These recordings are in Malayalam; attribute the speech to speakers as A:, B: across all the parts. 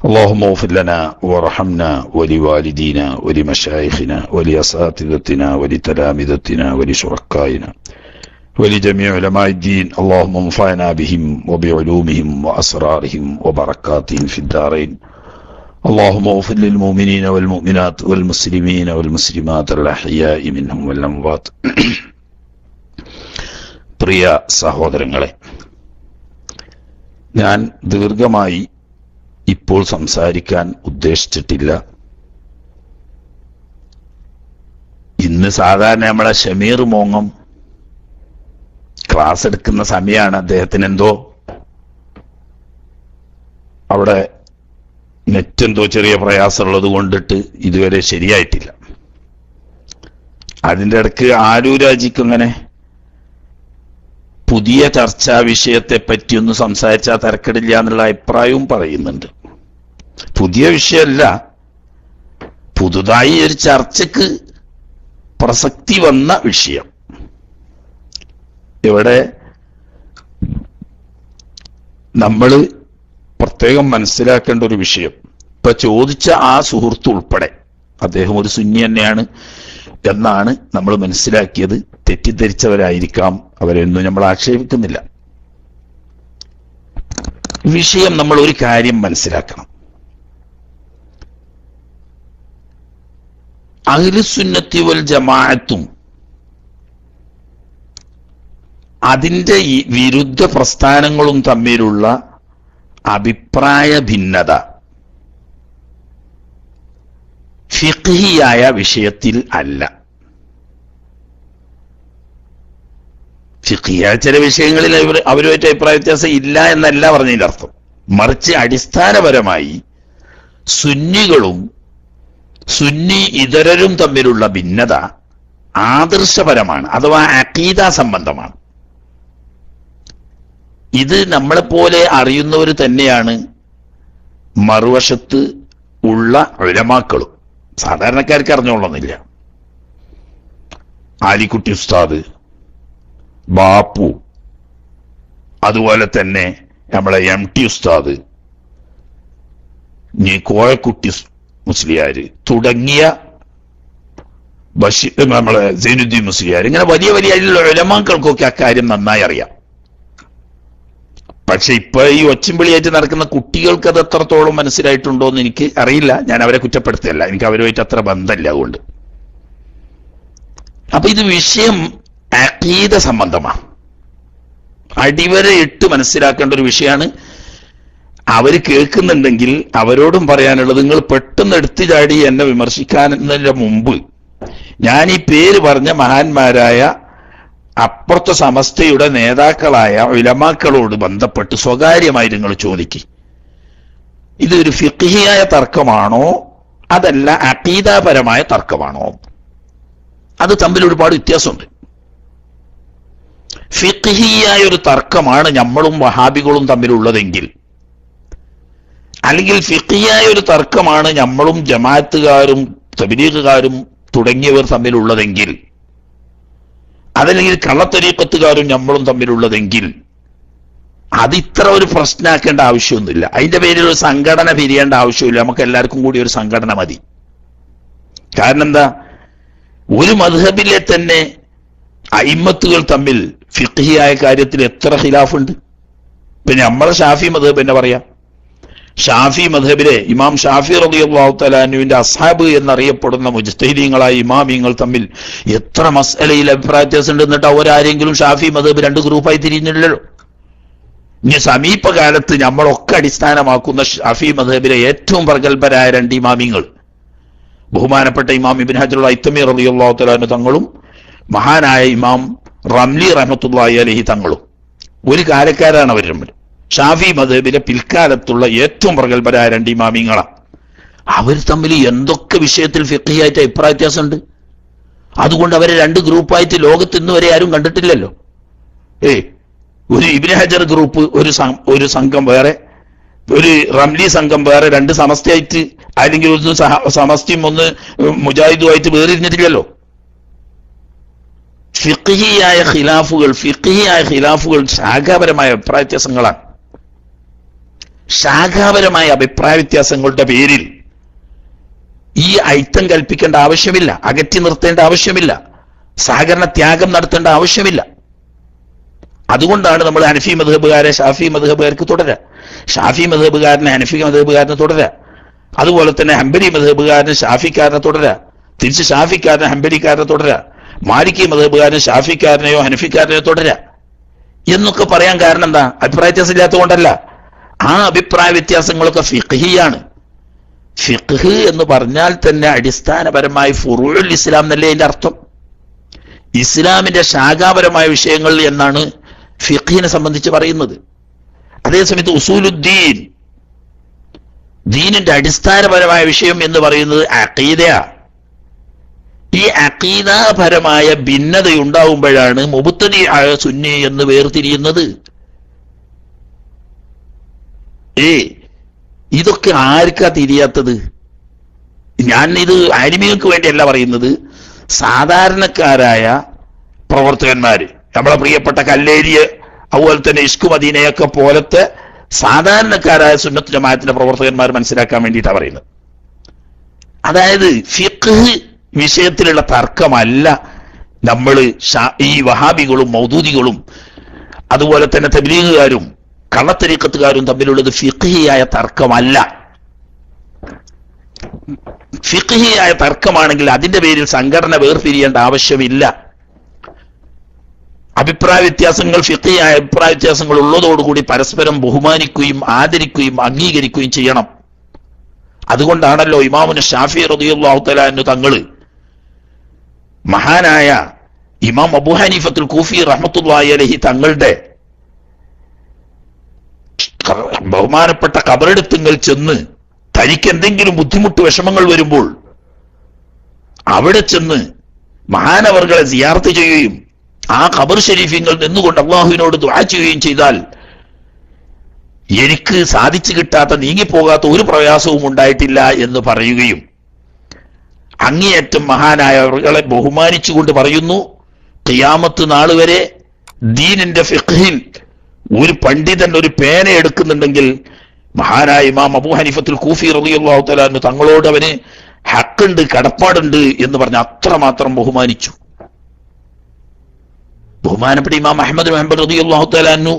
A: اللهم اغفر لنا وارحمنا ولوالدينا ولمشايخنا ولأساتذتنا ولتلامذتنا ولشركائنا ولجميع علماء الدين. اللهم انفعنا بهم وبعلومهم وأسرارهم وبركاتهم في الدارين. اللهم اغفر للمؤمنين والمؤمنات والمسلمين والمسلمات الأحياء منهم والأموات. പ്രിയ സഹോദരങ്ങളെ, ഞാൻ ദീർഘമായി ഇപ്പോൾ സംസാരിക്കാൻ ഉദ്ദേശിച്ചിട്ടില്ല. ഇന്ന് സാധാരണ നമ്മളെ ഷമീർ മോങ്ങം ക്ലാസ് എടുക്കുന്ന സമയമാണ്. അദ്ദേഹത്തിന് എന്തോ അവിടെ നെറ്റ് എന്തോ ചെറിയ പ്രയാസമുള്ളത് കൊണ്ടിട്ട് ഇതുവരെ ശരിയായിട്ടില്ല. അതിൻ്റെ ഇടയ്ക്ക് ആലൂരാജിക്ക് അങ്ങനെ പുതിയ ചർച്ചാ വിഷയത്തെ പറ്റിയൊന്ന് സംസാരിച്ചാൽ തരക്കെടില്ല എന്നുള്ള അഭിപ്രായവും പറയുന്നുണ്ട്. പുതിയ വിഷയമല്ല, പുതുതായി ഒരു ചർച്ചക്ക് പ്രസക്തി വന്ന വിഷയം. ഇവിടെ നമ്മൾ പ്രത്യേകം മനസ്സിലാക്കേണ്ട ഒരു വിഷയം, ഇപ്പൊ ചോദിച്ച ആ സുഹൃത്ത് ഉൾപ്പെടെ അദ്ദേഹം ഒരു സുന്നി തന്നെയാണ് എന്നാണ് നമ്മൾ മനസ്സിലാക്കിയത്. തെറ്റിദ്ധരിച്ചവരായിരിക്കാം, അവരെയൊന്നും നമ്മൾ ആക്ഷേപിക്കുന്നില്ല. വിഷയം നമ്മൾ ഒരു കാര്യം മനസ്സിലാക്കണം. അഹ്ലുസുന്നത്തി വൽ ജമാഅത്തും അതിന്റെ ഈ വിരുദ്ധ പ്രസ്ഥാനങ്ങളും തമ്മിലുള്ള അഭിപ്രായ ഭിന്നത ഫിഖ്ഹിയായ വിഷയത്തിൽ അല്ല. ഫിഖ്ഹിയായ ചില വിഷയങ്ങളിൽ അവരുമായിട്ട് അഭിപ്രായ വ്യത്യാസം ഇല്ല എന്നല്ല പറഞ്ഞതിന്റെ അർത്ഥം. മറിച്ച് അടിസ്ഥാനപരമായി സുന്നികളും സുന്നി ഇതരരും തമ്മിലുള്ള ഭിന്നത ആദർശപരമാണ്, അഥവാ അഖീദ സംബന്ധമാണ്. ഇത് നമ്മളെപ്പോലെ അറിയുന്നവർ തന്നെയാണ് മറുവശത്ത് ഉള്ള ഉലമാക്കളും. സാധാരണക്കാർക്ക് അറിഞ്ഞോളന്നില്ല. ആലിക്കുട്ടി ഉസ്താദ്, ബാപ്പു, അതുപോലെ തന്നെ നമ്മളെ MT ഉസ്താദ്, കോയക്കുട്ടി മുസ്ലിയാര് തുടങ്ങിയ നമ്മളെ സൈനുദ്ദീൻ മുസ്ലിയാർ, ഇങ്ങനെ വലിയ വലിയ ഉലമാക്കൾക്കൊക്കെ അക്കാര്യം നന്നായി അറിയാം. പക്ഷെ ഇപ്പൊ ഈ ഒച്ചമ്പിളിയായിട്ട് നടക്കുന്ന കുട്ടികൾക്ക് അത് എത്രത്തോളം മനസ്സിലായിട്ടുണ്ടോ എന്ന് എനിക്ക് അറിയില്ല. ഞാൻ അവരെ കുറ്റപ്പെടുത്തിയല്ല, എനിക്ക് അവരുമായിട്ട് അത്ര ബന്ധമില്ല. അതുകൊണ്ട് അപ്പൊ ഇത് വിഷയം അഖീദ സംബന്ധമാണ്, അടിവരെ ഇട്ട് മനസ്സിലാക്കേണ്ട ഒരു വിഷയമാണ്. അവര് കേൾക്കുന്നുണ്ടെങ്കിൽ അവരോടും പറയാനുള്ളത്, നിങ്ങൾ പെട്ടെന്ന് എടുത്തു ചാടി എന്നെ വിമർശിക്കുന്നതിന് മുമ്പ് ഞാൻ ഈ പേര് പറഞ്ഞ മഹാന്മാരായ അപ്പുറത്തെ സമസ്തയുടെ നേതാക്കളായ ഉലമാക്കളോട് ബന്ധപ്പെട്ട് സ്വകാര്യമായി നിങ്ങൾ ചോദിക്കും, ഇതൊരു ഫിഖ്ഹിയായ തർക്കമാണോ അതല്ല അഖീദാപരമായ തർക്കമാണോ? അത് തമ്മിൽ ഒരുപാട് വ്യത്യാസമുണ്ട്. ഫിഖ്ഹിയായ ഒരു തർക്കമാണ് നമ്മളും വഹാബികളും തമ്മിലുള്ളതെങ്കിൽ, അല്ലെങ്കിൽ ഫിഖ്ഹിയായ ഒരു തർക്കമാണ് നമ്മളും ജമാഅത്തുകാരും തബ്ലീഗുകാരും തുടങ്ങിയവർ തമ്മിലുള്ളതെങ്കിൽ, അതല്ലെങ്കിൽ കള്ളത്തരീഖത്തുകാരും നമ്മളും തമ്മിലുള്ളതെങ്കിൽ, അതിത്ര ഒരു പ്രശ്നമാക്കേണ്ട ആവശ്യമൊന്നുമില്ല. അതിന്റെ പേരിൽ ഒരു സംഘടന പിരിയേണ്ട ആവശ്യമില്ല. നമുക്ക് എല്ലാവർക്കും കൂടി ഒരു സംഘടന മതി. കാരണം എന്താ, ഒരു മദ്ഹബിലെ തന്നെ അയിമ്മത്തുകൾ തമ്മിൽ ഫിഖ്ഹിയായ കാര്യത്തിൽ എത്ര ഖിലാഫുണ്ട്. പിന്നെ നമ്മളെ ഷാഫി മദ്ഹബ് എന്ന് പറയാം. ഷാഫി മദ്ഹബിലെ ഇമാം ഷാഫി റളിയല്ലാഹു തആല അൻഹുവിന്റെ അസ്ഹാബ് എന്നറിയപ്പെടുന്ന മുജ്തഹിദീങ്ങളായ ഇമാമിങ്ങൾ തമ്മിൽ എത്ര മസ്അലയിൽ അഭിപ്രായ വ്യത്യാസം ഉണ്ട്. എന്നിട്ട് അവരാരെങ്കിലും ഷാഫി മദ്ഹബ് രണ്ട് ഗ്രൂപ്പായി തിരിഞ്ഞില്ലല്ലോ. ഇനി സമീപകാലത്ത് നമ്മളൊക്കെ അടിസ്ഥാനമാക്കുന്ന ഷാഫി മദ്ഹബിലെ ഏറ്റവും പ്രഗത്ഭരായ രണ്ട് ഇമാമിങ്ങൾ, ബഹുമാനപ്പെട്ട ഇമാം ഇബ്നു ഹജറുൽ ഹൈതമി റളിയല്ലാഹു തആല അൻഹു തങ്ങളും മഹാനായ ഇമാം റംലി റഹ്മത്തുള്ളാഹി അലൈഹി തങ്ങളും ഒരു കാലക്കാരാണ് അവർ തമ്മിൽ. ഷാഫി മദ്ഹബിലെ പിൽക്കാലത്തുള്ള ഏറ്റവും പ്രഗത്ഭരായ രണ്ട് ഇമാമിങ്ങളാണ്. അവർ തമ്മിൽ എന്തൊക്കെ വിഷയത്തിൽ ഫിഖ്ഹിയായിട്ട് അഭിപ്രായ വ്യത്യാസമുണ്ട്. അതുകൊണ്ട് അവരെ രണ്ട് ഗ്രൂപ്പായിട്ട് ലോകത്ത് ഇന്ന് വരെ ആരും കണ്ടിട്ടില്ലല്ലോ. ഒരു ഇബ്നു ഹജർ ഗ്രൂപ്പ്, ഒരു സംഘം വേറെ, ഒരു റംലി സംഘം വേറെ, രണ്ട് സമസ്തയായിട്ട്, അല്ലെങ്കിൽ ഒന്ന് സമസ്തയും ഒന്ന് മുജാഹിദുമായിട്ട് വേറിരുന്നിട്ടില്ലല്ലോ. ഫിഖ്ഹിയായ ഖിലാഫുകൾ ശാഖാപരമായ അഭിപ്രായ വ്യത്യാസങ്ങളാണ്. ശാഖാപരമായ അഭിപ്രായ വ്യത്യാസങ്ങളുടെ പേരിൽ ഈ ഐക്യം കൽപ്പിക്കേണ്ട ആവശ്യമില്ല, അകറ്റി നിർത്തേണ്ട ആവശ്യമില്ല, സഹകരണ ത്യാഗം നടത്തേണ്ട ആവശ്യമില്ല. അതുകൊണ്ടാണ് നമ്മൾ ഹനഫി മദ്ഹബുകാരെ ഷാഫി മദ്ഹബുകാർക്ക് തുടരുക, ഷാഫി മദ്ഹബുകാരനെ ഹനഫി മദ്ഹബുകാരനെ തുടരുക, അതുപോലെ തന്നെ ഹംബലി മദ്ഹബുകാരന് ഷാഫിക്കാരനെ തുടരുക, തിരിച്ച് ഷാഫിക്കാരനെ ഹംബലിക്കാരനെ തുടരുക, മാലിക്കി മദ്ഹബുകാരന് ഷാഫിക്കാരനെയോ ഹനഫിക്കാരനെയോ തുടരുക എന്നൊക്കെ പറയാൻ കാരണം എന്താ? അഭിപ്രായ വ്യത്യാസം ഇല്ലാത്തതുകൊണ്ടല്ല. ആ അഭിപ്രായ വ്യത്യാസങ്ങളൊക്കെ ഫിഖ്ഹിയാണ്. ഫിഖ്ഹ് എന്ന് പറഞ്ഞാൽ തന്നെ അടിസ്ഥാനപരമായി ഫുറൂഉൽ ഇസ്ലാം എന്നല്ലേ അതിന്റെ അർത്ഥം. ഇസ്ലാമിന്റെ ശാഖാപരമായ വിഷയങ്ങൾ എന്നാണ് ഫിഖ്ഹിനെ സംബന്ധിച്ച് പറയുന്നത്. അതേസമയത്ത് ഉസൂലുദ്ദീൻ, ദീനിന്റെ അടിസ്ഥാനപരമായ വിഷയം എന്ന് പറയുന്നത് അഖീദയാ. ഈ അഖീദാപരമായ ഭിന്നതയുണ്ടാവുമ്പോഴാണ് മുബ്തദി സുന്നി എന്ന് വേർതിരിയുന്നത്. ഇതൊക്കെ ആർക്കാ തിരിയാത്തത്? ഞാൻ ഇത് ആലിമീങ്ങൾക്ക് വേണ്ടിയല്ല പറയുന്നത്, സാധാരണക്കാരായ പ്രവർത്തകന്മാര്, നമ്മളെ പ്രിയപ്പെട്ട കല്ലേരിയ അതുപോലെ തന്നെ ഇഷ്കു മദീനയൊക്കെ പോലത്തെ സാധാരണക്കാരായ സുന്നത്ത് ജമാഅത്തിന്റെ പ്രവർത്തകന്മാർ മനസ്സിലാക്കാൻ വേണ്ടിയിട്ടാണ് പറയുന്നത്. അതായത് ഫിഖ് വിഷയത്തിലുള്ള തർക്കമല്ല നമ്മൾ ഈ വഹാബികളും മൗദൂദികളും അതുപോലെ തന്നെ തബ്ലീഗുകാരും കള്ളത്തരീഖത്തുകാരും തമ്മിലുള്ളത് ഫിഖ്ഹിയായ തർക്കമല്ല. ഫിഖ്ഹിയായ തർക്കമാണെങ്കിൽ അതിന്റെ പേരിൽ സംഘടന വേർപിരിയേണ്ട ആവശ്യമില്ല. അഭിപ്രായ വ്യത്യാസങ്ങൾ, ഫിഖ്ഹിയായ അഭിപ്രായ വ്യത്യാസങ്ങൾ ഉള്ളതോടുകൂടി പരസ്പരം ബഹുമാനിക്കുകയും ആദരിക്കുകയും അംഗീകരിക്കുകയും ചെയ്യണം. അതുകൊണ്ടാണല്ലോ ഇമാമുന ഷാഫി റളിയല്ലാഹു തആല അൻഹു തങ്ങള് മഹാനായ ഇമാം അബൂ ഹനീഫത്തുൽ കൂഫി റഹ്മത്തുള്ളാഹി അലൈഹി തങ്ങളുടെ ബഹുമാനപ്പെട്ട ഖബറെടുത്തുങ്ങൾ ചെന്ന് തനിക്ക് എന്തെങ്കിലും ബുദ്ധിമുട്ട് വിഷമങ്ങൾ വരുമ്പോൾ അവിടെ ചെന്ന് മഹാനവർകളെ സിയാറത്ത് ചെയ്യുകയും ആ ഖബർ ഷരീഫിങ്ങൾ നിന്നുകൊണ്ട് അള്ളാഹുവിനോട് ദുആ ചെയ്യുകയും ചെയ്താൽ എനിക്ക് സാധിച്ചു കിട്ടാത്ത, നീങ്ങിപ്പോകാത്ത ഒരു പ്രയാസവും ഉണ്ടായിട്ടില്ല എന്ന് പറയുകയും അങ്ങേയറ്റം മഹാനായവர்களை ബഹുമാനിച്ചുകൊണ്ട് പറയുന്നു, ഖിയാമത്ത് നാൾ വരെ ദീനിന്റെ ഫിഖ്ഹിൽ ഒരു പണ്ഡിതൻ ഒരു പേന എടുക്കുന്നുണ്ടെങ്കിൽ മഹാനായ ഇമാം അബൂ ഹനീഫത്തുൽ കൂഫി റളിയല്ലാഹു തആല അൻഹു തങ്ങളോട് അവന് ഹക്കുണ്ട്, കടപ്പാടുണ്ട് എന്ന് പറഞ്ഞ് അത്രമാത്രം ബഹുമാനിച്ചു. ബഹുമാനപ്പെട്ട ഇമാം അഹ്മദ് ബിൻ ഹംബൽ റളിയല്ലാഹു തആല അൻഹു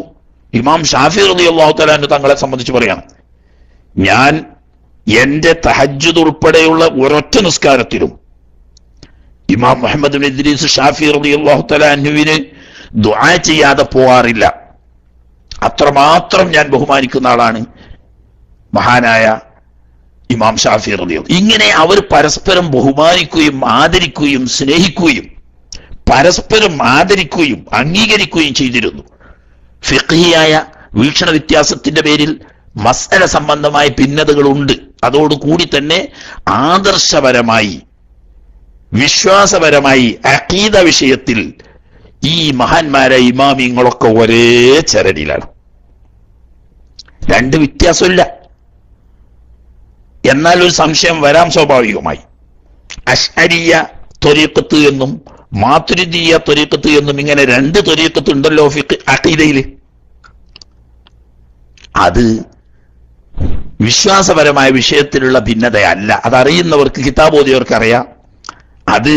A: ഇമാം ഷാഫി റളിയല്ലാഹു തആല അൻഹു തങ്ങളെ സംബന്ധിച്ച് പറയാണ്, ഞാൻ എന്റെ തഹജ്ജുദ് ഉൾപ്പെടെയുള്ള ഒരൊറ്റ നിസ്കാരത്തിലും ഇമാം മുഹമ്മദ് ബിൻ ഇദ്രീസ് ഷാഫി റളിയല്ലാഹു തആല അൻഹുവിന് ദുആ ചെയ്യാതെ പോകാറില്ല. അത്രമാത്രം ഞാൻ ബഹുമാനിക്കുന്ന ആളാണ് മഹാനായ ഇമാം ഷാഫി റളിയല്ലാഹു. ഇങ്ങനെ അവർ പരസ്പരം ബഹുമാനിക്കുകയും ആദരിക്കുകയും സ്നേഹിക്കുകയും പരസ്പരം ആദരിക്കുകയും അംഗീകരിക്കുകയും ചെയ്തിരുന്നു. ഫിഖ്ഹിയായ വീക്ഷണ വ്യത്യാസത്തിന്റെ പേരിൽ മസ്അല സംബന്ധമായ ഭിന്നതകളുണ്ട്. അതോടുകൂടി തന്നെ ആദർശപരമായി വിശ്വാസപരമായി അഖീദ വിഷയത്തിൽ ഈ മഹാന്മാരെ ഇമാമിങ്ങളൊക്കെ ഒരേ ചരടിലാണ്, രണ്ട് വ്യത്യാസമില്ല. എന്നാൽ ഒരു സംശയം വരാം സ്വാഭാവികമായി. അശ്അരിയ ത്വരീഖത്ത് എന്നും മാതുരിദിയ ത്വരീഖത്ത് എന്നും ഇങ്ങനെ രണ്ട് ത്വരീഖത്ത് ഉണ്ടല്ലോ ഫിഖ് അഖീദയിൽ. അത് വിശ്വാസപരമായ വിഷയത്തിലുള്ള ഭിന്നതയല്ല. അതറിയുന്നവർക്ക്, കിതാബ് ഓതിയവർക്ക് അറിയാം. അത്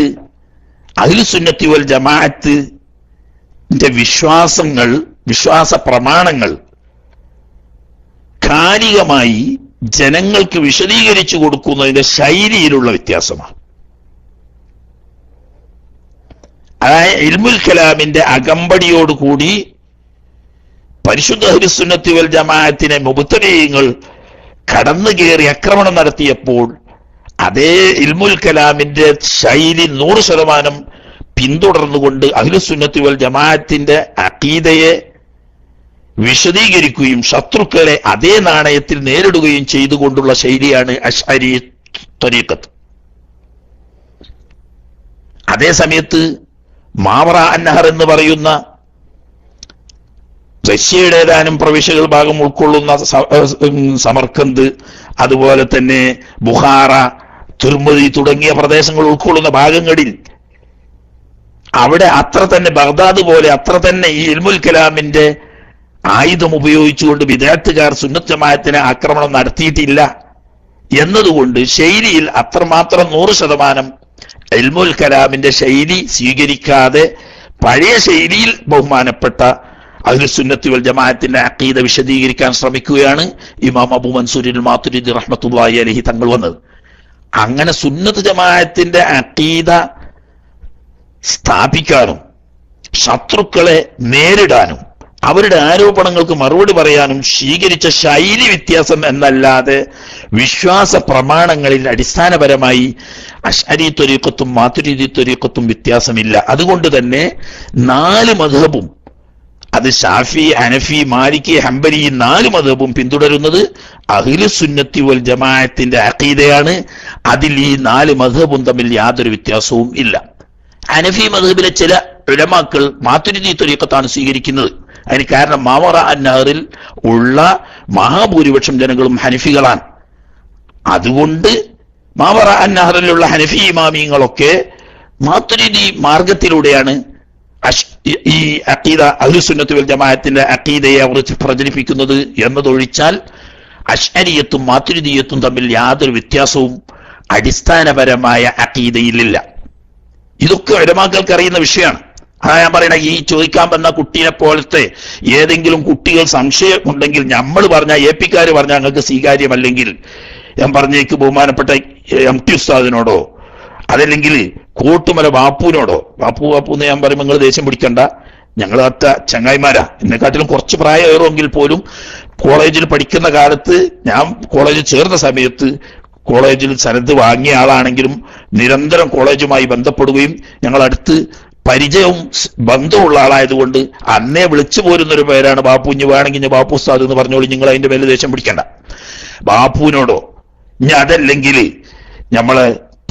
A: അഹ്ലുസുന്നത്തി വൽ ജമാഅത്തിന്റെ വിശ്വാസങ്ങൾ, വിശ്വാസ പ്രമാണങ്ങൾ കാലികമായി ജനങ്ങൾക്ക് വിശദീകരിച്ചു കൊടുക്കുന്നതിന്റെ ശൈലിയിലുള്ള വ്യത്യാസമാണ്. അതായത് ഇൽമുൽ കലാമിന്റെ അകമ്പടിയോടുകൂടി പരിശുദ്ധ അഹ്ലുസുന്നത്തി വൽ ജമാഅത്തിനെ മുബ്തദിഈങ്ങൾ കടന്നു കയറി ആക്രമണം നടത്തിയപ്പോൾ അതേ ഇൽമുൽ കലാമിന്റെ ശൈലി 100% പിന്തുടർന്നുകൊണ്ട് അഹ്ലുസുന്നത്തി വൽ ജമാഅത്തിന്റെ അഖീദയെ വിശദീകരിക്കുകയും ശത്രുക്കളെ അതേ നാണയത്തിൽ നേരിടുകയും ചെയ്തുകൊണ്ടുള്ള ശൈലിയാണ് അശ്അരി ത്വരീഖത്ത്. അതേ സമയത്ത് മാവറ അന്നഹർ എന്ന് പറയുന്ന റഷ്യയുടെ ഏതാനും പ്രവിശ്യകൾ ഭാഗം ഉൾക്കൊള്ളുന്ന സമർക്കന്ത്, അതുപോലെ തന്നെ ബുഖാറ, തുർമുദി തുടങ്ങിയ പ്രദേശങ്ങൾ ഉൾക്കൊള്ളുന്ന ഭാഗങ്ങളിൽ അവിടെ അത്ര തന്നെ ബഗ്ദാദ് പോലെ അത്ര തന്നെ ഈ ഇൽമുൽ കലാമിന്റെ ആയുധം ഉപയോഗിച്ചുകൊണ്ട് വിദഗ്ധക്കാർ സുന്നത്ത് ജമാഅത്തിനെ ആക്രമണം നടത്തിയിട്ടില്ല എന്നതുകൊണ്ട് ശൈലിയിൽ അത്രമാത്രം 100% ഇൽമുൽ കലാമിന്റെ ശൈലി സ്വീകരിക്കാതെ പഴയ ശൈലിയിൽ ബഹുമാനപ്പെട്ട അഹ്ലുസുന്നത്തി വൽ ജമാഅത്തിന്റെ അഖീദ വിശദീകരിക്കാൻ ശ്രമിക്കുകയാണ് ഇമാം അബൂ മൻസൂർ മാതുരിദി റഹ്മത്തുള്ളാഹി അലൈഹി തങ്ങൾ വന്നത്. അങ്ങനെ സുന്നത്ത് ജമാഅത്തിന്റെ അഖീദ സ്ഥാപിക്കാനും ശത്രുക്കളെ നേരിടാനും അവരുടെ ആരോപണങ്ങൾക്ക് മറുപടി പറയാനും സ്വീകരിച്ച ശൈലി വ്യത്യാസം എന്നല്ലാതെ വിശ്വാസ പ്രമാണങ്ങളിൽ അടിസ്ഥാനപരമായി അശ്അരി ത്വരീഖത്തും മാതുരിദി ത്വരീഖത്തും വ്യത്യാസമില്ല. അതുകൊണ്ട് തന്നെ 4 മദ്ഹബും, അത് ഷാഫി, ഹനഫി, മാലിക്കി, ഹംബലി 4 മദ്ഹബും പിന്തുടരുന്നത് അഹ്ലുസുന്നത്തി വൽ ജമാഅത്തിന്റെ അഖീദയാണ്. അതിൽ ഈ 4 മദ്ഹബും തമ്മിൽ യാതൊരു വ്യത്യാസവും ഇല്ല. ഹനഫി മദ്ഹബിലെ ചില ഉലമാക്കൾ മാതുരിദി ത്വരീഖത്താണ് സ്വീകരിക്കുന്നത്. അതിന് കാരണം മാവറ അന്നഹറിൽ ഉള്ള മഹാഭൂരിപക്ഷം ജനങ്ങളും ഹനഫികളാണ്. അതുകൊണ്ട് മാവറ അന്നഹറിലുള്ള ഹനഫി ഇമാമിങ്ങളൊക്കെ മാതുരിദി മാർഗത്തിലൂടെയാണ് ഈ അഖീദ അഹ്ലുസുന്നത്തി വൽ ജമാഅത്തിന്റെ അഖീദയെ അവർ പ്രചരിപ്പിക്കുന്നത് എന്നതൊഴിച്ചാൽ അശ്അരിയത്തും മാതുരിദിയത്തും തമ്മിൽ യാതൊരു വ്യത്യാസവും അടിസ്ഥാനപരമായ അഖീദയിലില്ല. ഇതൊക്കെ ഉലമാക്കൾക്ക് അറിയുന്ന വിഷയമാണ്. അതാ ഞാൻ പറയണ, ഈ ചോദിക്കാൻ വന്ന കുട്ടീനെ പോലത്തെ ഏതെങ്കിലും കുട്ടികൾ സംശയം ഉണ്ടെങ്കിൽ നമ്മൾ പറഞ്ഞ APക്കാർ പറഞ്ഞാൽ ഞങ്ങൾക്ക് സ്വീകാര്യമല്ലെങ്കിൽ ഞാൻ പറഞ്ഞേക്ക് ബഹുമാനപ്പെട്ട MT ഉസ്താദിനോടോ അതല്ലെങ്കിൽ കോട്ടുമല ബാപ്പുവിനോടോ, ബാപ്പു എന്ന് ഞാൻ പറയുമ്പോൾ നിങ്ങൾ ദേഷ്യം പിടിക്കണ്ട, ഞങ്ങൾ അത്ത ചങ്ങായിമാരാ, എന്നെക്കാട്ടിലും കുറച്ച് പ്രായമേറുമെങ്കിൽ പോലും കോളേജിൽ പഠിക്കുന്ന കാലത്ത്, ഞാൻ കോളേജിൽ ചേർന്ന സമയത്ത് കോളേജിൽ സനത് വാങ്ങിയ ആളാണെങ്കിലും നിരന്തരം കോളേജുമായി ബന്ധപ്പെടുകയും ഞങ്ങൾ അടുത്ത് പരിചയവും ബന്ധമുള്ള ആളായതുകൊണ്ട് അന്നേ വിളിച്ചു പോരുന്നൊരു പേരാണ് ബാപ്പു. ഇനി വേണമെങ്കിൽ ബാപ്പു ഉസ്താദ് എന്ന് പറഞ്ഞോളി, നിങ്ങൾ അതിന്റെ മേലെ ദേഷ്യം പിടിക്കണ്ട. ബാപ്പുവിനോടോ ഇനി അതല്ലെങ്കിൽ നമ്മളെ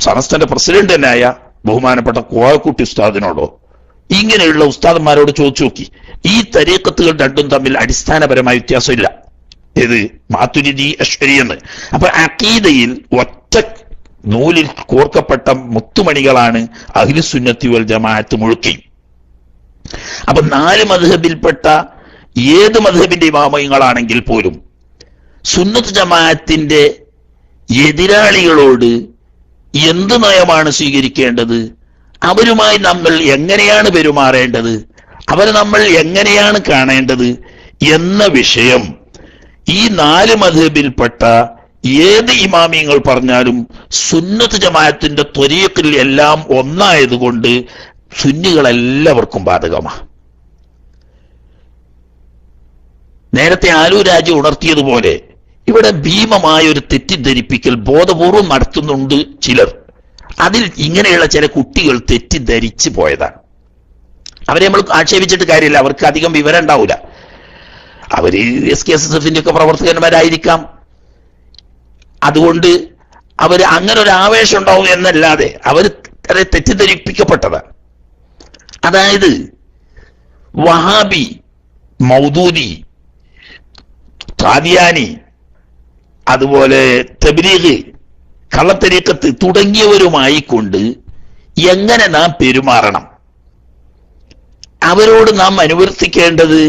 A: സമസ്തന്റെ പ്രസിഡന്റ് തന്നെയായ ബഹുമാനപ്പെട്ട കോയക്കുട്ടി ഉസ്താദിനോടോ, ഇങ്ങനെയുള്ള ഉസ്താദന്മാരോട് ചോദിച്ചു നോക്കി. ഈ തരീഖത്തുകൾ രണ്ടും തമ്മിൽ അടിസ്ഥാനപരമായ വ്യത്യാസമില്ല. ഇത് മാതുരിദി അശ്അരി എന്ന്. അപ്പൊ അഖീദയിൽ ഒറ്റ നൂലിൽ കോർക്കപ്പെട്ട മുത്തുമണികളാണ് അഹ്ലുസുന്നത്തി വൽ ജമാഅത്ത് മുഴുക്കി. അപ്പൊ 4 മദ്ഹബിൽപ്പെട്ട ഏത് മദ്ഹബിന്റെ ഇമാമങ്ങളാണെങ്കിൽ പോലും സുന്നത്ത് ജമാഅത്തിന്റെ എതിരാളികളോട് എന്ത് നയമാണ് സ്വീകരിക്കേണ്ടത്, അവരുമായി നമ്മൾ എങ്ങനെയാണ് പെരുമാറേണ്ടത്, അവരെ നമ്മൾ എങ്ങനെയാണ് കാണേണ്ടത് എന്ന വിഷയം ഈ 4 മദ്ഹബിൽപ്പെട്ട ഏത് ഇമാമിയങ്ങൾ പറഞ്ഞാലും സുന്നത്ത് ജമാഅത്തിന്റെ ത്വരീഖിൽ എല്ലാം ഒന്നായതുകൊണ്ട് സുന്നികളെല്ലാവർക്കും ബാധകമാണ്. നേരത്തെ ആലൂരാജ് ഉണർത്തിയതുപോലെ ഇവിടെ ഭീമമായ ഒരു തെറ്റിദ്ധരിപ്പിക്കൽ ബോധപൂർവം നടത്തുന്നുണ്ട് ചിലർ. അതിൽ ഇങ്ങനെയുള്ള ചില കുട്ടികൾ തെറ്റിദ്ധരിച്ചു പോയതാണ്. അവരെ നമ്മൾ ആക്ഷേപിച്ചിട്ട് കാര്യമില്ല, അവർക്ക് അധികം വിവരം ഉണ്ടാവില്ല. അവര് SKSSFന്റെ ഒക്കെ പ്രവർത്തകന്മാരായിരിക്കാം. അതുകൊണ്ട് അവര് അങ്ങനെ ഒരു ആവേശം ഉണ്ടാവും എന്നല്ലാതെ അവർ തെറ്റിദ്ധരിപ്പിക്കപ്പെട്ടതാണ്. അതായത് വഹാബി, മൗദൂദി, ഖാദിയാനി, അതുപോലെ തബ്ലീഗ്, കള്ളത്തരീഖത്ത് തുടങ്ങിയവരുമായി കൊണ്ട് എങ്ങനെ നാം പെരുമാറണം, അവരോട് നാം അനുവർത്തിക്കേണ്ടത്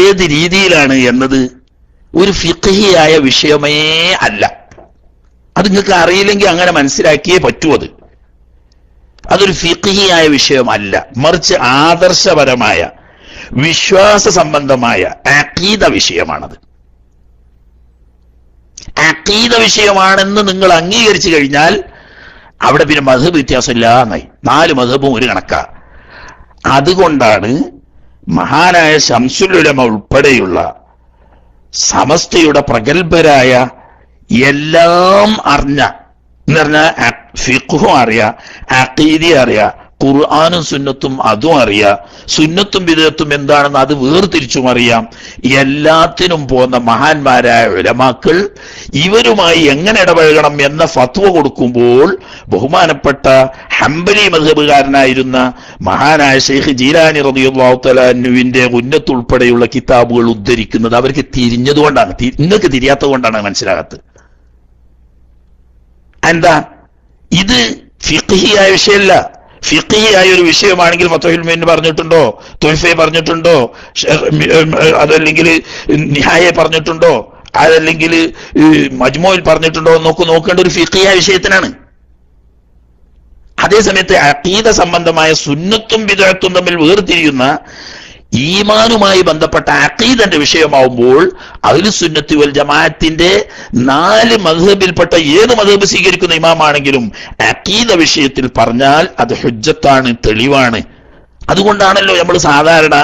A: ഏത് രീതിയിലാണ് എന്നത് ഒരു ഫിഖ്ഹിയായ വിഷയമേ അല്ല. അത് നിങ്ങൾക്ക് അറിയില്ലെങ്കിൽ അങ്ങനെ മനസ്സിലാക്കിയേ പറ്റൂ. അതൊരു ഫിഖ്ഹിയായ വിഷയമല്ല, മറിച്ച് ആദർശപരമായ വിശ്വാസ സംബന്ധമായ അഖീദ വിഷയമാണത്. അഖീദ വിഷയമാണെന്ന് നിങ്ങൾ അംഗീകരിച്ചു കഴിഞ്ഞാൽ അവിടെ പിന്നെ മദ്ഹബ് വ്യത്യാസമില്ല എന്നായി. 4 മദ്ഹബും ഒരു കണക്കാ. അതുകൊണ്ടാണ് മഹാനായ ശംസുൽ ഉലമ ഉൾപ്പെടെയുള്ള സമസ്തയുടെ പ്രഗത്ഭരായ എല്ലാം അറിഞ്ഞ എന്ന് പറഞ്ഞാൽ ഫിഖ്ഹും അറിയാം, അഖീദയും അറിയാം, ഖുർആനും സുന്നത്തും അതും അറിയാം, സുന്നത്തും ബിദ്അത്തും എന്താണെന്ന് അത് വേർതിരിച്ചും അറിയാം, എല്ലാത്തിനും പോകുന്ന മഹാന്മാരായ ഉലമാക്കൾ ഇവരുമായി എങ്ങനെ ഇടപഴകണം എന്ന ഫത്വ കൊടുക്കുമ്പോൾ ബഹുമാനപ്പെട്ട ഹംബലി മദ്ഹബുകാരനായിരുന്ന മഹാനായ ശൈഖ് ജീലാനി റളിയല്ലാഹു തആല അൻഹുവിന്റെ ഉന്നത്ത് ഉൾപ്പെടെയുള്ള കിതാബുകൾ ഉദ്ധരിക്കുന്നത് അവർക്ക് തിരിഞ്ഞതുകൊണ്ടാണ്. നിങ്ങൾക്ക് തിരിയാത്തത് കൊണ്ടാണ് മനസ്സിലാകാത്തത്. എന്താ ഇത് ഫിഖ്ഹിയായ വിഷയമല്ല, ഫിഖിയായ ഒരു വിഷയമാണെങ്കിൽ ഫത്ഹുൽ മുഈൻ പറഞ്ഞിട്ടുണ്ടോ, തുഹ്ഫയെ പറഞ്ഞിട്ടുണ്ടോ, അതല്ലെങ്കിൽ നിഹായെ പറഞ്ഞിട്ടുണ്ടോ, അതല്ലെങ്കിൽ മജ്മൂഇൽ പറഞ്ഞിട്ടുണ്ടോ നോക്കേണ്ട ഒരു ഫിഖിയായ വിഷയത്തിനാണ്. അതേസമയത്ത് അഖീദ സംബന്ധമായ സുന്നത്തും ബിദ്അത്തും തമ്മിൽ വേർതിരിയുന്ന ഈമാനുമായി ബന്ധപ്പെട്ട അഖീദന്റെ വിഷയമാവുമ്പോൾ അഹ്ലുസുന്നത്തി വൽ ജമാഅത്തിന്റെ 4 മദ്ഹബിൽപ്പെട്ട ഏത് മദ്ഹബ് സ്വീകരിക്കുന്ന ഇമാമാണെങ്കിലും അഖീദ വിഷയത്തിൽ പറഞ്ഞാൽ അത് ഹുജ്ജത്താണ്, തെളിവാണ്. അതുകൊണ്ടാണല്ലോ നമ്മൾ സാധാരണ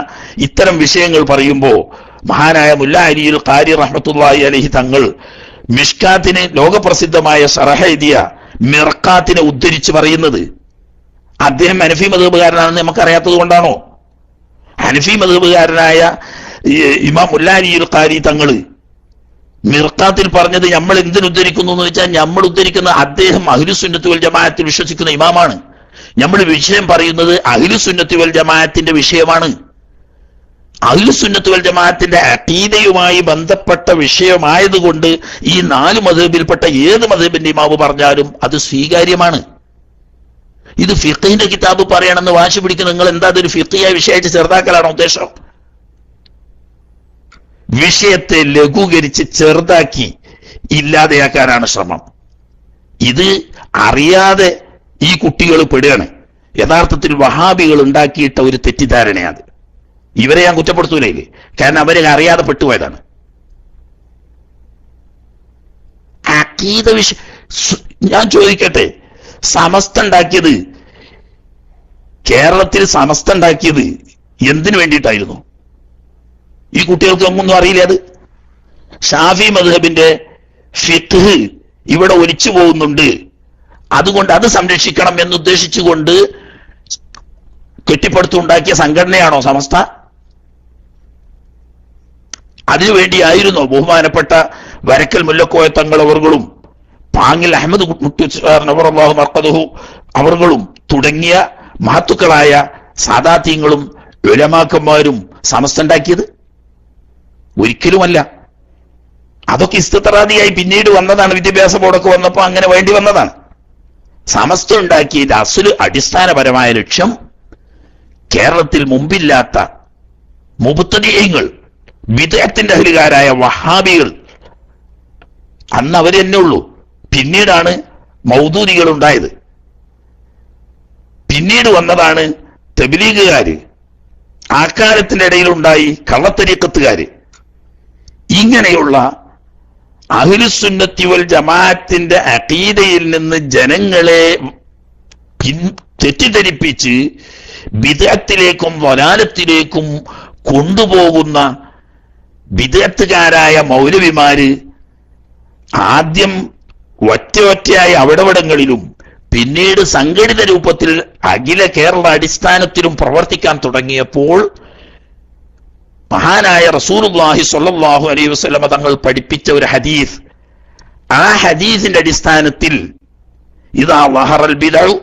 A: ഇത്തരം വിഷയങ്ങൾ പറയുമ്പോൾ മഹാനായ മുല്ല അലിയുൽ ഖാരി റഹ്മത്തുള്ളാഹി അലൈഹി തങ്ങൾ മിഷ്കാത്തിന് ലോകപ്രസിദ്ധമായ ശറഹ് എഴുതിയ മിർഖാത്തിനെ ഉദ്ധരിച്ച് പറയുന്നത് അദ്ദേഹം ഹനഫി മദ്ഹബുകാരനാണെന്ന് നമുക്കറിയാത്തത് കൊണ്ടാണോ? ഹനഫി മദ്ഹബുകാരനായ ഇമാം മുല്ല അലിയുൽ ഖാരി തങ്ങള് മിർഖാത്തിൽ പറഞ്ഞത് നമ്മൾ എന്തിനുദ്ധരിക്കുന്നു എന്ന് വെച്ചാൽ നമ്മൾ ഉദ്ധരിക്കുന്ന അദ്ദേഹം അഹ്ലുസുന്നത്തി വൽ ജമാഅത്തിൽ വിശ്വസിക്കുന്ന ഇമാമാണ്. നമ്മൾ വിഷയം പറയുന്നത് അഹ്ലുസുന്നത്തി വൽ ജമാഅത്തിന്റെ വിഷയമാണ്. അഹ്ലുസുന്നത്തി വൽ ജമാഅത്തിന്റെ അഖീദയുമായി ബന്ധപ്പെട്ട വിഷയമായതുകൊണ്ട് ഈ 4 മദ്ഹബിൽപ്പെട്ട ഏത് മദ്ഹബിന്റെ ഇമാമ് പറഞ്ഞാലും അത് സ്വീകാര്യമാണ്. ഇത് ഫിഖഹിന്റെ കിതാബ് പറയണമെന്ന് വാശി പിടിക്കുന്ന നിങ്ങൾ എന്താ അതൊരു ഫിഖഹിയായ വിഷയമായിട്ട് ചെറുതാക്കലാണോ ഉദ്ദേശം? വിഷയത്തെ ലഘൂകരിച്ച് ചെറുതാക്കി ഇല്ലാതെയാക്കാനാണ് ശ്രമം. ഇത് അറിയാതെ ഈ കുട്ടികൾ പെടുകയാണ്. യഥാർത്ഥത്തിൽ വഹാബികൾ ഉണ്ടാക്കിയിട്ട ഒരു തെറ്റിദ്ധാരണയാണ്. ഇവരെ ഞാൻ കുറ്റപ്പെടുത്തൂലേ, കാരണം അവരെ അറിയാതെ പെട്ടുപോയതാണ്. അഖീദ വിഷയം ഞാൻ ചോദിക്കട്ടെ, സമസ്ത ഉണ്ടാക്കിയത്, കേരളത്തിൽ സമസ്ത ഉണ്ടാക്കിയത് എന്തിനു വേണ്ടിയിട്ടായിരുന്നു? ഈ കുട്ടികൾക്ക് ഒന്നും അറിയില്ല. അത് ഷാഫി മദ്ഹബിന്റെ ഫിഖ് ഇവിടെ ഒലിച്ചു പോകുന്നുണ്ട്, അതുകൊണ്ട് അത് സംരക്ഷിക്കണം എന്നുദ്ദേശിച്ചുകൊണ്ട് കെട്ടിപ്പടുത്തുണ്ടാക്കിയ സംഘടനയാണോ സമസ്ത? അതിനുവേണ്ടിയായിരുന്നോ ബഹുമാനപ്പെട്ട വരക്കൽ മുല്ലക്കോയ തങ്ങൾ അവർകളും പാങ്ങിൽ അഹമ്മദ് അവർകളും തുടങ്ങിയ മഹത്തുക്കളായ സാദാത്യങ്ങളും ഉലമാക്കന്മാരും സമസ്ത ഉണ്ടാക്കിയത്? ഒരിക്കലുമല്ല. അതൊക്കെ ഇസ്തിത്റാദിയായി പിന്നീട് വന്നതാണ്. വിദ്യാഭ്യാസ ബോർഡൊക്കെ വന്നപ്പോൾ അങ്ങനെ വേണ്ടി വന്നതാണ്. സമസ്ത ഉണ്ടാക്കിയതിന്റെ അസുല് അടിസ്ഥാനപരമായ ലക്ഷ്യം കേരളത്തിൽ മുമ്പില്ലാത്ത മുബ്തദിഈങ്ങൾ, ബിദ്അത്തിന്റെ അഹ്ലുകാരായ വഹാബികൾ, അന്ന് അവർ തന്നെ ഉള്ളൂ. പിന്നീടാണ് മൗദൂദികൾ ഉണ്ടായത്. പിന്നീട് വന്നതാണ് തബ്ലീഗുകാര്. ആ കാലത്തിന്റെ ഇടയിലുണ്ടായി കള്ളത്തരീഖത്തുകാര്. ഇങ്ങനെയുള്ള അഹ്ലുസുന്നത്തി വൽ ജമാഅത്തിന്റെ അഖീദയിൽ നിന്ന് ജനങ്ങളെ തെറ്റിദ്ധരിപ്പിച്ച് ബിദ്അത്തിലേക്കും വലാലത്തിലേക്കും കൊണ്ടുപോകുന്ന ബിദ്അത്തുകാരായ മൗലവിമാര് ആദ്യം ഒറ്റയായ അവിടവിടങ്ങളിലും പിന്നീട് സംഘടിത രൂപത്തിൽ അഖില കേരള അടിസ്ഥാനത്തിലും പ്രവർത്തിക്കാൻ തുടങ്ങിയപ്പോൾ മഹാനായ റസൂലുള്ളാഹി സ്വല്ലല്ലാഹു അലൈഹി വസല്ലമ തങ്ങൾ പഠിപ്പിച്ച ഒരു ഹദീസ്, ആ ഹദീസിന്റെ അടിസ്ഥാനത്തിൽ ഇദാ വഹറൽ ബിദ്ഉ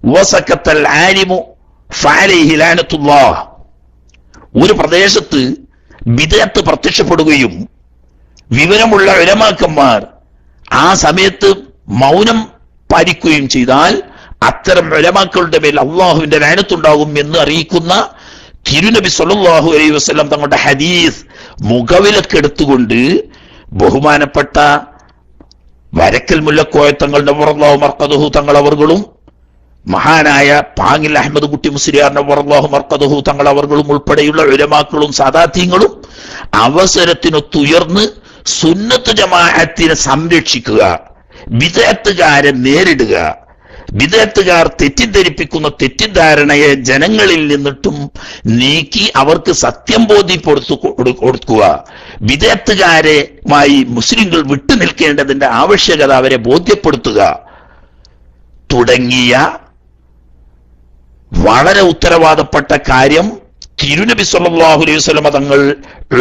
A: വസകത്തൽ ആലിമു ഫഅലൈഹി ലഅനത്തുല്ലാഹ്, ഒരു പ്രദേശത്ത് ബിദ്അത്ത് പ്രത്യക്ഷപ്പെടുകയും വിവരമുള്ള ഉലമാക്കന്മാർ ആ സമയത്ത് മൗനം പാലിക്കുകയും ചെയ്താൽ അത്തരം ഉലമാക്കളുടെ മേൽ അള്ളാഹുവിന്റെ ലഅനത്തുണ്ടാകും എന്ന് അറിയിക്കുന്ന തിരുനബി സ്വല്ലല്ലാഹു അലൈഹി വസല്ലം തങ്ങളുടെ ഹദീസ് മുഖവിലക്കെടുത്തുകൊണ്ട് ബഹുമാനപ്പെട്ട വരക്കൽ മുല്ലക്കോയ തങ്ങൾ നവറല്ലാഹു മർഖദഹു തങ്ങൾ അവർകളും മഹാനായ പാങ്ങിൽ അഹമ്മദ് കുട്ടി മുസ്ലിയാർ നവറല്ലാഹു മർഖദഹു തങ്ങൾ അവർകളും ഉൾപ്പെടെയുള്ള ഉലമാക്കളും സാദാത്യങ്ങളും അവസരത്തിനൊത്തുയർന്ന് സുന്നത്ത് ജമാഅത്തിനെ സംരക്ഷിക്കുക, ബിദ്അത്തുകാരെ നേരിടുക, ബിദ്അത്തുകാർ തെറ്റിദ്ധരിപ്പിക്കുന്ന തെറ്റിദ്ധാരണയെ ജനങ്ങളിൽ നിന്നിട്ടും നീക്കി അവർക്ക് സത്യം ബോധ്യപ്പെടുത്തു കൊടുക്കുക, ബിദ്അത്തുകാരുമായി മുസ്ലിങ്ങൾ വിട്ടുനിൽക്കേണ്ടതിന്റെ ആവശ്യകത അവരെ ബോധ്യപ്പെടുത്തുക തുടങ്ങിയ വളരെ ഉത്തരവാദപ്പെട്ട കാര്യം തിരുനബി സ്വല്ലല്ലാഹു അലൈഹി വസല്ലം തങ്ങൾ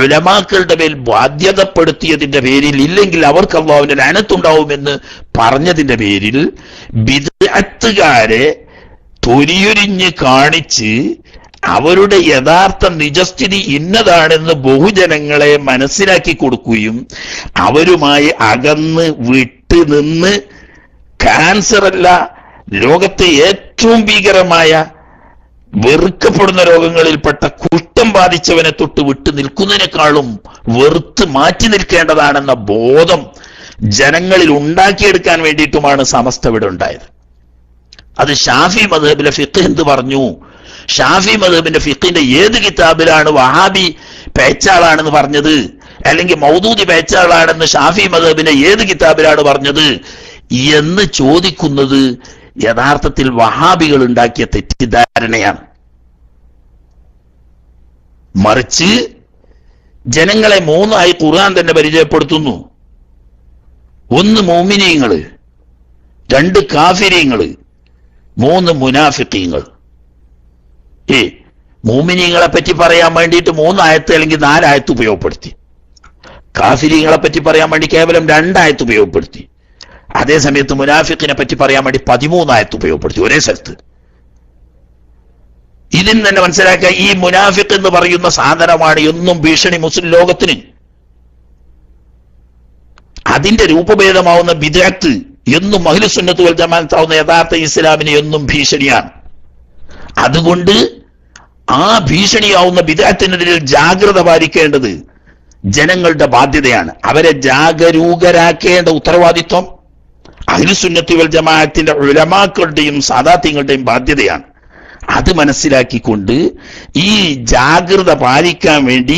A: ഉലമാക്കളുടെ മേൽ ബാധ്യതപ്പെടുത്തിയതിന്റെ പേരിൽ, ഇല്ലെങ്കിൽ അവർക്ക് അല്ലാഹുവിന്റെ ലഅനത്തുണ്ടാവുമെന്ന് പറഞ്ഞതിന്റെ പേരിൽ ബിദ്അത്തുകാരെ തൊലിയുരിഞ്ഞ് കാണിച്ച് അവരുടെ യഥാർത്ഥ നിജസ്ഥിതി ഇന്നതാണെന്ന് ബഹുജനങ്ങളെ മനസ്സിലാക്കി കൊടുക്കുകയും അവരുമായി അകന്ന് വിട്ടുനിന്ന് ക്യാൻസർ അല്ല ലോകത്തെ ഏറ്റവും ഏറ്റവും ഭീകരമായ വെറുക്കപ്പെടുന്ന രോഗങ്ങളിൽപ്പെട്ട കുഷ്ഠം ബാധിച്ചവനെ തൊട്ട് വിട്ടു നിൽക്കുന്നതിനേക്കാളും വെറുത്ത് മാറ്റി നിൽക്കേണ്ടതാണെന്ന ബോധം ജനങ്ങളിൽ ഉണ്ടാക്കിയെടുക്കാൻ വേണ്ടിയിട്ടുമാണ് സമസ്ത ഇവിടെ ഉണ്ടായത്. അത് ഷാഫി മദ്ഹബിലെ ഫിഖ് എന്ത് പറഞ്ഞു? ഷാഫി മദ്ഹബിന്റെ ഫിഖിന്റെ ഏത് കിതാബിലാണ് വഹാബി പേച്ചാളാണെന്ന് പറഞ്ഞത്, അല്ലെങ്കിൽ മൗദൂദി പേച്ചാളാണെന്ന് ഷാഫി മദ്ഹബിന്റെ ഏത് കിതാബിലാണ് പറഞ്ഞത് എന്ന് ചോദിക്കുന്നത് യഥാർത്ഥത്തിൽ വഹാബികൾ ഉണ്ടാക്കിയ തെറ്റിദ്ധാരണയാണ്. മറിച്ച് ജനങ്ങളെ മൂന്നായി ഖുർആൻ തന്നെ പരിചയപ്പെടുത്തുന്നു. ഒന്ന് മുഅ്മിനീങ്ങള്, രണ്ട് കാഫിരീങ്ങള്, മൂന്ന് മുനാഫിഖീങ്ങൾ. മുഅ്മിനീങ്ങളെ പറ്റി പറയാൻ വേണ്ടിയിട്ട് 3 ആയത്ത് അല്ലെങ്കിൽ 4 ആയത്ത് ഉപയോഗപ്പെടുത്തി. കാഫിരീങ്ങളെ പറ്റി പറയാൻ വേണ്ടി കേവലം 2 ആയത്ത് ഉപയോഗപ്പെടുത്തി. അതേ സമയത്ത് മുനാഫിഖിനെ പറ്റി പറയാൻ വേണ്ടി 13 ആയത്ത് ഉപയോഗപ്പെടുത്തി ഒരേ സ്ഥലത്ത്. ഇതിൽ തന്നെ മനസ്സിലാക്കുക, ഈ മുനാഫിഖ് എന്ന് പറയുന്ന സാധനമാണ് എന്നും ഭീഷണി മുസ്ലിം ലോകത്തിന്. അതിന്റെ രൂപഭേദമാവുന്ന ബിദ്അത്ത് എന്നും അഹ്ലുസുന്നത്ത് വൽ ജമാഅത്താവുന്ന യഥാർത്ഥ ഇസ്ലാമിന് എന്നും ഭീഷണിയാണ്. അതുകൊണ്ട് ആ ഭീഷണിയാവുന്ന ബിദ്അത്തിനെതിരെ ജാഗ്രത പാലിക്കേണ്ടത് ജനങ്ങളുടെ ബാധ്യതയാണ്. അവരെ ജാഗരൂകരാക്കേണ്ട ഉത്തരവാദിത്വം അഹ്ലുസുന്നത്ത് വൽ ജമാഅത്തിന്റെ ഉലമാക്കളുടെയും സാദാത്യങ്ങളുടെയും ബാധ്യതയാണ്. അത് മനസ്സിലാക്കിക്കൊണ്ട് ഈ ജാഗ്രത പാലിക്കാൻ വേണ്ടി,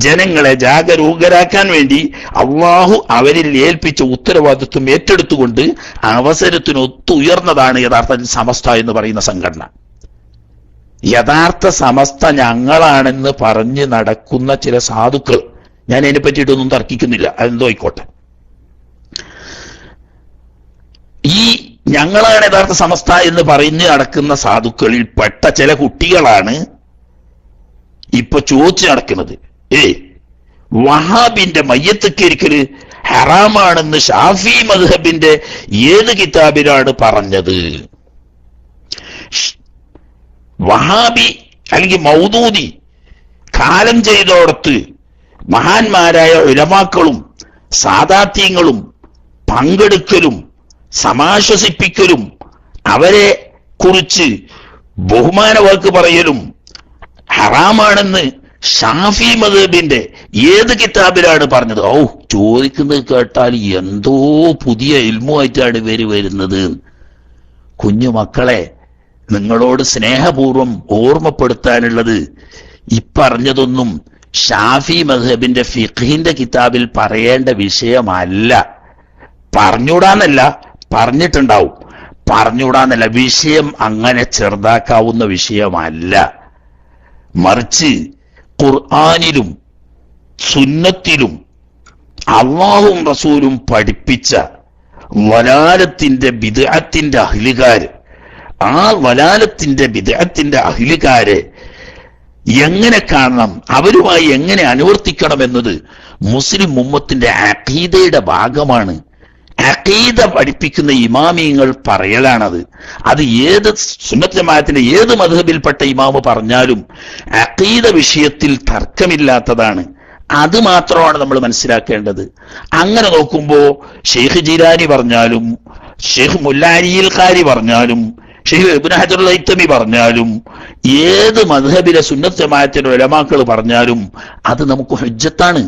A: ജനങ്ങളെ ജാഗരൂകരാക്കാൻ വേണ്ടി അള്ളാഹു അവരിൽ ഏൽപ്പിച്ച ഉത്തരവാദിത്വം ഏറ്റെടുത്തുകൊണ്ട് അവസരത്തിനൊത്തു ഉയർന്നതാണ് യഥാർത്ഥ സമസ്ത എന്ന് പറയുന്ന സംഘടന. യഥാർത്ഥ സമസ്ത ഞങ്ങളാണെന്ന് പറഞ്ഞ് നടക്കുന്ന ചില സാധുക്കൾ, ഞാൻ അതിനെ പറ്റിയിട്ടൊന്നും തർക്കിക്കുന്നില്ല, അതെന്തോ ആയിക്കോട്ടെ. ഈ ഞങ്ങളാണ് യഥാർത്ഥ സമസ്ത എന്ന് പറഞ്ഞ് നടക്കുന്ന സാധുക്കളിൽ പെട്ട ചില കുട്ടികളാണ് ഇപ്പൊ ചോദിച്ചു നടക്കുന്നത്. വഹാബിന്റെ മയ്യത്തൊരിക്കല് ഹറാമാണെന്ന് ഷാഫി മദ്ഹബിന്റെ ഏത് കിതാബിലാണ് പറഞ്ഞത്? വഹാബി അല്ലെങ്കിൽ മൗദൂദി കാലം ചെയ്തോടത്ത് മഹാന്മാരായ ഉലമാക്കളും സാദാത്യങ്ങളും പങ്കെടുക്കലും സമാശ്വസിപ്പിക്കലും അവരെ കുറിച്ച് ബഹുമാന വാക്ക് പറയലും ഹറാമാണെന്ന് ഷാഫി മദ്ഹബിന്റെ ഏത് കിതാബിലാണ് പറഞ്ഞത്? ചോദിക്കുന്നത് കേട്ടാൽ എന്തോ പുതിയ ഇൽമുമായിട്ടാണ് ഇവര് വരുന്നത്. കുഞ്ഞു മക്കളെ, നിങ്ങളോട് സ്നേഹപൂർവം ഓർമ്മപ്പെടുത്താനുള്ളത്, ഇപ്പറഞ്ഞതൊന്നും ഷാഫി മദ്ഹബിന്റെ ഫിഖ്ഹിന്റെ കിതാബിൽ പറയേണ്ട വിഷയമല്ല. പറഞ്ഞൂടാന്നല്ല, പറഞ്ഞിട്ടുണ്ടാവും. പറഞ്ഞൂടാന്നല്ല, വിഷയം അങ്ങനെ ചെറുതാക്കാവുന്ന വിഷയമല്ല. മറിച്ച് ഖുർആനിലും സുന്നത്തിലും അല്ലാഹുവും റസൂലും പഠിപ്പിച്ച വലാലത്തിന്റെ ബിദ്അത്തിന്റെ അഹ്ലുകാര്, ആ വലാലത്തിന്റെ ബിദ്അത്തിന്റെ അഹ്ലുകാരെ എങ്ങനെ കാണണം, അവരുമായി എങ്ങനെ അനുവർത്തിക്കണം എന്നത് മുസ്ലിം ഉമ്മത്തിന്റെ അഖീദയുടെ ഭാഗമാണ്. അഖീദ പഠിപ്പിക്കുന്ന ഇമാമിയങ്ങൾ പറയലാണത്. അത് ഏത് സുന്നത്ത് ജമാഅത്തിന്റെ ഏത് മദ്ഹബിൽപ്പെട്ട ഇമാമ് പറഞ്ഞാലും അഖീദ വിഷയത്തിൽ തർക്കമില്ലാത്തതാണ്. അത് മാത്രമാണ് നമ്മൾ മനസ്സിലാക്കേണ്ടത്. അങ്ങനെ നോക്കുമ്പോ ഷെയ്ഖ് ജീലാനി പറഞ്ഞാലും, ഷെയ്ഖ് മുല്ലാ അലിയിൽ ഖാരി പറഞ്ഞാലും, ഷെയ്ഖ് ഇബ്നു ഹജറുൽ ഹൈതമി പറഞ്ഞാലും, ഏത് മദ്ഹബിലെ സുന്നത്ത് ജമാഅത്തിന്റെ ഉലമാക്കൾ പറഞ്ഞാലും അത് നമുക്ക് ഹുജ്ജത്താണ്.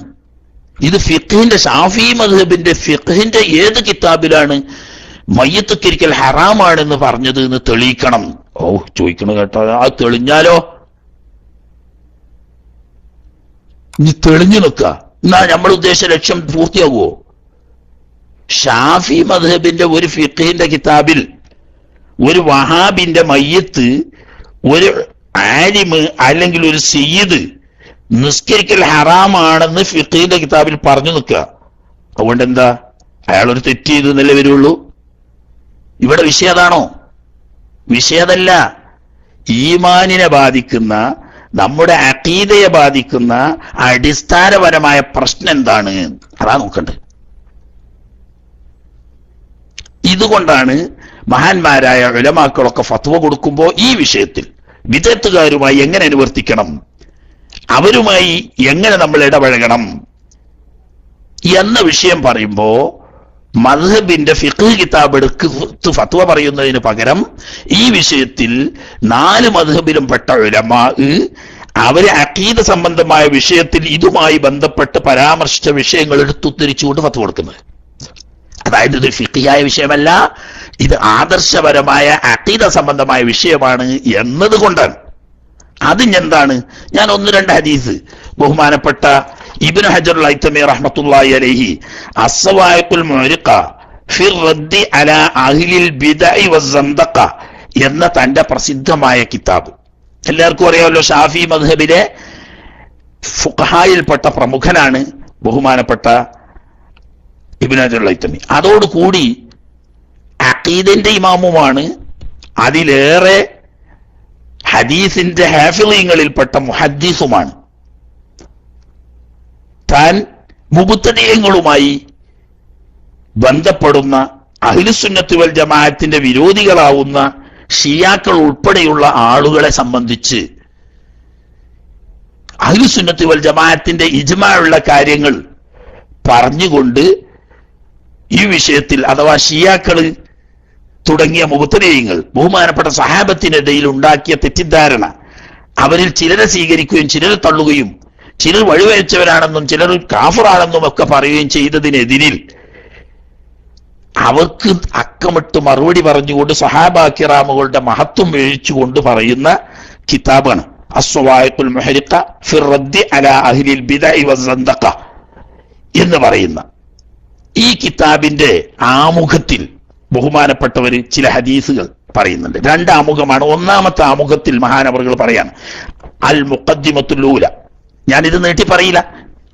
A: ഇത് ഫിഖ്ഹിന്റെ, ഷാഫി മദ്ഹബിന്റെ ഫിഖ്ഹിന്റെ ഏത് കിതാബിലാണ് മയ്യത്തൊരിക്കൽ ഹറാമാണെന്ന് പറഞ്ഞത് എന്ന് തെളിയിക്കണം. ചോദിക്കണ കേട്ടോ, അത് തെളിഞ്ഞാലോ? ഇനി തെളിഞ്ഞു നിൽക്കുക, എന്നാ നമ്മൾ ഉദ്ദേശിച്ച ലക്ഷ്യം പൂർത്തിയാകുമോ? ഷാഫി മദ്ഹബിന്റെ ഒരു ഫിഖ്ഹിന്റെ കിതാബിൽ ഒരു വഹാബിന്റെ മയ്യത്ത് ഒരു ആലിമ് അല്ലെങ്കിൽ ഒരു സയ്യിദ് നിസ്കരിക്കൽ ഹറാമാണെന്ന് ഫിഖ്ഹിന്റെ കിതാബിൽ പറഞ്ഞു നിൽക്കുക. അതുകൊണ്ട് എന്താ, അയാളൊരു തെറ്റ് ചെയ്തു എന്നല്ലേ വരുള്ളൂ? ഇവിടെ വിഷയം അതാണോ? വിഷയതല്ല. ഈമാനിനെ ബാധിക്കുന്ന, നമ്മുടെ അഖീദയെ ബാധിക്കുന്ന അടിസ്ഥാനപരമായ പ്രശ്നം എന്താണ്, അതാ നോക്കണ്ടേ. ഇതുകൊണ്ടാണ് മഹാന്മാരായ ഉലമാക്കളൊക്കെ ഫത്വ കൊടുക്കുമ്പോൾ ഈ വിഷയത്തിൽ വിദഗ്ധകാരുമായി എങ്ങനെ അനുവർത്തിക്കണം, അവരുമായി എങ്ങനെ നമ്മൾ ഇടപഴകണം എന്ന വിഷയം പറയുമ്പോ മദ്ഹബിന്റെ ഫിഖ് കിതാബ് എടുത്ത് ഫത്വ പറയുന്നതിന് പകരം ഈ വിഷയത്തിൽ 4 മദ്ഹബിലും പെട്ട ഉലമാ അവരെ അഖീദ സംബന്ധമായ വിഷയത്തിൽ ഇതുമായി ബന്ധപ്പെട്ട് പരാമർശിച്ച വിഷയങ്ങൾ എടുത്തുദ്ധരിച്ചുകൊണ്ട് ഫത്വ കൊടുക്കുന്നത്. അതായത് ഇത് ഫിഖിയായ വിഷയമല്ല, ഇത് ആദർശപരമായ അഖീദ സംബന്ധമായ വിഷയമാണ് എന്നതുകൊണ്ടാണ്. അതിനെന്താണ്, ഞാൻ 1-2 ഹദീസ് ബഹുമാനപ്പെട്ട ഇബ്നു ഹജർ അൽ ഹൈതമി റഹ്മത്തുള്ളാഹി അലൈഹി അസ്സവായിഖുൽ മുഅരിഖ ഫി റദ്ദി അലാ അഹ്ലിൽ ബിദ്അഇ വസ്സന്ദഖ എന്ന തന്റെ പ്രസിദ്ധമായ കിതാബ്, എല്ലാവർക്കും അറിയാമല്ലോ ഷാഫി മദ്ഹബിലെ ഫുഖഹായിൽപ്പെട്ട പ്രമുഖനാണ് ബഹുമാനപ്പെട്ട ഇബ്നു ഹജർ അൽ ഹൈതമി. അതോടുകൂടി അഖീദന്റെ ഇമാമുമാണ്, അതിലേറെ ഹദീസിന്റെ ഹാഫിളീങ്ങളിൽപ്പെട്ട മുഹദ്ദിസുമാണ്. താൻ മുബ്തദിഈങ്ങളുമായി ബന്ധപ്പെടുന്ന അഹ്ലുസുന്നത്ത് വൽ ജമാഅത്തിന്റെ വിരോധികളാവുന്ന ഷിയാക്കൾ ഉൾപ്പെടെയുള്ള ആളുകളെ സംബന്ധിച്ച് അഹ്ലുസുന്നത്ത് വൽ ജമാഅത്തിന്റെ ഇജ്മാഉള്ള കാര്യങ്ങൾ പറഞ്ഞുകൊണ്ട് ഈ വിഷയത്തിൽ അഥവാ ഷിയാക്കള് തുടങ്ങിയ മുബ്തദിഈങ്ങൾ ബഹുമാനപ്പെട്ട സഹാബത്തിനിടയിൽ ഉണ്ടാക്കിയ തെറ്റിദ്ധാരണ, അവരിൽ ചിലരെ സ്വീകരിക്കുകയും ചിലരെ തള്ളുകയും ചിലർ വഴിവെച്ചവരാണെന്നും ചിലർ കാഫിറാണെന്നും ഒക്കെ പറയുകയും ചെയ്തതിനെതിരിൽ അവർക്ക് അക്കമിട്ട് മറുപടി പറഞ്ഞുകൊണ്ട് സഹാബാ കിറാമുകളുടെ മഹത്വം വീഴ്ചുകൊണ്ട് പറയുന്ന കിതാബാണ് അസ്സവായിഖുൽ മുഹരിഖ ഫി റദ്ദി അലാ അഹ്ലിൽ ബിദ്അഇ വസ്സന്ദഖ എന്ന് പറയുന്ന ഈ കിതാബിന്റെ ആമുഖത്തിൽ ബഹുമാനപ്പെട്ടവർ ചില ഹദീസുകൾ പറയുന്നുണ്ട്. 2 ആമുഖമാണ്. 1-ാമത്തെ ആമുഖത്തിൽ മഹാനവറുകൾ പറയാണ് അൽ മുഖദ്ദിമത്തുൽ ഊല. ഞാനിത് നീട്ടി പറയില്ല,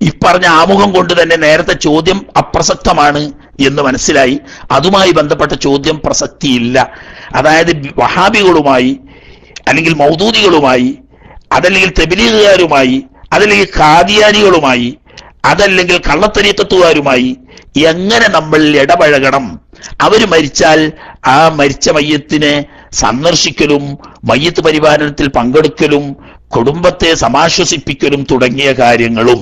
A: ഈ പറഞ്ഞ ആമുഖം കൊണ്ട് തന്നെ നേരത്തെ ചോദ്യം അപ്രസക്തമാണ് എന്ന് മനസ്സിലായി. അതുമായി ബന്ധപ്പെട്ട ചോദ്യം പ്രസക്തിയില്ല. അതായത് വഹാബികളുമായി അല്ലെങ്കിൽ മൗദൂദികളുമായി, അതല്ലെങ്കിൽ തബ്ലീഗുകാരുമായി, അതല്ലെങ്കിൽ ഖാദിയാനികളുമായി, അതല്ലെങ്കിൽ കള്ളത്തരീഖത്തുകാരുമായി എങ്ങനെ നമ്മൾ ഇടപഴകണം, അവർ മരിച്ചാൽ ആ മരിച്ച മയ്യത്തിനെ സന്ദർശിക്കലും മയ്യത്ത് പരിപാലനത്തിൽ പങ്കെടുക്കലും കുടുംബത്തെ സമാശ്വസിപ്പിക്കലും തുടങ്ങിയ കാര്യങ്ങളും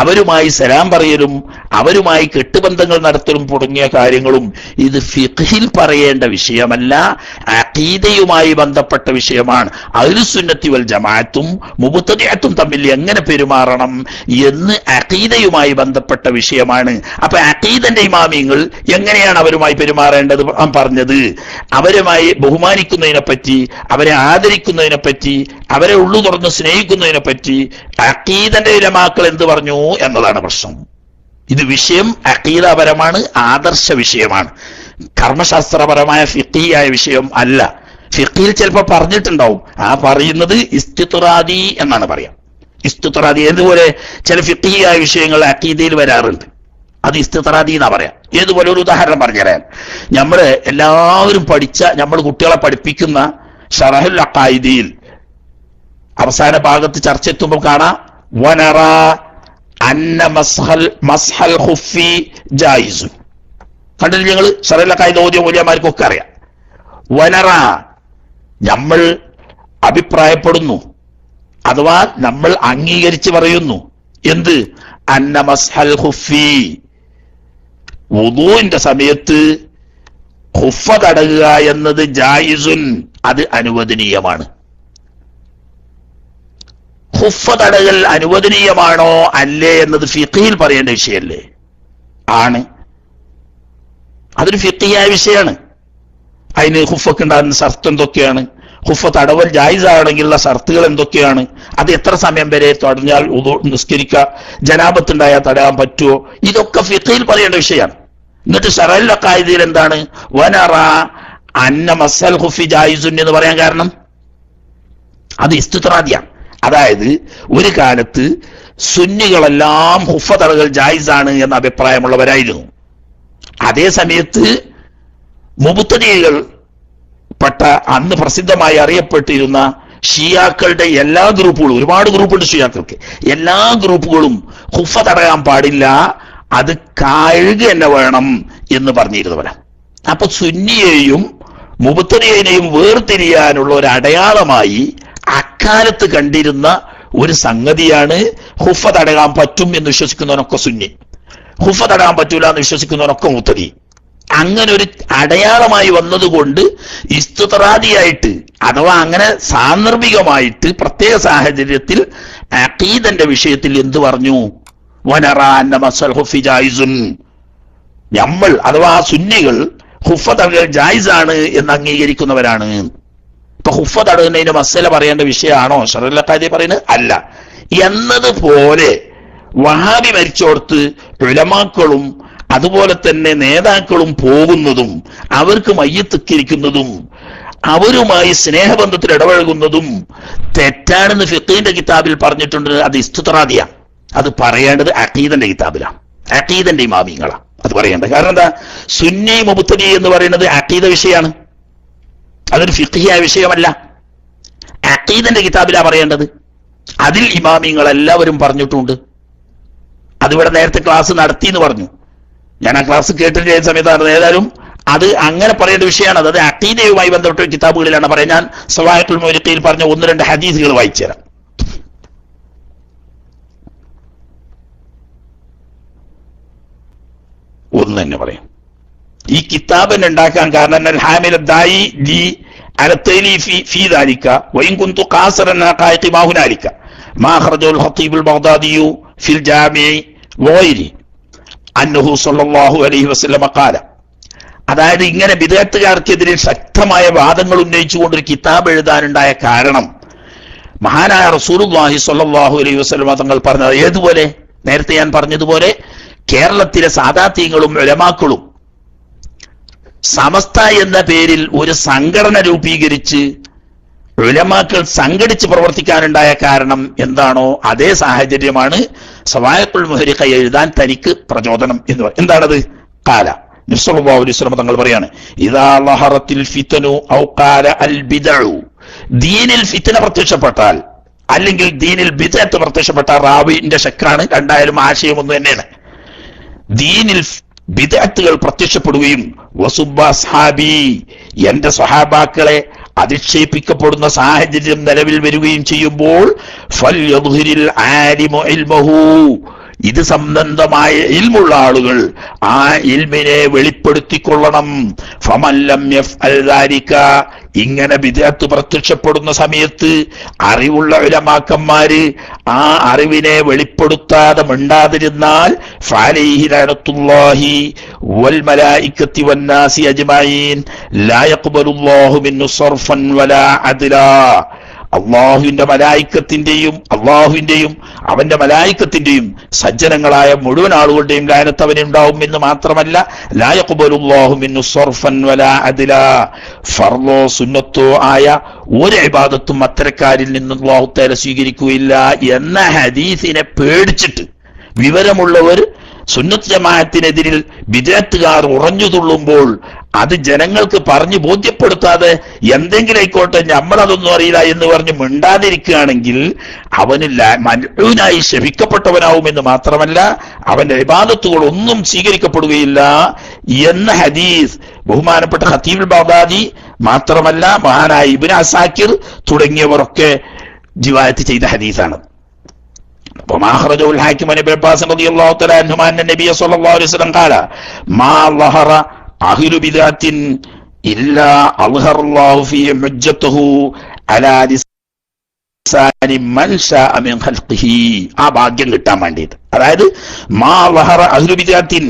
A: അവരുമായി സലാം പറയലും അവരുമായി കെട്ടുബന്ധങ്ങൾ നടത്തലും തുടങ്ങിയ കാര്യങ്ങളും ഇത് ഫിഖ്ഹിൽ പറയേണ്ട വിഷയമല്ല, അഖീദയുമായി ബന്ധപ്പെട്ട വിഷയമാണ്. അഹ്ലുസുന്നത്തി വൽ ജമാഅത്തും മുബ്തദിഅത്തും തമ്മിൽ എങ്ങനെ പെരുമാറണം എന്ന് അഖീദയുമായി ബന്ധപ്പെട്ട വിഷയമാണ്. അപ്പൊ അഖീദന്റെ ഇമാമിങ്ങൾ എങ്ങനെയാണ് അവരുമായി പെരുമാറേണ്ടത് പറഞ്ഞത്, അവരുമായി ബഹുമാനിക്കുന്നതിനെ പറ്റി, അവരെ ആദരിക്കുന്നതിനെ പറ്റി, അവരെ ഉള്ളു തുറന്ന് സ്നേഹിക്കുന്നതിനെ പറ്റി അഖീദന്റെ ഉലമാക്കൾ എന്ത് പറഞ്ഞു എന്നതാണ് പ്രശ്നം. ഇത് വിഷയം അഖീദപരമാണ്, ആദർശ വിഷയമാണ്, കർമ്മശാസ്ത്രപരമായ ഫിഖിയായ വിഷയം അല്ല. ഫിഖിൽ ചിലപ്പോൾ പറഞ്ഞിട്ടുണ്ടാവും, ആ പറയുന്നത് ഇസ്തിത്റാദി എന്നാണ് പറയാം. ഇസ്തിത്റാദി ഏതുപോലെ ചില ഫിഖിയായ വിഷയങ്ങൾ അഖീദയിൽ വരാറുണ്ട്, അത് ഇസ്തിത്റാദി എന്നാ പറയാം. ഏതുപോലെ ഒരു ഉദാഹരണം പറഞ്ഞുതരാൻ, നമ്മള് എല്ലാവരും പഠിച്ച, നമ്മൾ കുട്ടികളെ പഠിപ്പിക്കുന്ന ശറഹുൽ അഖായിദിൽ അവസാന ഭാഗത്ത് ചർച്ച എത്തുമ്പോൾ കാണാം വനറ അന്ന മസ്ഹൽ ഖുഫി ജായിസു. കണ്ടില്ല ഞങ്ങൾ ശറഹുൽ അഖായിദ് ഓതിയ മൂല്യന്മാർക്കൊക്കെ അറിയാം. വനറ നമ്മൾ അഭിപ്രായപ്പെടുന്നു, അഥവാ നമ്മൾ അംഗീകരിച്ച് പറയുന്നു എന്ത്, അന്ന മസ്ഹൽ ഖുഫി വുദൂഇന്റെ സമയത്ത് ഖുഫ തടകുക എന്നത് ജായിസുൻ, അത് അനുവദനീയമാണ്. ഖുഫ തടകൽ അനുവദനീയമാണോ അല്ലേ എന്നത് ഫിഖിൽ പറയേണ്ട വിഷയല്ലേ? ആണ്, അതൊരു ഫിഖിയായ വിഷയമാണ്. അതിന് ഖുഫക്ക് ഉണ്ടാകുന്ന ഷർത്ത് എന്തൊക്കെയാണ്, ഖുഫ തടവൽ ജായിസാണെങ്കിലുള്ള ഷർത്തുകൾ എന്തൊക്കെയാണ്, അത് എത്ര സമയം വരെ തടഞ്ഞാൽ നിസ്കരിക്കുക, ജനാബത്തുണ്ടായാൽ തടയാൻ പറ്റുമോ, ഇതൊക്കെ ഫിഖിൽ പറയേണ്ട വിഷയമാണ്. എന്നിട്ട് ശറഹുൽ അഖായിദിൽ എന്താണ് വനറ അന്ന മസ്ഹൽ ഖുഫി ജായിസുൻ എന്ന് പറയാൻ കാരണം അത് ഇസ്തിത്റാദിയാണ്. അതായത് ഒരു കാലത്ത് സുന്നികളെല്ലാം ഖുഫ തടകൽ ജായിസാണ് എന്ന അഭിപ്രായമുള്ളവരായിരുന്നു. അതേ സമയത്ത് മുബ്തദിഈകൾ പെട്ട അന്ന് പ്രസിദ്ധമായി അറിയപ്പെട്ടിരുന്ന ഷിയാക്കളുടെ എല്ലാ ഗ്രൂപ്പുകളും, ഒരുപാട് ഗ്രൂപ്പുണ്ട് ഷിയാക്കൾക്ക്, എല്ലാ ഗ്രൂപ്പുകളും ഖുഫ തടയാൻ പാടില്ല, അത് കഴുക തന്നെ വേണം എന്ന് പറഞ്ഞിരുന്നവരാ. അപ്പൊ സുന്നിയെയും മുബ്തദിഈനെയും വേർതിരിയാനുള്ള ഒരു അടയാളമായി അക്കാലത്ത് കണ്ടിരുന്ന ഒരു സംഗതിയാണ് ഖുഫ തടയാൻ പറ്റും എന്ന് വിശ്വസിക്കുന്നവനൊക്കെ സുന്നി, ഖുഫ തടയാൻ പറ്റൂല എന്ന് വിശ്വസിക്കുന്നവനൊക്കെ മുബ്തദി. അങ്ങനെ ഒരു അടയാളമായി വന്നതുകൊണ്ട് ഇസ്തുതറാദിയായിട്ട് അഥവാ അങ്ങനെ സാന്ദർഭികമായിട്ട് പ്രത്യേക സാഹചര്യത്തിൽ അഖീദന്റെ വിഷയത്തിൽ എന്ത് പറഞ്ഞു? വനറാ അന്ന മസ്അൽ ഖുഫി ജായിസുൻ, നമ്മൾ അഥവാ സുന്നികൾ ഖുഫ തടകൽ ജായിസാണ് എന്ന് അംഗീകരിക്കുന്നവരാണ്. ഇപ്പൊ ഖുഫ തടകുന്നതിന്റെ മസ്അല പറയേണ്ട വിഷയമാണോ ശറഉൽ അഖാദി പറയുന്നത്? അല്ല. എന്നതുപോലെ വഹാബി മരിച്ചോർത്ത് ഉലമാക്കളും അതുപോലെ തന്നെ നേതാക്കളും പോകുന്നതും അവർക്ക് മയ്യത്തിരിക്കുന്നതും അവരുമായി സ്നേഹബന്ധത്തിൽ ഇടപഴകുന്നതും തെറ്റാണെന്ന് ഫിഖ്ഹിന്റെ കിതാബിൽ പറഞ്ഞിട്ടുണ്ട്. അത് ഇസ്തുതറാദിയ. അത് പറയേണ്ടത് അഖീദന്റെ കിതാബിലാണ്, അഖീദന്റെ ഇമാമിങ്ങളാണ് അത് പറയേണ്ടത്. കാരണം എന്താ? സുന്നി മുബ്തദി എന്ന് പറയുന്നത് അഖീദ വിഷയമാണ്, അതൊരു ഫിഖ്ഹിയായ വിഷയമല്ല. അഖീദന്റെ കിതാബിലാണ് പറയേണ്ടത്. അതിൽ ഇമാമിങ്ങൾ എല്ലാവരും പറഞ്ഞിട്ടുണ്ട്. അതിവിടെ നേരത്തെ ക്ലാസ് നടത്തി എന്ന് പറഞ്ഞു. ഞാൻ ആ ക്ലാസ് കേട്ടിട്ട് സമയത്താണ്. ഏതായാലും അത് അങ്ങനെ പറയേണ്ട വിഷയമാണ്. അത് അഖീദയുമായി ബന്ധപ്പെട്ട കിതാബുകളിലാണ് പറയാം. ഞാൻ സവാഹിഖുൽ മുഅ്ലിഖയിൽ പറഞ്ഞ 1-2 ഹദീസുകൾ വായിച്ചു തരാം. ഒന്ന് തന്നെ പറയാം. ഈ കിതാബിനെ ഉണ്ടാക്കാൻ കാരണം ഹാമിൽ ദായി ലി അലത്തൈലി ഫീ ദാലിക വഇൻ കുന്തു ഖാസിറൻ ഖായിഖി മാ ഹുനാലിക മാ ഖറജൽ ഖതീബുൽ ബഗ്ദാദിയു ഫിൽ ജാമിഇ വഗൈരി അന്നഹു സല്ലല്ലാഹു അലൈഹി വസല്ലം ഖാല. അതായത് ഇങ്ങനെ ബിദ്അത്തുകാർക്കെതിരെ ശക്തമായ വാദങ്ങൾ ഉന്നയിച്ചുകൊണ്ട് ഒരു കിതാബ് എഴുതാനുണ്ടായ കാരണം മഹാനായ റസൂലുള്ളാഹി സ്വല്ലല്ലാഹു അലൈഹി വസല്ലം തങ്ങൾ പറഞ്ഞത് ഏതുപോലെ? നേരത്തെ ഞാൻ പറഞ്ഞതുപോലെ കേരളത്തിലെ സാദാത്യങ്ങളും ഉലമാക്കളും സമസ്ത എന്ന പേരിൽ ഒരു സംഘടന രൂപീകരിച്ച് ഉലമാക്കൾ സംഘടിച്ച് പ്രവർത്തിക്കാനുണ്ടായ കാരണം എന്താണോ അതേ സാഹചര്യമാണ് സവായിഖുൽ മുഹരിഖ എഴുതാൻ തനിക്ക് പ്രചോദനം എന്ന് പറയുന്നത്. എന്താണത്? ഖാല നബി സല്ലല്ലാഹു അലൈഹി വസല്ലം തങ്ങൾ പറയാണ്, ഇദാ ലഹറത്തിൽ ഫിതനു ഔ ഖാല അൽ ബിദ്ഉ, ദീനിൽ ഫിത്ന പ്രത്യക്ഷപ്പെട്ടാൽ അല്ലെങ്കിൽ ദീനിൽ ബിദ്അത്ത് പ്രത്യക്ഷപ്പെട്ടാൽ, റാവിന്റെ ശക്രാണ്, രണ്ടായാലും ആശയം ഒന്ന് തന്നെയാണ്. ദീനിൽ ബിദ്അത്തുകൾ പ്രത്യക്ഷപ്പെടുകയും വസുബ്ബ അസ്ഹാബി, എന്റെ സ്വഹാബാക്കളെ അധിക്ഷേപിക്കപ്പെടുന്ന സാഹചര്യം നിലവിൽ വരികയും ചെയ്യുമ്പോൾ ഫൽയദ്ഹിരിൽ ആലിമു ഇൽമഹു, ഇത് സംബന്ധമായ ഇൽമുള്ള ആളുകൾ ആ ഇൽമിനെ വെളിപ്പെടുത്തിക്കൊള്ളണം. ഫമൻ ലം യഫ്അൽ ദാലിക, ഇങ്ങനെ ബിദ്അത്ത് പ്രത്യക്ഷപ്പെടുന്ന സമയത്ത് അറിവുള്ള ഉലമാക്കന്മാര് ആ അറിവിനെ വെളിപ്പെടുത്താതെ മിണ്ടാതിരുന്നാൽ ഫഅലൈഹി ലഅനത്തുല്ലാഹി വൽ മലായികത്തി വന്നാസി അജ്മഈൻ ലാ യഖ്ബലുല്ലാഹു മിൻഹു സർഫൻ വലാ അദ്ലാ. അള്ളാഹുവിന്റെ അവന്റെ മലായിക്കത്തിന്റെയും സജ്ജനങ്ങളായ മുഴുവൻ ആളുകളുടെയും ലഅനത്ത് അവന് ഉണ്ടാവും എന്ന് മാത്രമല്ല, ലാ യഖ്ബലുല്ലാഹു മിൻഹു സർഫൻ വലാ അദ്ലാ, ഫർളോ സുന്നത്തോ ആയ ഒരു ഇബാദത്തും അത്തരക്കാരിൽ നിന്ന് അല്ലാഹു തആല സ്വീകരിക്കുകയില്ല എന്ന ഹദീസിനെ പേടിച്ചിട്ട് വിവരമുള്ളവർ സുന്നത്ത് ജമാഅത്തിനെതിരിൽ ബിദ്അത്തുകാർ ഉറഞ്ഞു തുള്ളുമ്പോൾ അത് ജനങ്ങൾക്ക് പറഞ്ഞു ബോധ്യപ്പെടുത്താതെ എന്തെങ്കിലും ആയിക്കോട്ടെ നമ്മളതൊന്നും അറിയില്ല എന്ന് പറഞ്ഞ് മിണ്ടാതിരിക്കുകയാണെങ്കിൽ അവന് മൽഊനായി ശപിക്കപ്പെട്ടവനാവുമെന്ന് മാത്രമല്ല അവന്റെ ഇബാദത്തുകൾ ഒന്നും സ്വീകരിക്കപ്പെടുകയില്ല എന്ന ഹദീസ് ബഹുമാനപ്പെട്ട ഖതീബുൽ ബഗ്ദാദി മാത്രമല്ല മഹാനായ ഇബ്നു അസാക്കിർ തുടങ്ങിയവരൊക്കെ റിവായത്ത് ചെയ്ത ഹദീസാണ്. وما أخرجه الحاكم عن ابن عباس رضي الله تعالى عنهما أن النبي صلى الله عليه وسلم قال ما ظهر أهل بدعة إلا أظهر الله فيه حجته على لسان من شاء من خلقه. ആ ഭാഗ്യം കിട്ടാൻ വേണ്ടിയിട്ട്, അതായത് മാ വഹറ അഹ്ലു ബിദ്അത്തിൻ,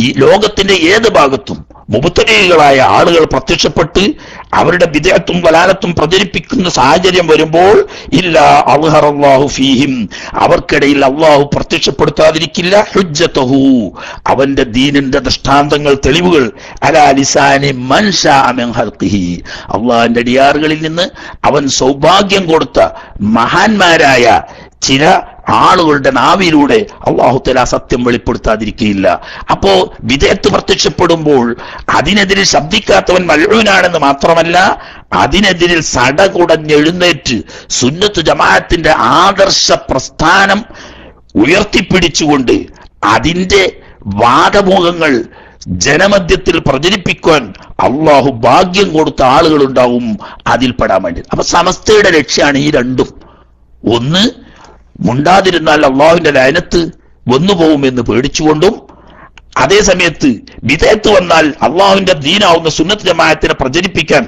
A: ഈ ലോകത്തിന്റെ ഏത് ഭാഗത്തും മുബ്തദികളായ ആളുകൾ പ്രത്യക്ഷപ്പെട്ട് അവരുടെ ബിദ്അത്തും വലാലത്തും പ്രചരിപ്പിക്കുന്ന സാഹചര്യം വരുമ്പോൾ ഇല്ലാ അൽഹറല്ലാഹു ഫീഹിം, അവർക്കിടയിൽ അള്ളാഹു പ്രത്യക്ഷപ്പെടുത്താതിരിക്കില്ല ഹുജ്ജതഹു, അവന്റെ ദീനിന്റെ ദൃഷ്ടാന്തങ്ങൾ തെളിവുകൾ അലാ ലിസാനി മൻ ശാഅ മിൻ ഖൽഖിഹി, അള്ളാഹിന്റെ അടിയാറുകളിൽ നിന്ന് അവൻ സൗഭാഗ്യം കൊടുത്ത മഹാന്മാരായ ചില ആളുകളുടെ നാവിലൂടെ അല്ലാഹു തആല സത്യം വെളിപ്പെടുത്താതിരിക്കുകയില്ല. അപ്പോ ബിദ്അത്ത് പ്രത്യക്ഷപ്പെടുമ്പോൾ അതിനെതിരെ ശബ്ദിക്കാത്തവൻ മൽഊനാണെന്ന് മാത്രമല്ല, അതിനെതിരിൽ സടകുടഞ്ഞെഴുന്നേറ്റ് സുന്നത്ത് ജമാഅത്തിന്റെ ആദർശ പ്രസ്ഥാനം ഉയർത്തിപ്പിടിച്ചുകൊണ്ട് അതിന്റെ വാദമുഖങ്ങൾ ജനമധ്യത്തിൽ പ്രചരിപ്പിക്കാൻ അള്ളാഹു ഭാഗ്യം കൊടുത്ത ആളുകൾ ഉണ്ടാവും അതിൽപ്പെടാൻ വേണ്ടി. അപ്പൊ സമസ്തയുടെ ലക്ഷ്യമാണ് ഈ രണ്ടും. ഒന്ന്, മുണ്ടാതിരുന്നാൽ അള്ളാഹുവിന്റെ ലഅനത്ത് വന്നുപോകുമെന്ന് പേടിച്ചുകൊണ്ടും അതേ സമയത്ത് ബിദഅത്ത് വന്നാൽ അള്ളാഹുവിന്റെ ദീനാവുന്ന സുന്നത്ത് ജമാഅത്തിനെ പ്രചരിപ്പിക്കാൻ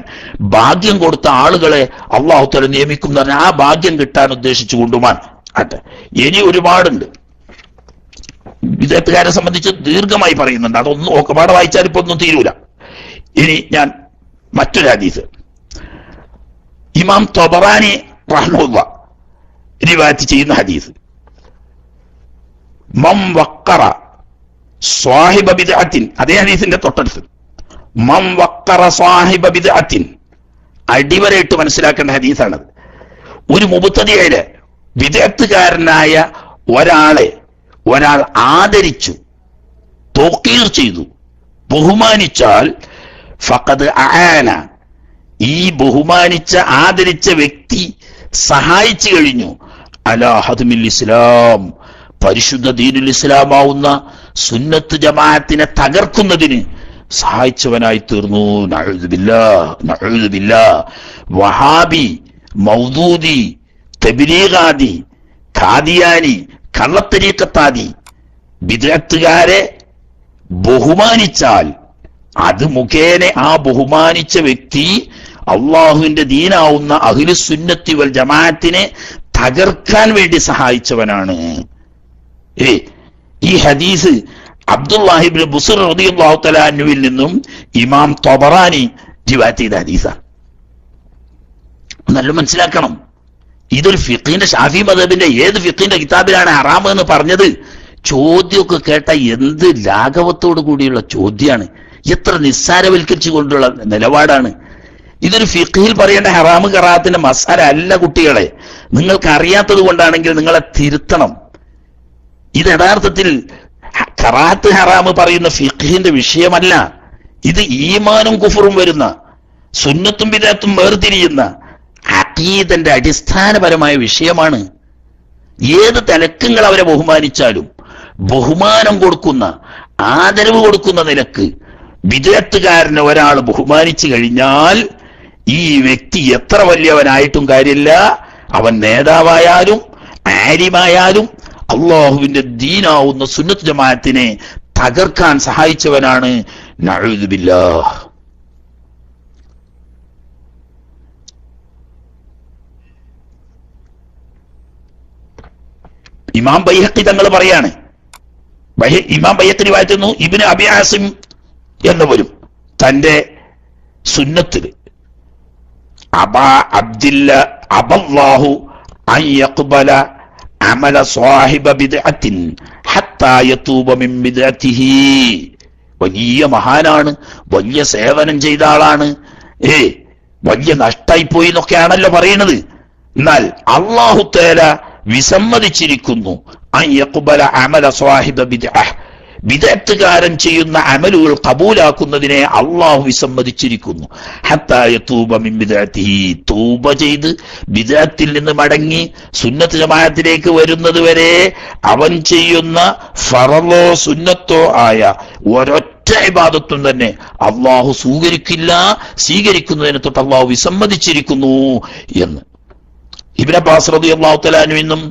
A: ഭാഗ്യം കൊടുത്ത ആളുകളെ അള്ളാഹു തആല നിയമിക്കുന്ന ആ ഭാഗ്യം കിട്ടാൻ ഉദ്ദേശിച്ചു കൊണ്ടുമാണ് അട്ടെ. ഇനി ഒരുപാടുണ്ട് ബിദഅത്തുകാരെ സംബന്ധിച്ച് ദീർഘമായി പറയുന്നുണ്ട്. അതൊന്നും ഒക്കെപാടെ വായിച്ചാൽ ഇപ്പൊ ഒന്നും തീരൂല. ഇനി ഞാൻ മറ്റൊരു ഹദീസ് ഇമാം ത്വബറാനി റഹ്മഹുല്ലാഹ് റിവായത്ത് ചെയ്യുന്ന ഹദീസ്, മം വഖറ സ്വാഹിബ ബിദ്അത്തിൻ, അതേ ഹദീസിന്റെ തൊട്ടടുത്ത് മം വഖറ സ്വാഹിബ ബിദ്അത്തിൻ, അടിവരയിട്ട് മനസ്സിലാക്കേണ്ട ഹദീസാണത്. ഒരു മുബ്തദിഇലെ ബിദ്അത്തുകാരനായ ഒരാൾ ആദരിച്ചു, തൗഖീർ ചെയ്തു, ബഹുമാനിച്ചാൽ ഫഖദ് അആന, ഈ ബഹുമാനിച്ച ആദരിച്ച വ്യക്തി സഹായിച്ചു കഴിഞ്ഞു അലാ ഹദ്മിൽ ഇസ്ലാം, പരിശുദ്ധ ദീനുൽ ഇസ്ലാമാവുന്ന സുന്നത്ത് ജമാഅത്തിനെ തകർക്കുന്നതിന് സഹായിച്ചവനായി തീർന്നു. നഊദു ബില്ലാഹ്. വഹാബി, മൗദൂദി, തബ്ലീഗാദി, ഖാദിയാനി, കള്ളത്തരീഖത്താദി ബിദ്അത്തുകാരെ ബഹുമാനിച്ചാൽ അത് മുഖേന ആ ബഹുമാനിച്ച വ്യക്തി അള്ളാഹുവിന്റെ ദീനാവുന്ന അഹ്ലുസ് സുന്നത്തി വൽ ജമാഅത്തിനെ തകർക്കാൻ വേണ്ടി സഹായിച്ചവനാണ്. ഈ ഹദീസ് അബ്ദുല്ലാഹി ഇബ്നു ബുസ്ർ റളിയല്ലാഹു തആല അൻഹുവിൽ നിന്നും ഇമാം ത്വബറാനി റിവായത്ത് ചെയ്ത ഹദീസാണ്. നല്ല മനസ്സിലാക്കണം, ഇതൊരു ഫിഖിന്റെ ഷാഫി മദ്ഹബിന്റെ ഏത് ഫിഖിന്റെ കിതാബിലാണ് ഹറാം എന്ന് പറഞ്ഞത്? ചോദ്യമൊക്കെ കേട്ട എന്ത് ലാഘവത്തോടു കൂടിയുള്ള ചോദ്യമാണ്, എത്ര നിസ്സാരവൽക്കരിച്ചു കൊണ്ടുള്ള നിലപാടാണ്. ഇതൊരു ഫിഖിൽ പറയേണ്ട ഹറാമ് കറാത്തിന്റെ മസാല അല്ല കുട്ടികളെ. നിങ്ങൾക്ക് അറിയാത്തത് കൊണ്ടാണെങ്കിൽ നിങ്ങളെ തിരുത്തണം. ഇത് യഥാർത്ഥത്തിൽ കറാത്ത് ഹറാമ് പറയുന്ന ഫിഖിന്റെ വിഷയമല്ല. ഇത് ഈമാനും കുഫറും വരുന്ന, സുന്നത്തും ബിദഅത്തും വേർതിരിയുന്ന അഖീദന്റെ അടിസ്ഥാനപരമായ വിഷയമാണ്. ഏത് തലക്കങ്ങൾ അവരെ ബഹുമാനിച്ചാലും ബഹുമാനം കൊടുക്കുന്ന, ആദരവ് കൊടുക്കുന്ന നിലക്ക് ബിദ്അത്തുകാരനെ ഒരാൾ ബഹുമാനിച്ചു കഴിഞ്ഞാൽ ഈ വ്യക്തി എത്ര വലിയവനായിട്ടും കാര്യമില്ല, അവൻ നേതാവായാലും ആലിമായാലും അള്ളാഹുവിന്റെ ദീനാവുന്ന സുന്നത്ത് ജമാഅത്തിനെ തകർക്കാൻ സഹായിച്ചവനാണ്. നഊദു ബില്ലാഹ്. ഇമാം ബൈഹഖി തങ്ങൾ പറയാണ്, ഇമാം ബൈഹഖി റിവായത്ത് ചെയ്യുന്നു, ഇബ്നു അബി ആസിം എന്നവരും തന്റെ സുന്നത്തിൽ അബല്ലാഹു അൻ യഖ്ബല അമല സ്വാഹിബ ബിദ്അത്തിൻ ഹത്താ യതൂബ മിൻ ബിദ്അത്തിഹി, വലിയ മഹാനാണ്, വലിയ സേവനം ചെയ്ത ആളാണ്, വലിയ നഷ്ടായി പോയി എന്നൊക്കെയാണല്ലോ പറയുന്നത്. എന്നാൽ അല്ലാഹു തആല വിസമ്മതിച്ചിരിക്കുന്നു അൻ യഖ്ബല അമല സ്വാഹിബ ബിദ്അഹ്, ബിദ്അത്തുകാരൻ ചെയ്യുന്ന അമലുകൾ കബൂലാക്കുന്നതിനെ അള്ളാഹു വിസമ്മതിച്ചിരിക്കുന്നു. ഹത്താ യതൂബ മിൻ ബിദ്അത്തിഹി, തൗബ ചെയ്ത് ബിദ്അത്തിൽ നിന്ന് മടങ്ങി സുന്നത്ത് ജമാഅത്തിലേക്ക് വരുന്നത് വരെ അവൻ ചെയ്യുന്ന ഫറളോ സുന്നത്തോ ആയ ഒരൊറ്റ ഇബാദത്തും തന്നെ അള്ളാഹു സ്വീകരിക്കില്ല, സ്വീകരിക്കുന്നതിനെ തൊട്ട് അള്ളാഹു വിസമ്മതിച്ചിരിക്കുന്നു എന്ന് ഇബ്നു അബ്ബാസ് റളിയല്ലാഹു തആല അൻഹുവിനും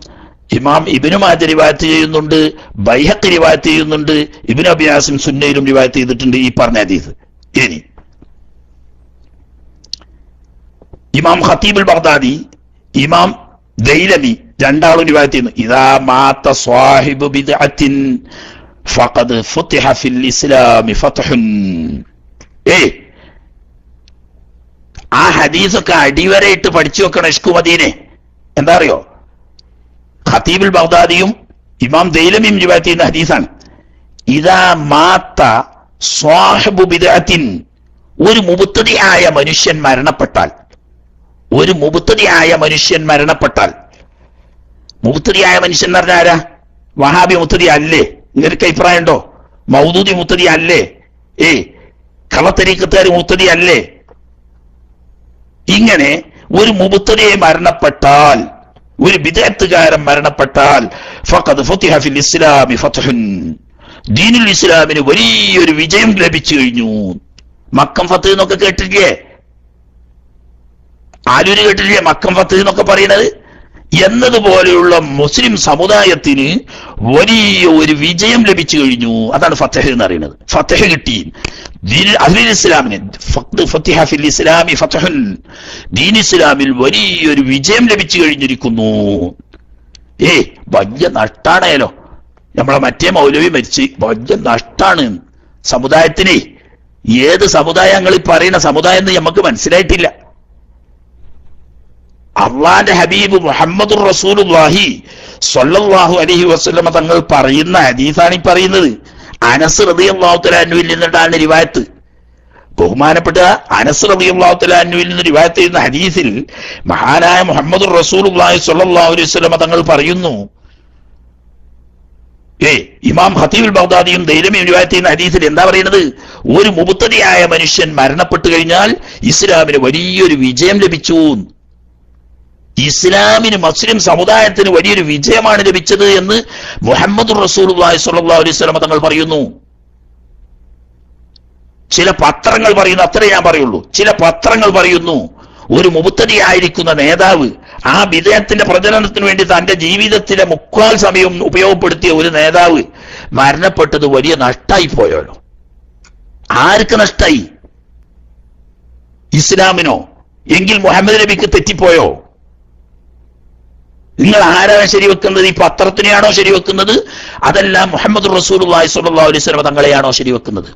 A: ഇമാം ഇബ്നു മാജ റിവായത്ത് ചെയ്യുന്നുണ്ട്, ബൈഹഖി റിവായത്ത് ചെയ്യുന്നുണ്ട്, ഇബ്നു അബി ആസിം സുന്നയിലും റിവായത്ത് ചെയ്തിട്ടുണ്ട് ഈ പറഞ്ഞ ഹദീസ്. ഇനി ഇമാം ഖതീബുൽ ബഗ്ദാദി, ഇമാം ദൈലമി രണ്ടാളും റിവായത്ത് ചെയ്യുന്നു, ഇദാ മാത സ്വാഹിബു ബിദ്അത്തിൻ ഫഖദ് ഫുതിഹ ഫിൽ ഇസ്ലാമി ഫത്ഹുൻ. ആ ഹദീസൊക്കെ അടിവരയിട്ട് പഠിച്ചു വെക്കണം ഇഷ്കുമദീനെ. എന്താ അറിയോ, ഖതീബുൽ ബഗ്ദാദിയും ഇമാം ദൈലമിയും റിവായത്ത് ചെയ്യുന്ന ഹദീസാണ്. ഇദാ മാത സ്വാഹിബു ബിദ്അത്തിൻ, ഒരു മുബ്തദിആയ മനുഷ്യൻ മരണപ്പെട്ടാൽ, ഒരു മുബ്തദിആയ മനുഷ്യൻ മരണപ്പെട്ടാൽ, മുബ്തദിആയ മനുഷ്യൻ എന്ന് പറഞ്ഞാൽ ആരാ? വഹാബി മുബ്തദി അല്ലേ? നിങ്ങൾക്ക് അഭിപ്രായം ഉണ്ടോ? മൗദൂദി മുബ്തദി അല്ലേ? കള്ളത്തരീഖത്തുകാർ മുബ്തദി അല്ലേ? ഇങ്ങനെ ഒരു മുബ്തദിയെ മരണപ്പെട്ടാൽ, ഒരു ബിദ്അത്തുകാരൻ മരണപ്പെട്ടാൽ ഫഖദ് ഫുതിഹ ഫിൽ ഇസ്ലാമി ഫത്ഹുൻ, ദീനുൽ ഇസ്ലാമിന് വലിയൊരു വിജയം ലഭിച്ചു കഴിഞ്ഞു. മക്കം ഫത്ഹ് എന്നൊക്കെ കേട്ടില്ലേ? ആലൂര് കേട്ടില്ലേ മക്കം ഫത്ഹ് എന്നൊക്കെ പറയുന്നത്? എന്നതുപോലെയുള്ള മുസ്ലിം സമുദായത്തിന് വലിയ ഒരു വിജയം ലഭിച്ചു കഴിഞ്ഞു. അതാണ് ഫതഹ് എന്ന് പറയുന്നത്. ഫതഹ് കിട്ടി ഇസ്ലാമിന്. ദീൻ ഇസ്ലാമിൽ വലിയൊരു വിജയം ലഭിച്ചു കഴിഞ്ഞിരിക്കുന്നു. വലിയ നഷ്ടാണേലോ. നമ്മളെ മറ്റേ മൗലവി മരിച്ച് വലിയ നഷ്ടാണ് സമുദായത്തിനെ. ഏത് സമുദായങ്ങളിൽ പറയുന്ന സമുദായം എന്ന് നമുക്ക് മനസ്സിലായിട്ടില്ല. അള്ളാന്റെ ഹബീബ് മുഹമ്മദുർ റസൂലുള്ളാഹി സ്വല്ലല്ലാഹു അലൈഹി വസല്ലമ തങ്ങൾ പറയുന്ന ഹദീസാണ് ഈ പറയുന്നത്. അനസ് റളിയല്ലാഹു തആല അൻഹുവിൽ നിന്നിട്ടാണ് റിവായത്ത്. ബഹുമാനപ്പെട്ട അനസ് റളിയല്ലാഹു തആല അൻഹുവിൽ നിന്ന് റിവായത്ത് ചെയ്യുന്ന ഹദീസിൽ മഹാനായ മുഹമ്മദുർ റസൂലുള്ളാഹി സ്വല്ലല്ലാഹു അലൈഹി വസല്ലമ തങ്ങൾ പറയുന്നു, ഇമാം ഖതീബുൽ ബഗ്ദാദിയും ദൈലമിയും റിവായത്ത് ചെയ്യുന്ന ഹദീസിൽ എന്താ പറയുന്നത്? ഒരു മുബ്തദിയായ മനുഷ്യൻ മരണപ്പെട്ടു കഴിഞ്ഞാൽ ഇസ്ലാമിന് വലിയൊരു വിജയം ലഭിച്ചു. ഇസ്ലാമിന്, മുസ്ലിം സമുദായത്തിന് വലിയൊരു വിജയമാണ് ലഭിച്ചത് എന്ന് മുഹമ്മദുർ റസൂലുള്ളാഹി സ്വല്ലല്ലാഹു അലൈഹി വസല്ലം തങ്ങൾ പറയുന്നു. ചില പത്രങ്ങൾ പറയുന്നു, അത്രേ ഞാൻ പറയുള്ളൂ. ചില പത്രങ്ങൾ പറയുന്നു, ഒരു മുബ്തദിയായിരിക്കുന്ന നേതാവ് ആ വിജയത്തിന്റെ പ്രചരണത്തിന് വേണ്ടി തന്റെ ജീവിതത്തിലെ മുക്കാൽ സമയം ഉപയോഗപ്പെടുത്തിയ ഒരു നേതാവ് മരണപ്പെട്ടത് വലിയ നഷ്ടായി പോയല്ലോ. ആർക്ക് നഷ്ടായി? ഇസ്ലാമിനോ? എങ്കിൽ മുഹമ്മദ് നബിക്ക് തെറ്റിപ്പോയോ? നിങ്ങൾ ആരാണ് ശരിവെക്കുന്നത്? ഈ പത്രത്തിനെയാണോ ശരിവെക്കുന്നത്? അതല്ല മുഹമ്മദ് റസൂലുള്ളാഹി സ്വല്ലല്ലാഹു അലൈഹി വസല്ലം തങ്ങളെയാണോ ശരിവെക്കുന്നത്?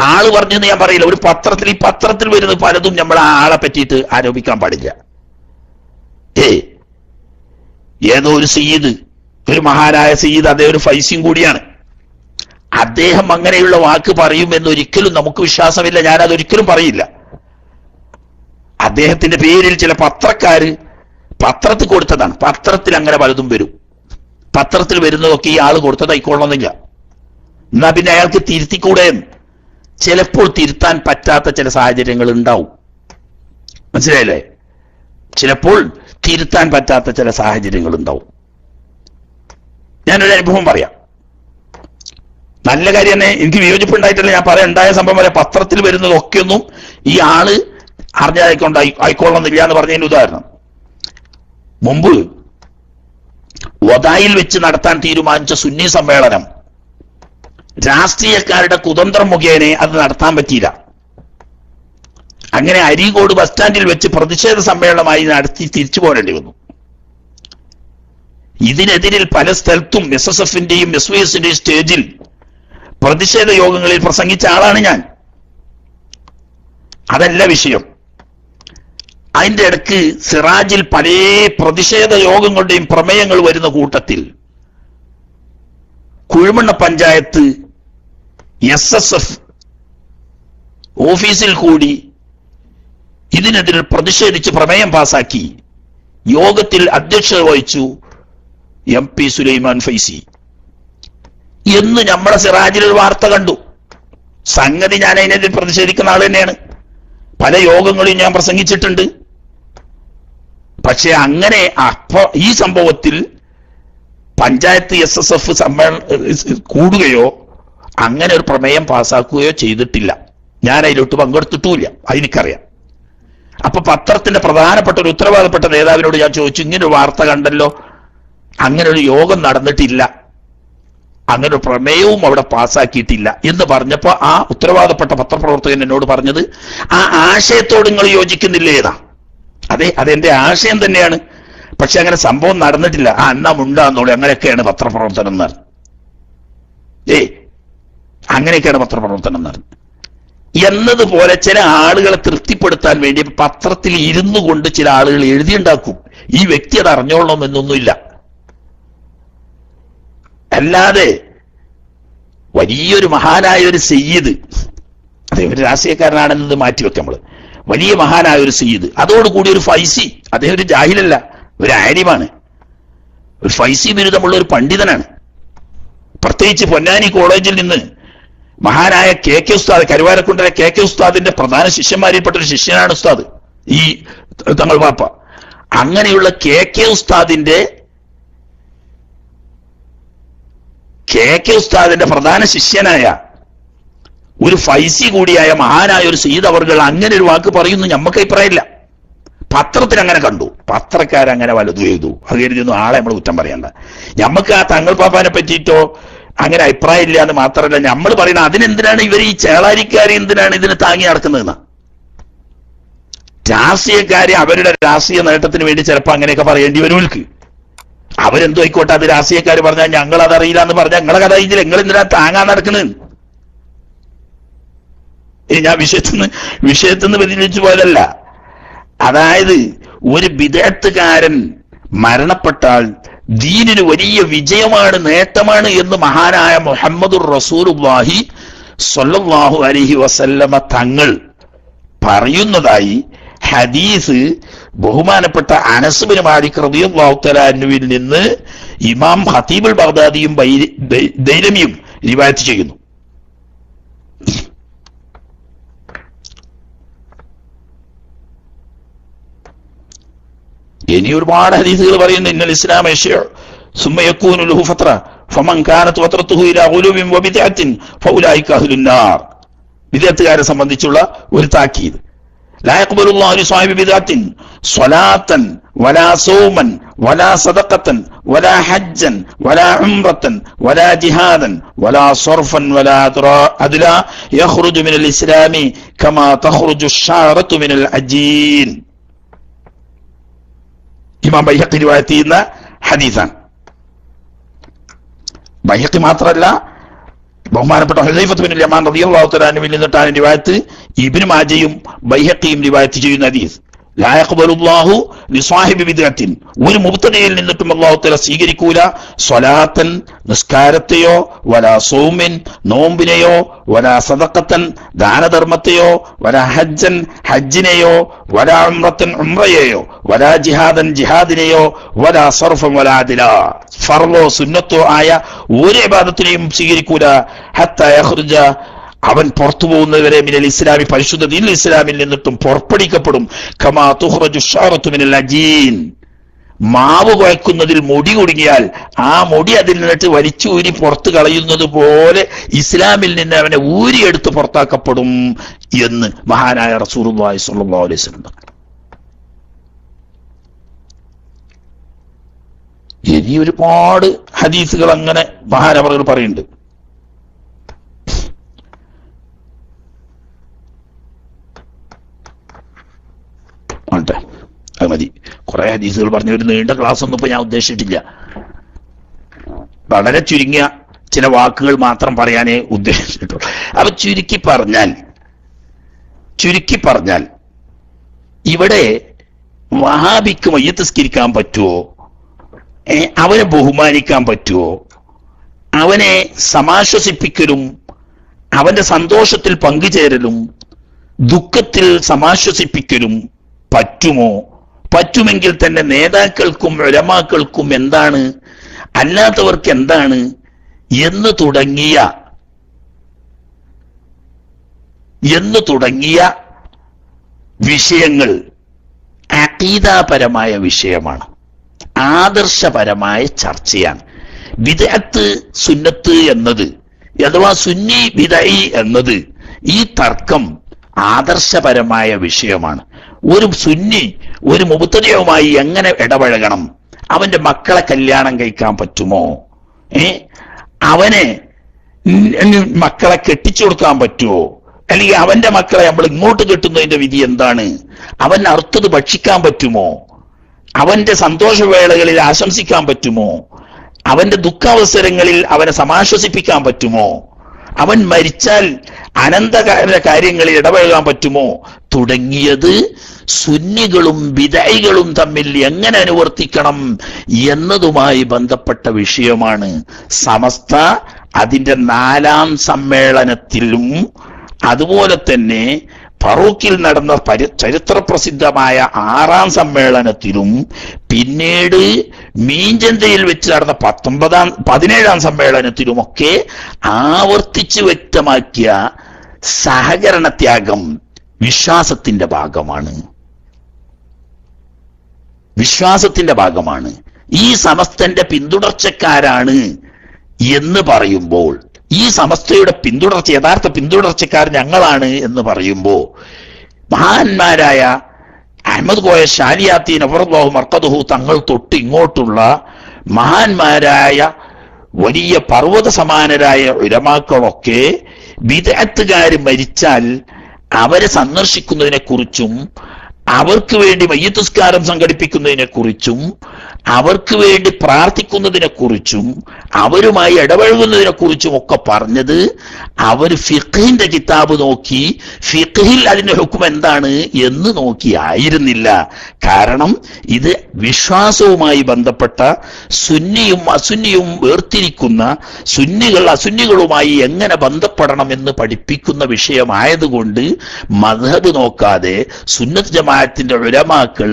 A: ആള് പറഞ്ഞെന്ന് ഞാൻ പറയില്ല. ഒരു പത്രത്തിൽ, ഈ പത്രത്തിൽ വരുന്നത് പലതും നമ്മൾ ആ ആളെ പറ്റിയിട്ട് ആരോപിക്കാൻ പാടില്ല. ഏതോ ഒരു സയ്യിദ്, ഒരു മഹാനായ സയ്യിദ്, അദ്ദേഹം ഒരു ഫൈസിയും കൂടിയാണ്. അദ്ദേഹം അങ്ങനെയുള്ള വാക്ക് പറയുമെന്ന് ഒരിക്കലും നമുക്ക് വിശ്വാസമില്ല. ഞാനതൊരിക്കലും പറയില്ല. അദ്ദേഹത്തിന്റെ പേരിൽ ചില പത്രക്കാര് പത്രത്തിൽ കൊടുത്തതാണ്. പത്രത്തിൽ അങ്ങനെ പലതും വരും. പത്രത്തിൽ വരുന്നതൊക്കെ ഈ ആള് കൊടുത്തതായിക്കൊള്ളണമെന്നില്ല. എന്നാ പിന്നെ അയാൾക്ക് തിരുത്തിക്കൂടെ? ചിലപ്പോൾ തിരുത്താൻ പറ്റാത്ത ചില സാഹചര്യങ്ങൾ ഉണ്ടാവും. മനസ്സിലായില്ലേ? ചിലപ്പോൾ തിരുത്താൻ പറ്റാത്ത ചില സാഹചര്യങ്ങൾ ഉണ്ടാവും. ഞാനൊരു അനുഭവം പറയാം. നല്ല കാര്യം തന്നെ, എനിക്ക് വിയോജിപ്പുണ്ടായിട്ടല്ല ഞാൻ പറയാം. ഉണ്ടായ സംഭവം പറയാം. പത്രത്തിൽ വരുന്നതൊക്കെ ഒന്നും ഈ ആള് ആയിക്കൊള്ളുന്നില്ല എന്ന് പറഞ്ഞതിന് ഉദാഹരണം, മുമ്പ് വദായിൽ വെച്ച് നടത്താൻ തീരുമാനിച്ച സുന്നി സമ്മേളനം രാഷ്ട്രീയക്കാരുടെ കുതന്ത്രം മുഖേന അത് നടത്താൻ പറ്റിയില്ല. അങ്ങനെ അരീക്കോട് ബസ് സ്റ്റാൻഡിൽ വെച്ച് പ്രതിഷേധ സമ്മേളനമായി നടത്തി തിരിച്ചു പോരേണ്ടി വന്നു. ഇതിനെതിരിൽ പല സ്ഥലത്തും SSFന്റെയും SYSന്റെയും സ്റ്റേജിൽ പ്രതിഷേധ യോഗങ്ങളിൽ പ്രസംഗിച്ച ആളാണ് ഞാൻ. അതല്ല വിഷയം. അതിന്റെ ഇടയ്ക്ക് സിറാജിൽ പല പ്രതിഷേധ യോഗങ്ങളുടെയും പ്രമേയങ്ങൾ വരുന്ന കൂട്ടത്തിൽ കുഴിമണ്ണ പഞ്ചായത്ത് SSF ഓഫീസിൽ കൂടി ഇതിനെതിരെ പ്രതിഷേധിച്ച് പ്രമേയം പാസാക്കി. യോഗത്തിൽ അധ്യക്ഷത വഹിച്ചു MP സുലൈമാൻ ഫൈസി എന്ന് നമ്മളെ സിറാജിൽ ഒരു വാർത്ത കണ്ടു. സംഗതി ഞാൻ അതിനെതിരെ പ്രതിഷേധിക്കുന്ന ആൾ തന്നെയാണ്. പല യോഗങ്ങളിലും ഞാൻ പ്രസംഗിച്ചിട്ടുണ്ട്. പക്ഷെ അങ്ങനെ ഈ സംഭവത്തിൽ പഞ്ചായത്ത് SSF കൂടുകയോ അങ്ങനെ ഒരു പ്രമേയം പാസ്സാക്കുകയോ ചെയ്തിട്ടില്ല. ഞാൻ അതിലോട്ട് പങ്കെടുത്തിട്ടുമില്ല. അതെനിക്കറിയാം. അപ്പൊ പത്രത്തിന്റെ പ്രധാനപ്പെട്ട ഒരു ഉത്തരവാദപ്പെട്ട നേതാവിനോട് ഞാൻ ചോദിച്ചു, ഇങ്ങനെ ഒരു വാർത്ത കണ്ടല്ലോ, അങ്ങനെ ഒരു യോഗം നടന്നിട്ടില്ല, അങ്ങനെ ഒരു പ്രമേയവും അവിടെ പാസ്സാക്കിയിട്ടില്ല എന്ന് പറഞ്ഞപ്പോ ആ ഉത്തരവാദപ്പെട്ട പത്രപ്രവർത്തകൻ എന്നോട് പറഞ്ഞത്, ആ ആശയത്തോട് നിങ്ങൾ യോജിക്കുന്നില്ലേന്നാ. അതെന്റെ ആശയം തന്നെയാണ്, പക്ഷെ അങ്ങനെ സംഭവം നടന്നിട്ടില്ല. എന്നാ ഉണ്ടാന്നോളൂ, അങ്ങനെയൊക്കെയാണ് പത്രപ്രവർത്തനം എന്ന് പറഞ്ഞു. അങ്ങനെയൊക്കെയാണ് പത്രപ്രവർത്തനം എന്ന് പറഞ്ഞു. എന്നതുപോലെ ചില ആളുകളെ തൃപ്തിപ്പെടുത്താൻ വേണ്ടി പത്രത്തിൽ ഇരുന്നു കൊണ്ട് ചില ആളുകൾ എഴുതിയുണ്ടാക്കും. ഈ വ്യക്തി അത് അറിഞ്ഞോളണമെന്നൊന്നുമില്ല. അല്ലാതെ വലിയൊരു മഹാനായ ഒരു സയ്യിദ്, അദ്ദേഹം ഒരു രാഷ്ട്രീയക്കാരനാണെന്നത് മാറ്റിവെക്കാം നമ്മള്, വലിയ മഹാനായ ഒരു സയ്യിദ്, അതോടുകൂടി ഒരു ഫൈസി, അദ്ദേഹം ഒരു ജാഹിലല്ല, ഒരു ആലിമാണ്, ഒരു ഫൈസി ബിരുദമുള്ള ഒരു പണ്ഡിതനാണ്. പ്രത്യേകിച്ച് പൊന്നാനി കോളേജിൽ നിന്ന് മഹാനായ KK ഉസ്താദ്, കരുവാരക്കുണ്ടിലെ KK ഉസ്താദിന്റെ പ്രധാന ശിഷ്യന്മാരിൽപ്പെട്ട ഒരു ശിഷ്യനാണ് ഉസ്താദ്, ഈ തങ്ങൾ പാപ്പ. അങ്ങനെയുള്ള KK ഉസ്താദിന്റെ പ്രധാന ശിഷ്യനായ ഒരു ഫൈസി കൂടിയായ മഹാനായ ഒരു സയ്യിദ് അവർകൾ അങ്ങനെ ഒരു വാക്ക് പറയുന്നു നമുക്ക് അഭിപ്രായമില്ല. പത്രത്തിൽ അങ്ങനെ കണ്ടു, പത്രക്കാരങ്ങനെ വലതു ചെയ്തു, അത് കരുതിയൊന്നും ആളെ നമ്മൾ കുറ്റം പറയണ്ട. നമുക്ക് ആ തങ്ങൾ പാപ്പാനെ പറ്റിയിട്ടോ അങ്ങനെ അഭിപ്രായം ഇല്ല എന്ന് മാത്രമല്ല, നമ്മൾ പറയുന്നത് അതിനെന്തിനാണ് ഇവർ ഈ ചേളാരിക്കാർ എന്തിനാണ് ഇതിന് താങ്ങി നടക്കുന്നതെന്ന്. രാഷ്ട്രീയക്കാരെ അവരുടെ രാഷ്ട്രീയ നേട്ടത്തിന് വേണ്ടി ചിലപ്പോൾ അങ്ങനെയൊക്കെ പറയേണ്ടി വരുമല്ലോ. അവരെന്തോ ആയിക്കോട്ടെ, അത് രാഷ്ട്രീയക്കാർ പറഞ്ഞാൽ ഞങ്ങൾ അതറിയില്ല എന്ന് പറഞ്ഞാൽ ഞങ്ങളെ കഥ ഇതിൽ നിങ്ങൾ എന്തിനാ താങ്ങാൻ നടക്കുന്നത്? ഞാൻ വിഷയത്തിന്ന് വ്യതിരിച്ചു പോയതല്ല. അതായത് ഒരു ബിദഅത്തുകാരൻ മരണപ്പെട്ടാൽ ദീനിന് വലിയ വിജയമാണ്, നേട്ടമാണ് എന്ന് മഹാനായ മുഹമ്മദുർ റസൂലുള്ളാഹി സ്വല്ലല്ലാഹു അലൈഹി വസല്ലമ തങ്ങൾ പറയുന്നതായി ഹദീസ് ബഹുമാനപ്പെട്ട അനസ് ബിൻ മാലിക് റളിയല്ലാഹു തആല അൻഹുവിൽ നിന്ന് ഇമാം ഖതീബുൽ ബഗ്ദാദിയും ദൈലമിയും റിവായത്ത് ചെയ്യുന്നു. ഇനി ഒരുപാട് ഹദീസുകൾ പറയുന്നു. ഇന്നൽ ഇസ്ലാം യശ്ഉ സുമ്മ യകൂനു ലഹു ഫത്ര ഫമൻ കാനത് വത്രതുഹു ഇലാ ഗുലൂബിൻ വബിദഅത്തിൻ ഫൗലൈക അഹ്ലുൻ നാർ. ബിദഅത്തുകാരെ സംബന്ധിച്ചുള്ള ഒരു താക്കീത്. ലാ യഖ്ബലുല്ലാഹു ലിസ്വാഹിബി ബിദഅത്തിൻ സ്വലാത്തൻ വലാ സൗമൻ വലാ സദഖത്തൻ വലാ ഹജ്ജൻ വലാ ഉംറത്തൻ വലാ ജിഹാദൻ വലാ സർഫൻ വലാ അദ്ലാ യഖ്റുജു മിനൽ ഇസ്ലാമി കമാ തഖ്റുജു അശ്ശഅറതു മിനൽ അജീൻ. ഇമാം ബൈഹഖി റിവായത്ത് ചെയ്യുന്ന ഹദീസാണ്. ബൈഹഖി മാത്രമല്ല, ബഹുമാനപ്പെട്ട ഹുദൈഫത്ത് ബിൻ യമാൻ റളിയല്ലാഹു തആല അൻഹുവിൽ നിന്നിട്ടാണ് റിവായത്ത്. ഇബ്നു മാജയും ബൈഹഖിയും റിവായത്ത് ചെയ്യുന്ന ഹദീസ്. ലാ യഖ്ബലുല്ലാഹു ലിസ്വാഹിബി ബിദ്അത്തിൻ, ഒരു മുബ്തദിയിൽ നിന്നിട്ടും അല്ലാഹു തആല സ്വീകരിക്കൂല സ്വലാത്തൻ നിസ്കാരത്തെയോ വലാ സൗമിൻ നോമ്പിനെയോ വലാ സദഖത്തൻ ദാനധർമ്മത്തെയോ വലാ ഹജ്ജൻ ഹജ്ജിനെയോ വലാ ഉംറത്തൻ ഉംറയെയോ വലാ ജിഹാദൻ ജിഹാദിനെയോ വലാ സർഫൻ വലാ അദ്ലാ, ഫർളോ സുന്നത്തോ ആയ ഒരു ഇബാദത്തിനെയും സ്വീകരിക്കൂല ഹത്താ യഖ്റുജ, അവൻ പുറത്തു പോകുന്നവരെ മിനൽ ഇസ്ലാമി പരിശുദ്ധ ദീനുൽ ഇസ്ലാമിൽ നിന്നിട്ടും പുറപ്പെടുവിക്കപ്പെടും. കമാ തുഖ്റജു അശ്ശഅറതു മിനൽ അജീൻ, മാവ് കുഴക്കുന്നതിൽ മുടി കുടുങ്ങിയാൽ ആ മുടി അതിൽ നിന്നിട്ട് വലിച്ചൂരി പുറത്തു കളയുന്നത് പോലെ ഇസ്ലാമിൽ നിന്ന് അവനെ ഊരിയെടുത്ത് പുറത്താക്കപ്പെടും എന്ന് മഹാനായ റസൂലുള്ളാഹി സ്വല്ലല്ലാഹു അലൈഹി വസല്ലം. ഇനി ഒരുപാട് ഹദീസുകൾ അങ്ങനെ മഹാനവറുകൾ പറയുന്നുണ്ട്. അത് മതി. കുറെ ഹദീസുകൾ പറഞ്ഞ ഒരു നീണ്ട ക്ലാസ് ഒന്നും ഇപ്പൊ ഞാൻ ഉദ്ദേശിച്ചിട്ടില്ല. വളരെ ചുരുങ്ങിയ ചില വാക്കുകൾ മാത്രം പറയാനേ ഉദ്ദേശിച്ചിട്ടുള്ളൂ. അപ്പൊ ചുരുക്കി പറഞ്ഞാൽ ഇവിടെ വഹാബിക്ക് മയ്യത്ത് നിസ്കരിക്കാൻ പറ്റുമോ? അവനെ ബഹുമാനിക്കാൻ പറ്റുമോ? അവനെ സമാശ്വസിപ്പിക്കലും അവന്റെ സന്തോഷത്തിൽ പങ്കുചേരലും ദുഃഖത്തിൽ സമാശ്വസിപ്പിക്കലും പറ്റുമോ? പറ്റുമെങ്കിൽ തന്നെ നേതാക്കൾക്കും ഉലമാക്കൾക്കും എന്താണ്, അല്ലാത്തവർക്ക് എന്താണ് എന്ന് തുടങ്ങിയ വിഷയങ്ങൾ അഖീദാപരമായ വിഷയമാണ്, ആദർശപരമായ ചർച്ചയാണ്. ബിദ്അത്ത് സുന്നത്ത് എന്നത് അഥവാ സുന്നി ബിദ്അഇ എന്നത് ഈ തർക്കം ആദർശപരമായ വിഷയമാണ്. ഒരു സുന്നി ഒരു മുബ്തദിയുമായി എങ്ങനെ ഇടപഴകണം? അവന്റെ മക്കളെ കല്യാണം കഴിക്കാൻ പറ്റുമോ? അവനെ മക്കളെ കെട്ടിച്ചു കൊടുക്കാൻ പറ്റുമോ? അല്ലെങ്കിൽ അവന്റെ മക്കളെ നമ്മൾ ഇങ്ങോട്ട് കെട്ടുന്നതിന്റെ വിധി എന്താണ്? അവൻ അറുത്തത് ഭക്ഷിക്കാൻ പറ്റുമോ? അവന്റെ സന്തോഷവേളകളിൽ ആശംസിക്കാൻ പറ്റുമോ? അവന്റെ ദുഃഖാവസരങ്ങളിൽ അവനെ സമാശ്വസിപ്പിക്കാൻ പറ്റുമോ? അവൻ മരിച്ചാൽ അനന്തകാല കാര്യങ്ങളിൽ ഇടപഴകാൻ പറ്റുമോ? തുടങ്ങിയത് സുന്നികളും ബിദഅഇകളും തമ്മിൽ എങ്ങനെ അനുവർത്തിക്കണം എന്നതുമായി ബന്ധപ്പെട്ട വിഷയമാണ്. സമസ്ത അതിന്റെ 4ാം സമ്മേളനത്തിലും അതുപോലെ തന്നെ ഫറൂഖിൽ നടന്ന ചരിത്രപ്രസിദ്ധമായ 6ാം സമ്മേളനത്തിലും പിന്നീട് മീഞ്ചന്തയിൽ വെച്ച് നടന്ന 17ാം സമ്മേളനത്തിലുമൊക്കെ ആവർത്തിച്ച് വ്യക്തമാക്കിയ സഹകരണത്യാഗം വിശ്വാസത്തിന്റെ ഭാഗമാണ്. ഈ സമസ്തന്റെ പിന്തുടർച്ചക്കാരാണ് എന്ന് പറയുമ്പോൾ ഈ സമസ്തയുടെ പിന്തുടർച്ച, യഥാർത്ഥ പിന്തുടർച്ചക്കാർ ഞങ്ങളാണ് എന്ന് പറയുമ്പോൾ മഹാന്മാരായ അഹമ്മദ് കോയ ഷാലിയാത്തി നഫറല്ലാഹു മർക്കദഹു തങ്ങൾ തൊട്ട് ഇങ്ങോട്ടുള്ള മഹാന്മാരായ വലിയ പർവ്വത സമാനരായ ഉലമാക്കളൊക്കെ ബിദ്അത്തുകാര് മരിച്ചാൽ അവരെ സന്ദർശിക്കുന്നതിനെ കുറിച്ചും അവർക്ക് വേണ്ടി മയ്യിത്തുസ്കാരം സംഘടിപ്പിക്കുന്നതിനെ കുറിച്ചും അവർക്ക് വേണ്ടി പ്രാർത്ഥിക്കുന്നതിനെ കുറിച്ചും അവരുമായി ഇടപഴകുന്നതിനെ കുറിച്ചും ഒക്കെ പറഞ്ഞത് അവർ ഫിഖ്ഹിന്റെ കിതാബ് നോക്കി ഫിഖ്ഹിൽ അതിന്റെ ഹുക്ം എന്താണ് എന്ന് നോക്കി ആയിരുന്നില്ല. കാരണം ഇത് വിശ്വാസവുമായി ബന്ധപ്പെട്ട സുന്നിയും അസുന്നിയും വേർതിരിക്കുന്ന, സുന്നികൾ അസുന്നികളുമായി എങ്ങനെ ബന്ധപ്പെടണം എന്ന് പഠിപ്പിക്കുന്ന വിഷയമായതുകൊണ്ട് മദ്ഹബ് നോക്കാതെ സുന്നത്ത് ജമാഅത്തിന്റെ ഉലമാക്കൾ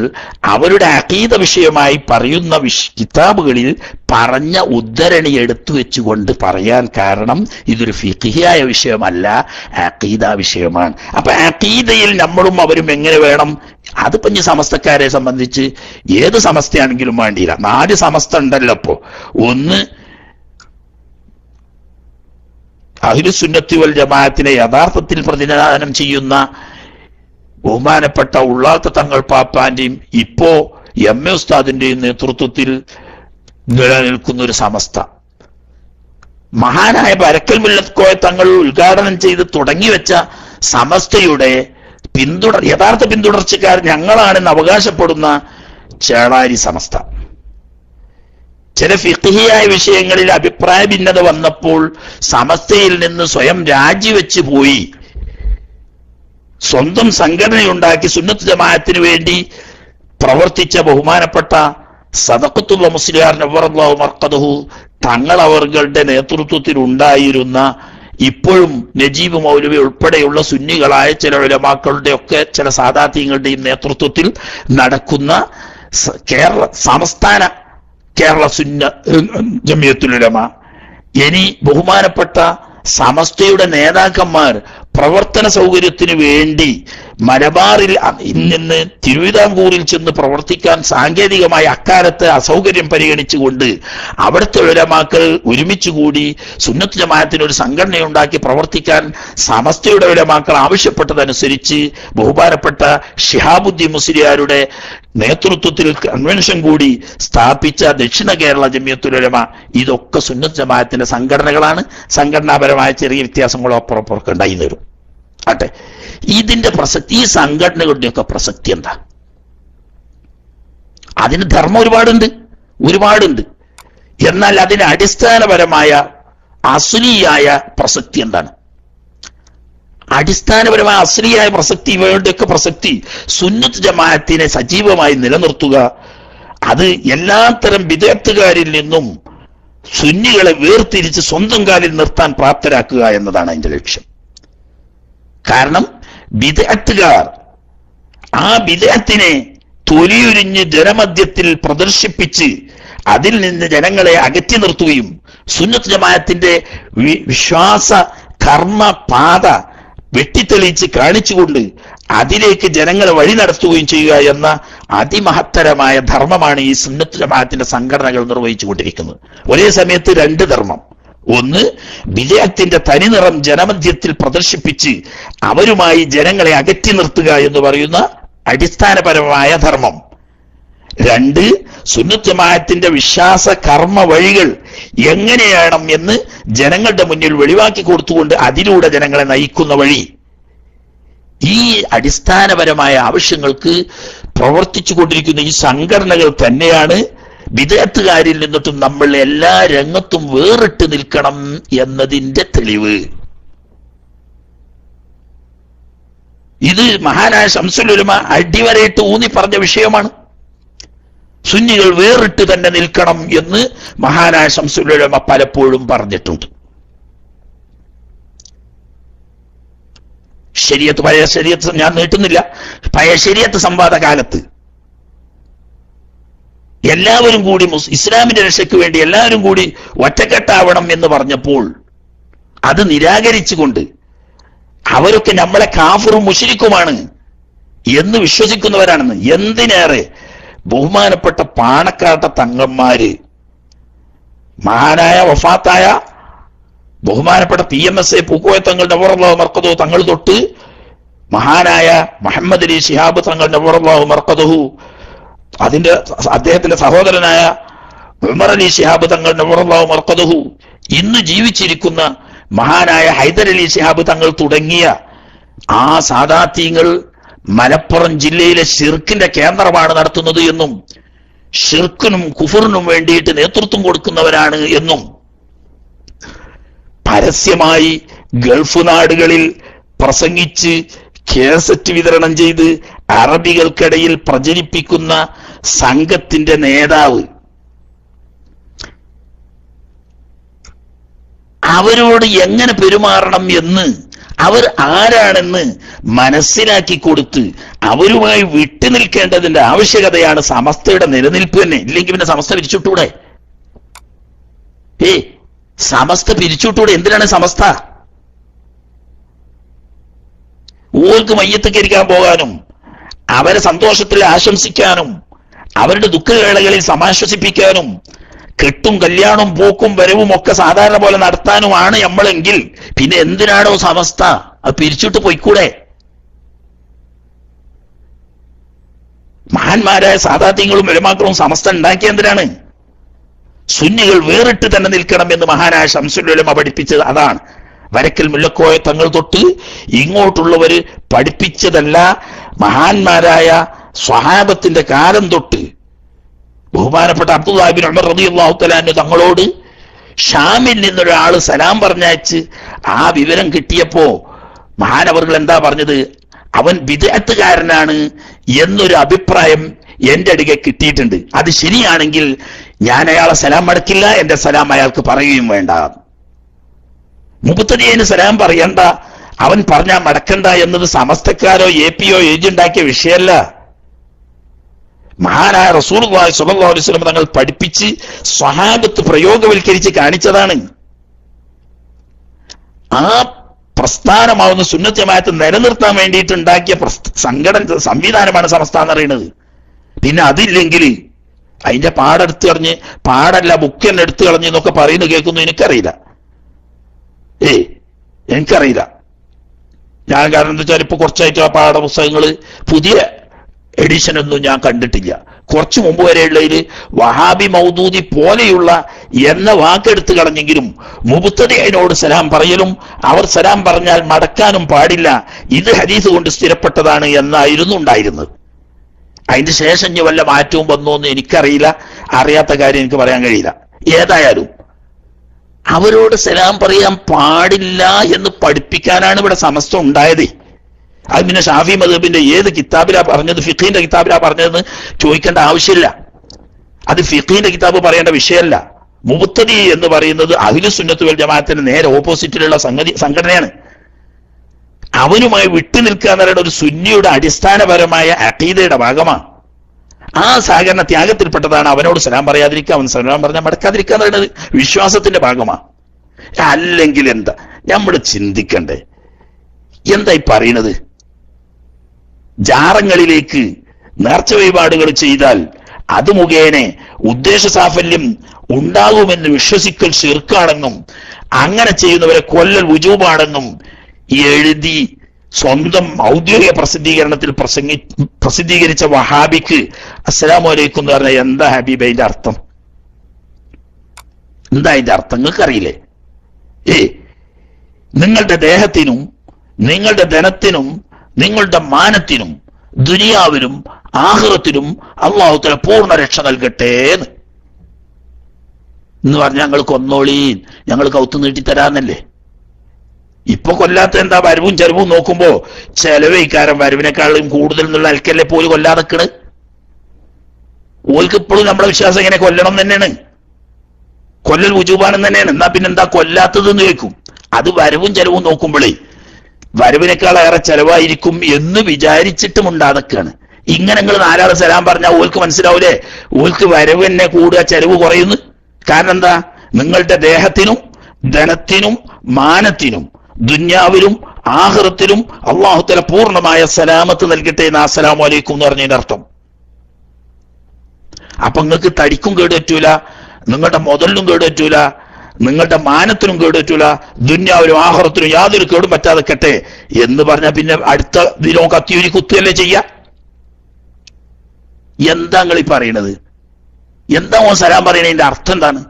A: അവരുടെ അഖീദ വിഷയമായി പറയുന്ന കിതാബുകളിൽ പറഞ്ഞ ഉദ്ധരണി എടുത്തു വെച്ചുകൊണ്ട് പറയാൻ കാരണം ഇതൊരു ഫിഖ്ഹിയായ വിഷയമല്ല, അഖീദ വിഷയമാണ്. അപ്പൊ അഖീദയിൽ നമ്മളും അവരും എങ്ങനെ വേണം? അതിപ്പോ ഇനി സമസ്തക്കാരെ സംബന്ധിച്ച് ഏത് സമസ്തയാണെങ്കിലും വേണ്ടിയില്ല. 4 സമസ്ത ഉണ്ടല്ലോ ഇപ്പോ. ഒന്ന് അഹ്ലുസുന്നത്തി വൽ ജമാഅത്തിനെ യഥാർത്ഥത്തിൽ പ്രതിനിധാനം ചെയ്യുന്ന ബഹുമാനപ്പെട്ട ഉള്ളാത്ത തങ്ങൾ പാപ്പാന്റെയും ഇപ്പോ എം.എ. ഉസ്താദിന്റെയും നേതൃത്വത്തിൽ നിലനിൽക്കുന്ന ഒരു സമസ്ത. മഹാനായ ബരക്കൽ മുല്ലത്ത് കോയ തങ്ങൾ ഉദ്ഘാടനം ചെയ്ത് തുടങ്ങി വെച്ച സമസ്തയുടെ യഥാർത്ഥ പിന്തുടർച്ചക്കാർ ഞങ്ങളാണെന്ന് അവകാശപ്പെടുന്ന ചേളാരി സമസ്ത. ചില ഫിഖ്ഹിയായ വിഷയങ്ങളിൽ അഭിപ്രായ ഭിന്നത വന്നപ്പോൾ സമസ്തയിൽ നിന്ന് സ്വയം രാജിവെച്ച് പോയി സ്വന്തം സംഘടനയുണ്ടാക്കി സുന്നത്ത് ജമാഅത്തിന് വേണ്ടി പ്രവർത്തിച്ച ബഹുമാനപ്പെട്ട സദഖത്തുള്ള മുസ്ലിയാർ നവറല്ലാഹു മർഖദഹു തങ്ങൾ അവരുടെ നേതൃത്വത്തിൽ ഉണ്ടായിരുന്ന, ഇപ്പോഴും നജീബ് മൗലവി ഉൾപ്പെടെയുള്ള സുന്നികളായ ചില ഉലമാക്കളുടെ ഒക്കെ ചില സാദാത്യങ്ങളുടെയും നേതൃത്വത്തിൽ നടക്കുന്ന സംസ്ഥാന കേരള സുന്ന ജമിയത്തുൽ ഉലമ, ഇനി ബഹുമാനപ്പെട്ട സമസ്തയുടെ നേതാക്കന്മാർ പ്രവർത്തന സൗകര്യത്തിന് വേണ്ടി മലബാറിൽ നിന്ന് തിരുവിതാംകൂറിൽ ചെന്ന് പ്രവർത്തിക്കാൻ സാങ്കേതികമായി അക്കാലത്ത് അസൗകര്യം പരിഗണിച്ചുകൊണ്ട് അവിടുത്തെ ഉലമാക്കൾ ഒരുമിച്ചുകൂടി സുന്നത്ത് ജമാഅത്തിന് ഒരു സംഘടനയുണ്ടാക്കി പ്രവർത്തിക്കാൻ സമസ്തയുടെ ഉലമാക്കൾ ആവശ്യപ്പെട്ടതനുസരിച്ച് ബഹുമാനപ്പെട്ട ശിഹാബുദ്ദീൻ മുസ്ലിയാരുടെ നേതൃത്വത്തിൽ കൺവെൻഷൻ കൂടി സ്ഥാപിച്ച ദക്ഷിണ കേരള ജമിയത്തുൽ ഉലമ, ഇതൊക്കെ സുന്നത്ത് ജമാഅത്തിന്റെ സംഘടനകളാണ്. സംഘടനാപരമായ ചെറിയ വ്യത്യാസങ്ങളോ അപ്പുറപ്പുറമൊക്കെ ഉണ്ടായി വരും. ആട്ടെ, ഇതിന്റെ പ്രസക്തി, ഈ സംഘടനകളുടെയൊക്കെ പ്രസക്തി എന്താ? അതിന് ധർമ്മം ഒരുപാടുണ്ട്. എന്നാൽ അതിന് അടിസ്ഥാനപരമായ അസ്ലിയായ പ്രസക്തി എന്താണ്? അടിസ്ഥാനപരമായ അസ്ലിയായ പ്രസക്തി, ഇവയുടെയൊക്കെ പ്രസക്തി സുന്നത്ത് ജമാഅത്തിനെ സജീവമായി നിലനിർത്തുക, അത് എല്ലാത്തരം ബിദ്അത്തുകാരിൽ നിന്നും സുന്നികളെ വേർതിരിച്ച് സ്വന്തം കാലിൽ നിർത്താൻ പ്രാപ്തരാക്കുക എന്നതാണ് അതിന്റെ ലക്ഷ്യം. കാരണം ബിദ്അത്തുകാർ ആ ബിദ്അത്തിനെ തൊലിയുരിഞ്ഞ് ജനമധ്യത്തിൽ പ്രദർശിപ്പിച്ച് അതിൽ നിന്ന് ജനങ്ങളെ അകറ്റി നിർത്തുകയും സുന്നത്ത് ജമാഅത്തിന്റെ വിശ്വാസ കർമ്മ പാത വെട്ടിത്തെളിച്ച് കാണിച്ചുകൊണ്ട് അതിലേക്ക് ജനങ്ങളെ വഴി നടത്തുകയും ചെയ്യുക എന്ന അതിമഹത്തരമായ ധർമ്മമാണ് ഈ സുന്നത്ത് ജമാഅത്തിന്റെ സംഘടനകൾ നിർവഹിച്ചു കൊണ്ടിരിക്കുന്നത്. ഒരേ സമയത്ത് 2 ധർമ്മം. ഒന്ന്, ബിദ്അത്തിന്റെ തനിനിറം ജനമധ്യത്തിൽ പ്രദർശിപ്പിച്ച് അവരുമായി ജനങ്ങളെ അകറ്റി നിർത്തുക എന്ന് പറയുന്ന അടിസ്ഥാനപരമായ ധർമ്മം. 2, സുന്നത്ത് ജമാഅത്തിന്റെ വിശ്വാസ കർമ്മ വഴികൾ എങ്ങനെയാണ് എന്ന് ജനങ്ങളുടെ മുന്നിൽ വെളിവാക്കി കൊടുത്തുകൊണ്ട് അതിലൂടെ ജനങ്ങളെ നയിക്കുന്ന വഴി. ഈ അടിസ്ഥാനപരമായ ആവശ്യങ്ങൾക്ക് പ്രവർത്തിച്ചു കൊണ്ടിരിക്കുന്ന ഈ സംഘടനകൾ തന്നെയാണ് ബിദ്അത്തുകാരിൽ നിന്നിട്ടും നമ്മൾ എല്ലാ രംഗത്തും വേറിട്ട് നിൽക്കണം എന്നതിന്റെ തെളിവ്. ഇത് മഹാനായ ശംസുൽ ഉലമ അടിവരയിട്ട് ഊന്നി പറഞ്ഞ വിഷയമാണ്. സുന്നികൾ വേറിട്ട് തന്നെ നിൽക്കണം എന്ന് മഹാനായ ശംസുൽ ഉലമ പലപ്പോഴും പറഞ്ഞിട്ടുണ്ട്. പഴയ ശരീഅത്ത് ഞാൻ നീട്ടുന്നില്ല. പഴയ ശരീഅത്ത് സംവാദ കാലത്ത് എല്ലാവരും കൂടി ഇസ്ലാമിന്റെ രക്ഷയ്ക്ക് വേണ്ടി എല്ലാവരും കൂടി ഒറ്റക്കെട്ടാവണം എന്ന് പറഞ്ഞപ്പോൾ അത് നിരാകരിച്ചുകൊണ്ട് അവരൊക്കെ നമ്മളെ കാഫിറും മുശ്രിക്കുമാണ് എന്ന് വിശ്വസിക്കുന്നവരാണെന്ന്, എന്തിനേറെ ബഹുമാനപ്പെട്ട പാണക്കാട്ട തങ്ങന്മാര്, മഹാനായ വഫാത്തായ ബഹുമാനപ്പെട്ട PMSA പൂക്കോയ തങ്ങൾ നവറല്ലാഹു മർക്കദഹു തങ്ങൾ തൊട്ട് മഹാനായ മുഹമ്മദ് അലി ശിഹാബ് തങ്ങൾ നവറല്ലാഹു മർക്കദഹു, അദ്ദേഹത്തിന്റെ സഹോദരനായ ഉമർ അലി ശിഹാബ് തങ്ങൾ നവറല്ലാഹു മർക്കദഹു, ഇന്ന് ജീവിച്ചിരിക്കുന്ന മഹാനായ ഹൈദർ അലി ശിഹാബ് തങ്ങൾ തുടങ്ങിയ ആ സാദാത്യങ്ങൾ മലപ്പുറം ജില്ലയിലെ ഷിർക്കിന്റെ കേന്ദ്രമാണ് നടത്തുന്നത് എന്നും ഷിർക്കിനും കുഫറിനും വേണ്ടിയിട്ട് നേതൃത്വം കൊടുക്കുന്നവരാണ് എന്നും പരസ്യമായി ഗൾഫ് നാടുകളിൽ പ്രസംഗിച്ച് കേസറ്റ് വിതരണം ചെയ്ത് അറബികൾക്കിടയിൽ പ്രചരിപ്പിക്കുന്ന സംഘത്തിന്റെ നേതാവ്, അവരോട് എങ്ങനെ പെരുമാറണം എന്ന്, അവർ ആരാണെന്ന് മനസ്സിലാക്കി കൊടുത്ത് അവരുമായി വിട്ടുനിൽക്കേണ്ടതിന്റെ ആവശ്യകതയാണ് സമസ്തയുടെ നിലനിൽപ്പ് തന്നെ. ഇല്ലെങ്കിൽ പിന്നെ സമസ്ത പിരിച്ചുവിട്ടൂടെ? സമസ്ത പിരിച്ചുവിട്ടൂടെ? എന്തിനാണ് സമസ്ത? ഓർക്ക് മയ്യത്തിക്കരിക്കാൻ പോകാനും അവരെ സന്തോഷത്തിൽ ആശംസിക്കാനും അവരുടെ ദുഃഖവേളകളിൽ സമാശ്വസിപ്പിക്കാനും കെട്ടും കല്യാണവും പോക്കും വരവും ഒക്കെ സാധാരണ പോലെ നടത്താനുമാണ് നമ്മളെങ്കിൽ പിന്നെ എന്തിനാണോ സമസ്ത? അത് പിരിച്ചിട്ട് പോയിക്കൂടെ? മഹാന്മാരായ സാദാത്യങ്ങളും ഉലമാക്കളും സമസ്ത ഉണ്ടാക്കിയ എന്തിനാണ്? സുന്നികൾ വേറിട്ട് തന്നെ നിൽക്കണം എന്ന് മഹാനായ ശംസുൽ ഉലമ പഠിപ്പിച്ചത് അതാണ്. വരക്കൽ മുല്ലക്കോയ തങ്ങൾ തൊട്ട് ഇങ്ങോട്ടുള്ളവര് പഠിപ്പിച്ചതല്ല, മഹാന്മാരായ സ്വഹാബത്തിന്റെ കാലം തൊട്ട് ബഹുമാനപ്പെട്ട അബ്ദുല്ലാഹി ഇബ്നു ഉമർ റളിയല്ലാഹു തആല അൻഹു തങ്ങളോട് ഷാമിൽ നിന്നൊരാള് സലാം പറഞ്ഞയച്ച് ആ വിവരം കിട്ടിയപ്പോ മഹാനവർകൾ എന്താ പറഞ്ഞത്? അവൻ ബിദ്അത്തുകാരനാണ് എന്നൊരു അഭിപ്രായം എന്റെ അടുക്കെ കിട്ടിയിട്ടുണ്ട്. അത് ശരിയാണെങ്കിൽ ഞാൻ അയാളെ സലാം മടക്കില്ല, എന്റെ സലാം അയാൾക്ക് പറയുകയും വേണ്ട. മുബ്തദിഇന് സലാം പറയണ്ട, അവൻ പറഞ്ഞാൽ മടക്കണ്ട എന്നത് സമസ്തക്കാരോ APയോ എഴുതിയുണ്ടാക്കിയ വിഷയമല്ല. മഹാനായ റസൂലുള്ളാഹി സ്വല്ലല്ലാഹു അലൈഹി വസല്ലം തങ്ങൾ പഠിപ്പിച്ച് സ്വഹാബത്ത് പ്രയോഗവൽക്കരിച്ച് കാണിച്ചതാണ്. ആ പ്രസ്ഥാനമാവുന്ന സുന്നത്ത് ജമാഅത്ത് നിലനിർത്താൻ വേണ്ടിയിട്ട് ഉണ്ടാക്കിയ സംവിധാനമാണ് സമസ്ത എന്ന് പറയുന്നത്. പിന്നെ അതില്ലെങ്കിൽ അതിന്റെ പാടെടുത്ത് കളഞ്ഞ്, പാടല്ല ബുക്ക് തന്നെ എടുത്തു കളഞ്ഞ് എന്നൊക്കെ പറയുന്നത് കേൾക്കുന്നു. എനിക്കറിയില്ല. ഞാൻ കാരണം എന്താ വെച്ചാൽ ഇപ്പൊ കുറച്ചായിട്ട് ആ പാഠപുസ്തകങ്ങള് പുതിയ എഡിഷൻ ഒന്നും ഞാൻ കണ്ടിട്ടില്ല. കുറച്ചു മുമ്പ് വരെയുള്ളതിൽ വഹാബി മൗദൂദി പോലെയുള്ള എന്ന വാക്കെടുത്ത് കളഞ്ഞെങ്കിലും മുബ്തദിഇനോട് സലാം പറയലും അവർ സലാം പറഞ്ഞാൽ മടക്കാനും പാടില്ല, ഇത് ഹദീസ് കൊണ്ട് സ്ഥിരപ്പെട്ടതാണ് എന്നായിരുന്നു ഉണ്ടായിരുന്നത്. അതിന്റെ ശേഷം ഇനി വല്ല മാറ്റവും വന്നോന്ന് എനിക്കറിയില്ല. അറിയാത്ത കാര്യം എനിക്ക് പറയാൻ കഴിയില്ല. ഏതായാലും അവരോട് സലാം പറയാൻ പാടില്ല എന്ന് പഠിപ്പിക്കാനാണ് ഇവിടെ സമസ്ത ഉണ്ടായത്. അത് പിന്നെ ഷാഫി മദ്ഹബിന്റെ ഏത് കിതാബിലാ പറഞ്ഞത്, ഫിഖീന്റെ കിതാബിലാ പറഞ്ഞതെന്ന് ചോദിക്കേണ്ട ആവശ്യമില്ല. അത് ഫിഖീന്റെ കിതാബ് പറയേണ്ട വിഷയമല്ല. മുബ്തദി എന്ന് പറയുന്നത് അഹ്ലു സുന്നത്ത് വൽ ജമാഅത്തിന് നേരെ ഓപ്പോസിറ്റിലുള്ള സംഘടനയാണ്. അവനുമായി വിട്ടുനിൽക്കുക എന്ന് പറയുന്ന ഒരു സുന്നിയുടെ അടിസ്ഥാനപരമായ അഖീദയുടെ ഭാഗമാണ്. ആ സഹകരണ ത്യാഗത്തിൽപ്പെട്ടതാണ് അവനോട് സലാം പറയാതിരിക്കുക, അവൻ സലാം പറഞ്ഞാൽ മടക്കാതിരിക്കുക എന്ന് പറയുന്നത് വിശ്വാസത്തിന്റെ ഭാഗമാണ്. അല്ലെങ്കിൽ എന്താ നമ്മൾ ചിന്തിക്കണ്ടേ? എന്തായി പറയുന്നത്? ജാറങ്ങളിലേക്ക് നേർച്ച വഴിപാടുകൾ ചെയ്താൽ അത് മുഖേന ഉദ്ദേശ സാഫല്യം ഉണ്ടാകുമെന്ന് വിശ്വസിക്കൽ ശിർക്കാണെന്നും അങ്ങനെ ചെയ്യുന്നവരെ കൊല്ലൽ വുജൂബാണെന്നും എഴുതി സ്വന്തം ഔദ്യോഗിക പ്രസിദ്ധീകരണത്തിൽ പ്രസിദ്ധീകരിച്ച വഹാബിക്ക് അസ്സലാമു അലൈക്കും എന്ന് പറഞ്ഞാൽ എന്താ ഹബീബ് അതിന്റെ അർത്ഥം? എന്താ അതിന്റെ അർത്ഥം നിങ്ങൾക്കറിയില്ലേ? നിങ്ങളുടെ ദേഹത്തിനും നിങ്ങളുടെ ധനത്തിനും നിങ്ങളുടെ മാനത്തിനും ദുനിയാവിലും ആഖിറത്തിലും അല്ലാഹു തആല പൂർണ്ണ രക്ഷ നൽകട്ടെ എന്ന് പറഞ്ഞ ഞങ്ങൾ കൊന്നോളീ, ഞങ്ങൾ കൗത്ത് നീട്ടിത്തരാന്നല്ലേ. ഇപ്പൊ കൊല്ലാത്ത എന്താ? വരവും ചെലവും നോക്കുമ്പോ ചെലവ് ഇക്കാരം വരവിനേക്കാളും കൂടുതൽ എന്നുള്ള അൽക്കല്ലേ പോലും കൊല്ലാതെക്കണ്. ഓൽക്ക് ഇപ്പോഴും നമ്മുടെ വിശ്വാസം എങ്ങനെ കൊല്ലണം തന്നെയാണ്, കൊല്ലൽ വുജൂബാണെന്ന് തന്നെയാണ്. എന്നാ പിന്നെന്താ കൊല്ലാത്തത് എന്ന് ചോദിക്കും. അത് വരവും ചെലവും നോക്കുമ്പോഴേ വരവിനേക്കാൾ ഏറെ ചെലവായിരിക്കും എന്ന് വിചാരിച്ചിട്ടും ഉണ്ടാതൊക്കെയാണ്. ഇങ്ങനെ നിങ്ങൾ നാലാള് സലാം പറഞ്ഞാൽ ഓൽക്ക് മനസ്സിലാവൂലേ ഓൽക്ക് വരവ് തന്നെ കൂടുക, ചെലവ് കുറയുന്നു. കാരണം എന്താ? നിങ്ങളുടെ ദേഹത്തിനും ധനത്തിനും മാനത്തിനും ദുന്യാവിലും ആഖിറത്തിലും അല്ലാഹു തആല പൂർണ്ണമായ സലാമത്ത് നൽകട്ടെ എന്ന് അസ്സലാമു അലൈക്കും എന്ന് പറഞ്ഞതിന്റെ അർത്ഥം. അപ്പൊ നിങ്ങൾക്ക് തടിക്കും കേട് പറ്റൂല, നിങ്ങളുടെ മുതലിനും കേട് പറ്റൂല, നിങ്ങളുടെ മാനത്തിനും കേടുപറ്റൂല, ദുന്യാവിലും ആഖിറത്തിനും യാതൊരു കേടും പറ്റാതെ കെട്ടെ എന്ന് പറഞ്ഞാൽ പിന്നെ അടുത്ത ദിനവും കത്തിയൂരി കുത്തുകയല്ലേ ചെയ്യാ? എന്താ നിങ്ങൾ ഈ പറയണത്? എന്താ ഓൻ സലാം പറയണതിന്റെ അർത്ഥം എന്താണ്?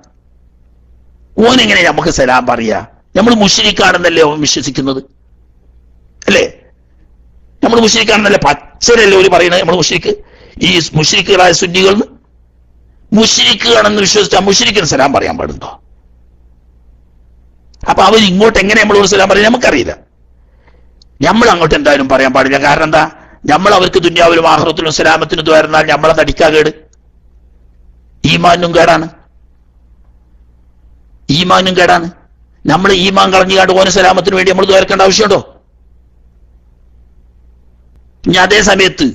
A: ഓനെങ്ങനെ നമുക്ക് സലാം പറയാ? നമ്മൾ മുശ്രിക്കാണെന്നല്ലേ ഓൻ വിശ്വസിക്കുന്നത്, അല്ലേ? നമ്മൾ മുശ്രിക്കാണെന്നല്ലേ പച്ചരല്ലേ ഓര് പറയണത്? നമ്മൾ മുശ്രിക്ക്, ഈ മുശ്രിക്കുകളായ സുന്നികൾ മുശ്രിക്കാണെന്ന് വിശ്വസിച്ചാൽ മുശ്രിക്കിന് സലാം പറയാൻ പാടുണ്ടോ? അപ്പൊ അവർ ഇങ്ങോട്ട് എങ്ങനെ നമ്മളോട് സലാം പറയാൻ നമുക്കറിയില്ല. നമ്മൾ അങ്ങോട്ട് എന്തായാലും പറയാൻ പാടില്ല. കാരണം എന്താ? നമ്മൾ അവർക്ക് ദുന്യാവിലും ആഖിറത്തിലും സലാമത്തിനും ദ്വാരുന്നാൽ നമ്മളെ തടിക്കാ കേട്, ഈമാനും കേടാണ്, ഈമാനും കേടാണ്. നമ്മൾ ഈമാൻ കളഞ്ഞുകാണ്ട് ഓന സലാമത്തിന് വേണ്ടി നമ്മൾ ദ്വാരക്കേണ്ട ആവശ്യമുണ്ടോ? ഇനി അതേ സമയത്ത്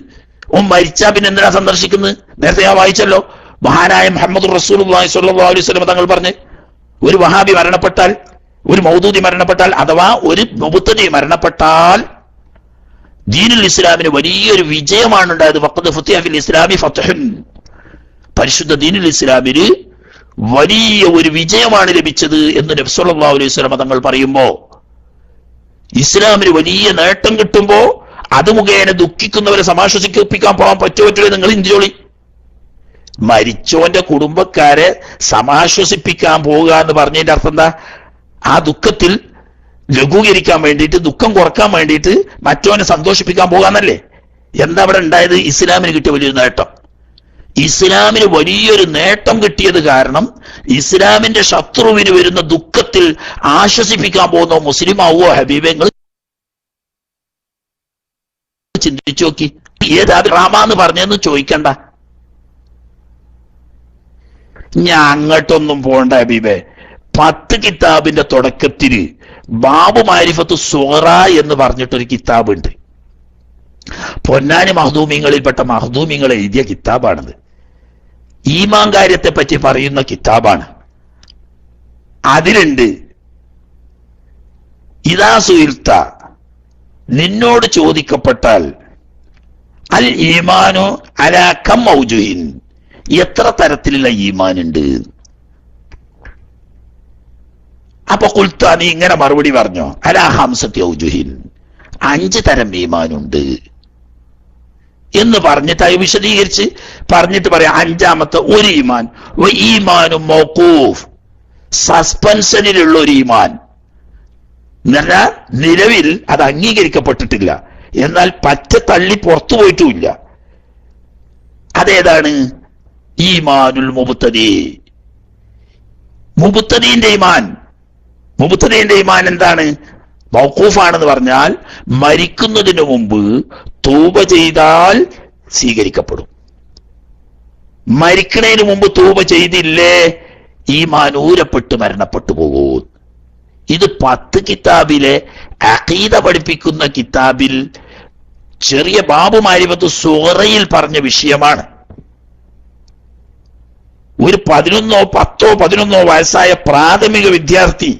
A: ഓൻ മരിച്ചാ പിന്നെ എന്തിനാ സന്ദർശിക്കുന്നത്? നേരത്തെ ഞാൻ വായിച്ചല്ലോ, മഹാനായ മുഹമ്മദ് റസൂലുള്ളാഹി സ്വല്ലല്ലാഹു അലൈഹി വസല്ലം തങ്ങൾ പറഞ്ഞ്, ഒരു വഹാബി മരണപ്പെട്ടാൽ, ഒരു മൗദൂദി മരണപ്പെട്ടാൽ, അഥവാ ഒരു മുബ്തദി മരണപ്പെട്ടാൽ ദീനുൽ ഇസ്ലാമിന് വലിയൊരു വിജയമാണ് ഉണ്ടായത്. വഖദ് ഫുതിഹ ഫിൽ ഇസ്ലാമി ഫത്ഹുൻ, പരിശുദ്ധ ദീനുൽ ഇസ്ലാമിന് വലിയ ഒരു വിജയമാണ് ലഭിച്ചത് എന്ന് നബി സല്ലല്ലാഹു അലൈഹി വസല്ലം തങ്ങൾ പറയുമ്പോ, ഇസ്ലാമിന് വലിയ നേട്ടം കിട്ടുമ്പോ അത് മുഖേന ദുഃഖിക്കുന്നവരെ സമാശ്വസിപ്പിക്കാൻ പോകാൻ പറ്റുമോ? നിങ്ങൾ ഇന്ത്യയോളി മരിച്ചോന്റെ കുടുംബക്കാരെ സമാശ്വസിപ്പിക്കാൻ പോവുക എന്ന് പറഞ്ഞതിന്റെ അർത്ഥം എന്താ? ആ ദുഃഖത്തിൽ ലഘൂകരിക്കാൻ വേണ്ടിയിട്ട്, ദുഃഖം കുറക്കാൻ വേണ്ടിയിട്ട് മറ്റോനെ സന്തോഷിപ്പിക്കാൻ പോകാന്നല്ലേ? എന്താ അവിടെ ഉണ്ടായത്? ഇസ്ലാമിന് കിട്ടിയ വലിയൊരു നേട്ടം. ഇസ്ലാമിന് വലിയൊരു നേട്ടം കിട്ടിയത് കാരണം ഇസ്ലാമിന്റെ ശത്രുവിന് വരുന്ന ദുഃഖത്തിൽ ആശ്വസിപ്പിക്കാൻ പോകുന്ന മുസ്ലിം ആവുമോ ഹബീബെ? നിങ്ങൾ ചിന്തിച്ചു നോക്കി. ഏതാ റാമാന്ന് പറഞ്ഞെന്ന് ചോദിക്കണ്ട, ഞാൻ അങ്ങോട്ടൊന്നും പോണ്ട ഹബീബെ. 10 കിതാബിന്റെ തുടക്കത്തില് ബാബു മാരിഫത്ത് സുഗറ എന്ന് പറഞ്ഞിട്ടൊരു കിതാബുണ്ട്. പൊന്നാനി മഹ്ദൂമിങ്ങളിൽപ്പെട്ട മഹ്ദൂമിങ്ങൾ എഴുതിയ കിതാബാണത്. ഈമാൻ കാര്യത്തെ പറ്റി പറയുന്ന കിതാബാണ്. അതിലുണ്ട്, ഇദാ സുഇൽത, നിന്നോട് ചോദിക്കപ്പെട്ടാൽ, അൽ ഈമാനു അലാ കം ഔജുഹിൻ, എത്ര തരത്തിലുള്ള ഈമാൻ ഉണ്ട്? അപ്പൊ ഖുൽത, നീ ഇങ്ങനെ മറുപടി പറഞ്ഞോ, അലാ ഹംസത്തി ഔജുഹിൻ, 5 തരം ഈമാനുണ്ട് എന്ന് പറഞ്ഞിട്ട് അത് വിശദീകരിച്ച് പറഞ്ഞിട്ട് പറയാം. 5ാമത്തെ ഒരു ഈമാൻ, ഈമാനു മൗഖൂഫ്, സസ്പെൻഷനിലുള്ള ഒരു ഈമാൻ എന്ന് പറഞ്ഞാൽ നിലവിൽ അത് അംഗീകരിക്കപ്പെട്ടിട്ടില്ല, എന്നാൽ പച്ച തള്ളി പുറത്തു പോയിട്ടുമില്ല. അതേതാണ്? ഈമാനുൽ മുബ്തദി, മുബ്തദീന്റെ ഈമാൻ. മുബ്തദീന്റെ ഈമാൻ എന്താണ്? മൗഖൂഫാണെന്ന് പറഞ്ഞാൽ മരിക്കുന്നതിന് മുമ്പ് തൗബ ചെയ്താൽ സ്വീകരിക്കപ്പെടും. മരിക്കുന്നതിന് മുമ്പ് തൗബ ചെയ്തില്ലേ, ഈമാൻ ഊരപ്പെട്ട് മരണപ്പെട്ടു പോകും. ഇത് 10 കിതാബിലെ അഖീദ പഠിപ്പിക്കുന്ന കിതാബിൽ ചെറിയ ബാബു മാരിഫത്ത് സുഗറയിൽ പറഞ്ഞ വിഷയമാണ്. ഒരു 11 വയസ്സായ പ്രാഥമിക വിദ്യാർത്ഥി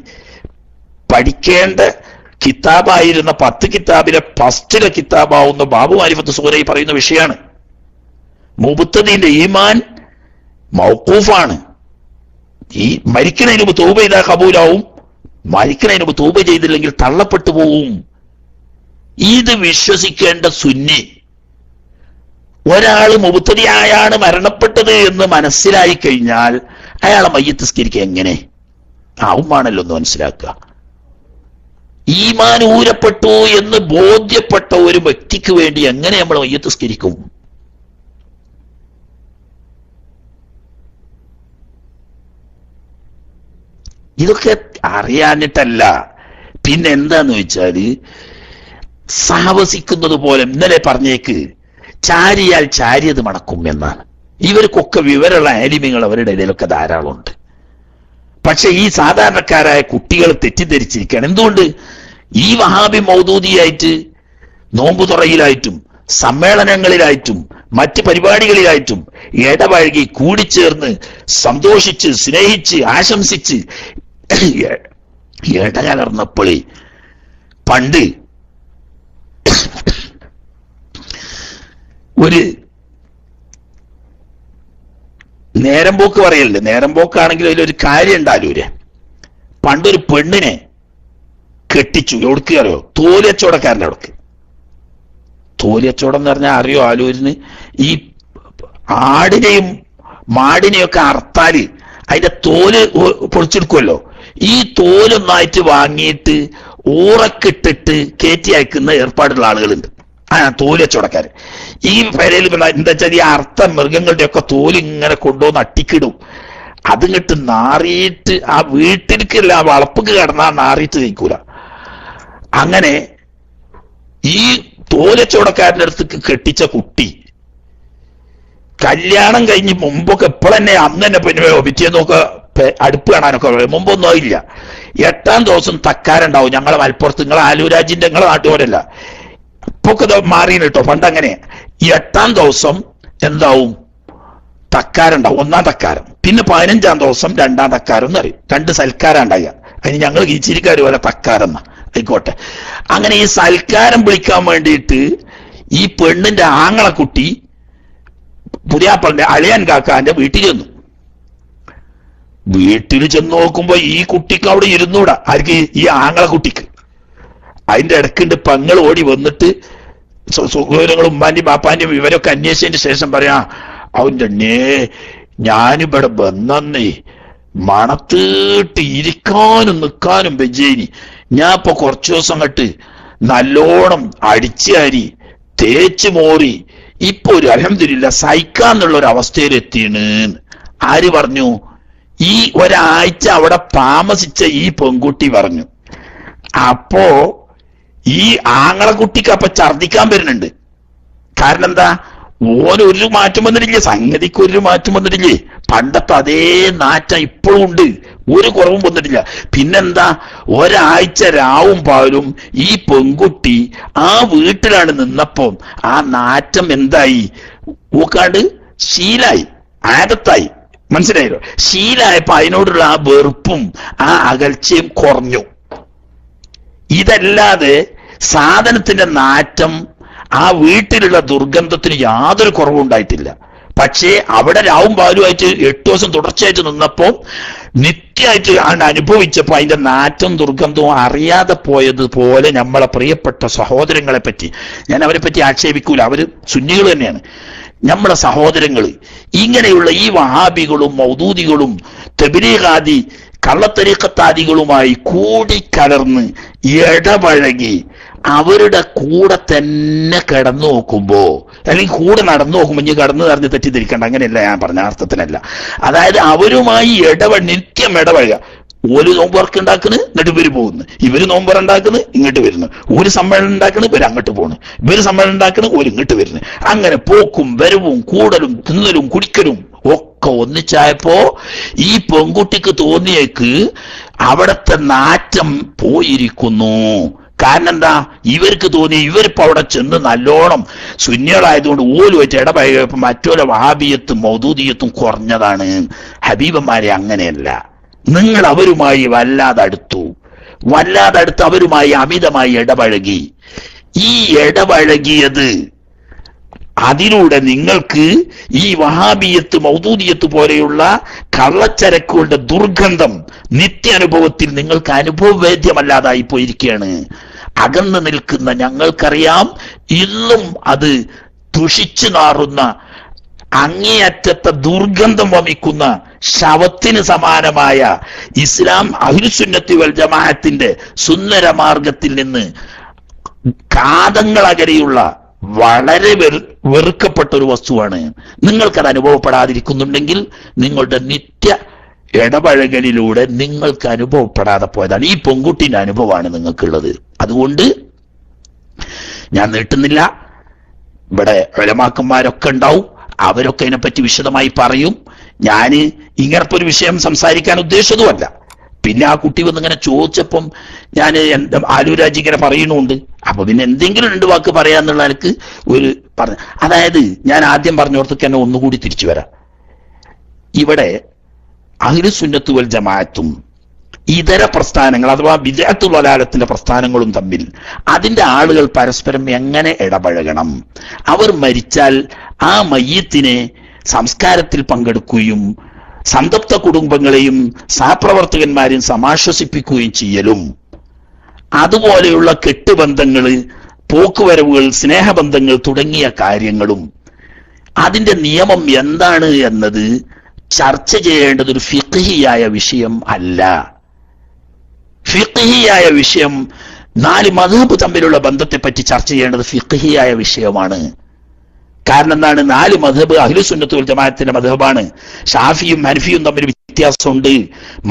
A: പഠിക്കേണ്ട കിതാബായിരുന്ന 10 കിതാബിലെ ഫസ്റ്റിലെ കിതാബാവുന്ന ബാബു മാരിഫത്ത് സുഗറയിൽ പറയുന്ന വിഷയമാണ്. മുബ്തദീന്റെ ഈമാൻ മൗഖൂഫാണ്. ഈ മരിക്കുന്നതിന് മുമ്പ് തൗബ ചെയ്താൽ കബൂലാവും, മരിക്കുന്നതിന് മുമ്പ് തൗബ ചെയ്തില്ലെങ്കിൽ തള്ളപ്പെട്ടു പോവും. ഇത് വിശ്വസിക്കേണ്ട സുന്നി ഒരാൾ മുബ്തദിയായാണ് മരണപ്പെട്ടത് എന്ന് മനസ്സിലായി കഴിഞ്ഞാൽ അയാളെ മയ്യത്ത് നിസ്കരിക്കുക എങ്ങനെ ആവുമാണല്ലോ ഒന്ന് മനസ്സിലാക്കുക. ഈമാൻ ഊരപ്പെട്ടു എന്ന് ബോധ്യപ്പെട്ട ഒരു വ്യക്തിക്ക് വേണ്ടി എങ്ങനെ നമ്മൾ മയ്യത്ത് നിസ്കരിക്കും? ഇതൊക്കെ അറിയാനിട്ടല്ല. പിന്നെ എന്താന്ന് വെച്ചാല് സാഹസിക്കുന്നത് പോലെ ഇന്നലെ പറഞ്ഞേക്ക് ചാരിയാൽ ചാരിയത് മണക്കും എന്നാണ്. ഇവർക്കൊക്കെ വിവരമുള്ള ആലിമ്യങ്ങൾ അവരുടെ ഇടയിലൊക്കെ ധാരാളമുണ്ട്. പക്ഷെ ഈ സാധാരണക്കാരായ കുട്ടികൾ തെറ്റിദ്ധരിച്ചിരിക്കുകയാണ്. എന്തുകൊണ്ട്? ഈ വഹാബി മൗദൂദിയായിട്ട് നോമ്പുതുറയിലായിട്ടും സമ്മേളനങ്ങളിലായിട്ടും മറ്റ് പരിപാടികളിലായിട്ടും ഇടപഴകി കൂടിച്ചേർന്ന് സന്തോഷിച്ച് സ്നേഹിച്ച് ആശംസിച്ച് ഇടകലർന്നപ്പോൾ പണ്ട് ഒരു നേരം പോക്ക് പറയല്ലേ, നേരം പോക്കാണെങ്കിൽ അതിലൊരു കാര്യം ഉണ്ടാലൂരെ. പണ്ടൊരു പെണ്ണിനെ കെട്ടിച്ചു. എവിടേക്ക് അറിയോ? തോലിയച്ചവടക്കാരൻ്റെ അവിടേക്ക്. തോലിയച്ചവടം എന്ന് പറഞ്ഞാൽ അറിയോ? ആലൂരിന് ഈ ആടിനെയും മാടിനെയൊക്കെ അറുത്താല് അതിന്റെ തോല് പൊളിച്ചെടുക്കുമല്ലോ. ഈ തോലൊന്നായിട്ട് വാങ്ങിയിട്ട് ഊറക്കിട്ടിട്ട് കയറ്റി അയക്കുന്ന ഏർപ്പാടുള്ള ആളുകളുണ്ട്. തോല് കച്ചവടക്കാര്. ഈ പെരയിൽ എന്താ വെച്ചാൽ ഈ അർത്ഥ മൃഗങ്ങളുടെ ഒക്കെ തോല് ഇങ്ങനെ കൊണ്ടുവന്ന് അട്ടിക്കിടും. അതിങ്ങിട്ട് നാറിയിട്ട് ആ വീട്ടിലേക്കല്ല ആ വളപ്പിക്ക് കിടന്നാ നാറിയിട്ട് കഴിക്കൂല. അങ്ങനെ ഈ തോല് കച്ചവടക്കാരൻ്റെ അടുത്തേക്ക് കെട്ടിച്ച കുട്ടി കല്യാണം കഴിഞ്ഞ് മുമ്പൊക്കെ എപ്പോഴെന്നെ അന്ന് തന്നെ പിന്നെ പിറ്റേന്നൊക്കെ അടുപ്പ് കാണാനൊക്കെ മുമ്പൊന്നും ആയില്ല. 8ാം ദിവസം തക്കാരുണ്ടാവും. ഞങ്ങളെ മലപ്പുറത്ത്, നിങ്ങളെ ആലൂരാജിന്റെ നിങ്ങളെ നാട്ടുപോലല്ല, ഇപ്പൊക്കെ മാറിയാണ് കേട്ടോ. പണ്ട് അങ്ങനെ 8ാം ദിവസം എന്താവും? തക്കാരുണ്ടാവും. 1ാം തക്കാരം. പിന്നെ 15ാം ദിവസം 2ാം തക്കാരം എന്ന് പറയും. 2 സൽക്കാരം ഉണ്ടാകുക. അതിന് ഞങ്ങൾ കീച്ചിരിക്കാർ പോലെ തക്കാരം ആയിക്കോട്ടെ. അങ്ങനെ ഈ സൽക്കാരം വിളിക്കാൻ വേണ്ടിയിട്ട് ഈ പെണ്ണിന്റെ ആങ്ങളെ കുട്ടി പുതിയാപ്പളിന്റെ അളിയൻ കാക്കാന്റെ വീട്ടിൽ ചെന്നു. വീട്ടിൽ ചെന്ന് നോക്കുമ്പോ ഈ കുട്ടിക്ക് അവിടെ ഇരുന്നൂടാ. ആർക്ക്? ഈ ആങ്ങളെ കുട്ടിക്ക്. അതിന്റെ ഇടയ്ക്കുണ്ട് പെങ്ങൾ ഓടി വന്നിട്ട് സുഖവിവരങ്ങളും ഉമ്മാന്റെയും ബാപ്പാന്റെയും ഇവരൊക്കെ അന്വേഷിച്ചതിന് ശേഷം പറയാ, അവന്റെ ഞാനിവിടെ വന്നേ മണത്തിട്ട് ഇരിക്കാനും നിൽക്കാനും ബെജേനി. ഞാൻ ഇപ്പൊ കുറച്ചു ദിവസം കട്ട് നല്ലോണം അടിച്ചാരി തേച്ച് മോറി ഇപ്പൊ ഒരു അൽഹംദുലില്ലാ സഹിക്കാന്നുള്ള ഒരു അവസ്ഥയിലെത്തിയാണ്. ആര് പറഞ്ഞു? ഈ ഒരാഴ്ച അവിടെ താമസിച്ച ഈ പെൺകുട്ടി പറഞ്ഞു. അപ്പോ ഈ ആങ്ങളെ കുട്ടിക്ക് അപ്പൊ ഛർദിക്കാൻ വരുന്നുണ്ട്. കാരണം എന്താ? ഓനൊരു മാറ്റം വന്നിട്ടില്ലേ, സംഗതിക്ക് ഒരു മാറ്റം വന്നിട്ടില്ലേ, പണ്ടത്തെ അതേ നാറ്റം ഇപ്പോഴും ഉണ്ട്, ഒരു കുറവും വന്നിട്ടില്ല. പിന്നെന്താ? ഒരാഴ്ച രാവും പാലും ഈ പെൺകുട്ടി ആ വീട്ടിലാണ് നിന്നപ്പോ ആ നാറ്റം എന്തായി? ഊക്കാണ്ട് ശീലായി, ആദത്തായി. മനസ്സിലായല്ലോ? ശീലായപ്പോ അതിനോടുള്ള ആ വെറുപ്പും ആ അകൽച്ചയും കുറഞ്ഞു. ഇതല്ലാതെ സാധനത്തിന്റെ നാറ്റം ആ വീട്ടിലുള്ള ദുർഗന്ധത്തിന് യാതൊരു കുറവും ഉണ്ടായിട്ടില്ല. പക്ഷേ അവിടെ രാവും പാലുമായിട്ട് 8 ദിവസം തുടർച്ചയായിട്ട് നിന്നപ്പോ നിത്യമായിട്ട് അനുഭവിച്ചപ്പോ അതിന്റെ നാറ്റം ദുർഗന്ധവും അറിയാതെ പോയതുപോലെ നമ്മളെ പ്രിയപ്പെട്ട സഹോദരങ്ങളെ പറ്റി ഞാൻ അവരെ പറ്റി ആക്ഷേപിക്കൂല, അവര് സുന്നികൾ തന്നെയാണ്. നമ്മളെ സഹോദരങ്ങൾ ഇങ്ങനെയുള്ള ഈ വഹാബികളും മൗദൂദികളും തബ്ലീഗാദി കള്ളത്തരീഖത്താദികളുമായി കൂടിക്കലർന്ന് ഇടപഴകി അവരുടെ കൂടെ തന്നെ കിടന്നു നോക്കുമ്പോ, അല്ലെങ്കിൽ കൂടെ നടന്നു നോക്കുമ്പോ, ഇനി കടന്നു നിറഞ്ഞ് തെറ്റിദ്ധരിക്കണ്ട, അങ്ങനെയല്ല ഞാൻ പറഞ്ഞ അർത്ഥത്തിനല്ല. അതായത് അവരുമായി നിത്യം ഇടപഴകുക. ഒരു നോമ്പുറക്ക് ഉണ്ടാക്കുന്നു, എന്നിട്ട് ഇവര് പോകുന്നു. ഇവര് നോമ്പുറ ഉണ്ടാക്കുന്നു, ഇങ്ങോട്ട് വരുന്നു. ഒരു സമ്മേളനം ഉണ്ടാക്കുന്നു, ഇവര് അങ്ങോട്ട് പോകുന്നു. ഇവര് സമ്മേളനം ഉണ്ടാക്കുന്നു, ഒരു ഇങ്ങോട്ട് വരുന്നു. അങ്ങനെ പോക്കും വരവും കൂടലും തിന്നലും കുടിക്കലും ഒക്കെ ഒന്നിച്ചായപ്പോ ഈ പെൺകുട്ടിക്ക് തോന്നിയേക്ക് അവിടത്തെ നാറ്റം പോയിരിക്കുന്നു. കാരണം എന്താ? ഇവർക്ക് തോന്നി ഇവരിപ്പോ അവിടെ ചെന്ന് നല്ലോണം സുന്നികളായതുകൊണ്ട് ഓല് വെച്ച് ഇടപഴകിയപ്പോ മറ്റോലെ വഹാബിയത്തും മൗദൂദിയത്തും കുറഞ്ഞതാണ്. ഹബീബന്മാരെ അങ്ങനെയല്ല. നിങ്ങൾ അവരുമായി വല്ലാതെ അടുത്ത് അവരുമായി അമിതമായി ഇടപഴകി. ഈ ഇടപഴകിയത് അതിലൂടെ നിങ്ങൾക്ക് ഈ വഹാബിയത്ത് മൗദൂദിയത്ത് പോലെയുള്ള കള്ളച്ചരക്കുകളുടെ ദുർഗന്ധം നിത്യാനുഭവത്തിൽ നിങ്ങൾക്ക് അനുഭവവേദ്യമല്ലാതായി പോയിരിക്കുകയാണ്. അകന്നു നിൽക്കുന്ന ഞങ്ങൾക്കറിയാം, ഇന്നും അത് ദുഷിച്ചു നാറുന്ന അങ്ങേയറ്റത്തെ ദുർഗന്ധം വമിക്കുന്ന ശവത്തിന് സമാനമായ ഇസ്ലാം അഹ്ലുസുന്നത്തി വൽ ജമാഅത്തിന്റെ സുന്ദര മാർഗത്തിൽ നിന്ന് കാതങ്ങളകരെയുള്ള വളരെ വെറുക്കപ്പെട്ട ഒരു വസ്തുവാണ്. നിങ്ങൾക്കത് അനുഭവപ്പെടാതിരിക്കുന്നുണ്ടെങ്കിൽ നിങ്ങളുടെ നിത്യ ഇടപഴകലിലൂടെ നിങ്ങൾക്ക് അനുഭവപ്പെടാതെ പോയതാണ്. ഈ പെൺകുട്ടിന്റെ അനുഭവമാണ് നിങ്ങൾക്കുള്ളത്. അതുകൊണ്ട് ഞാൻ നീട്ടുന്നില്ല. ഇവിടെ ഉലമാക്കന്മാരൊക്കെ ഉണ്ടാവും, അവരൊക്കെ ഇതിനെപ്പറ്റി വിശദമായി പറയും. ഞാൻ ഇങ്ങനത്തെ ഒരു വിഷയം സംസാരിക്കാൻ ഉദ്ദേശിച്ചതുമല്ല. പിന്നെ ആ കുട്ടി വന്നിങ്ങനെ ചോദിച്ചപ്പം ഞാൻ ആലൂരാജ് ഇങ്ങനെ പറയുന്നുണ്ട്, അപ്പൊ പിന്നെ എന്തെങ്കിലും 2 വാക്ക് പറയാന്നുള്ള എനിക്ക് ഒരു പറഞ്ഞു. അതായത് ഞാൻ ആദ്യം പറഞ്ഞോടത്തേക്ക് തന്നെ ഒന്നുകൂടി തിരിച്ചു വരാം. ഇവിടെ അഹ്ലുസുന്നത്ത് വൽ ജമാഅത്തും ഇതര പ്രസ്ഥാനങ്ങൾ അഥവാ ബിദ്അത്തുൽ വലാലത്തിന്റെ പ്രസ്ഥാനങ്ങളും തമ്മിൽ അതിന്റെ ആളുകൾ പരസ്പരം എങ്ങനെ ഇടപഴകണം, അവർ മരിച്ചാൽ ആ മയ്യത്തിനെ സംസ്കാരത്തിൽ പങ്കെടുക്കുകയും സംതപ്ത കുടുംബങ്ങളെയും സഹപ്രവർത്തകന്മാരെയും സമാശ്വസിപ്പിക്കുകയും ചെയ്യലും, അതുപോലെയുള്ള കെട്ടുബന്ധങ്ങള്, പോക്കുവരവുകൾ, സ്നേഹബന്ധങ്ങൾ തുടങ്ങിയ കാര്യങ്ങളും അതിന്റെ നിയമം എന്താണ് എന്നത് ചർച്ച ചെയ്യേണ്ടത് ഒരു ഫിഖ്ഹിയായ വിഷയം അല്ല. ഫിഖ്ഹിയായ വിഷയം, 4 മദ്ഹബ് തമ്മിലുള്ള ബന്ധത്തെപ്പറ്റി ചർച്ച ചെയ്യേണ്ടത് ഫിഖ്ഹിയായ വിഷയമാണ്. കാരണം എന്താണ്? 4 മദ്ഹബ് അഹ്ലുസുന്നത്ത് വൽ ജമാഅത്തിന്റെ മദ്ഹബാണ്. ഷാഫിയും ഹനഫിയും തമ്മിൽ വ്യത്യാസമുണ്ട്,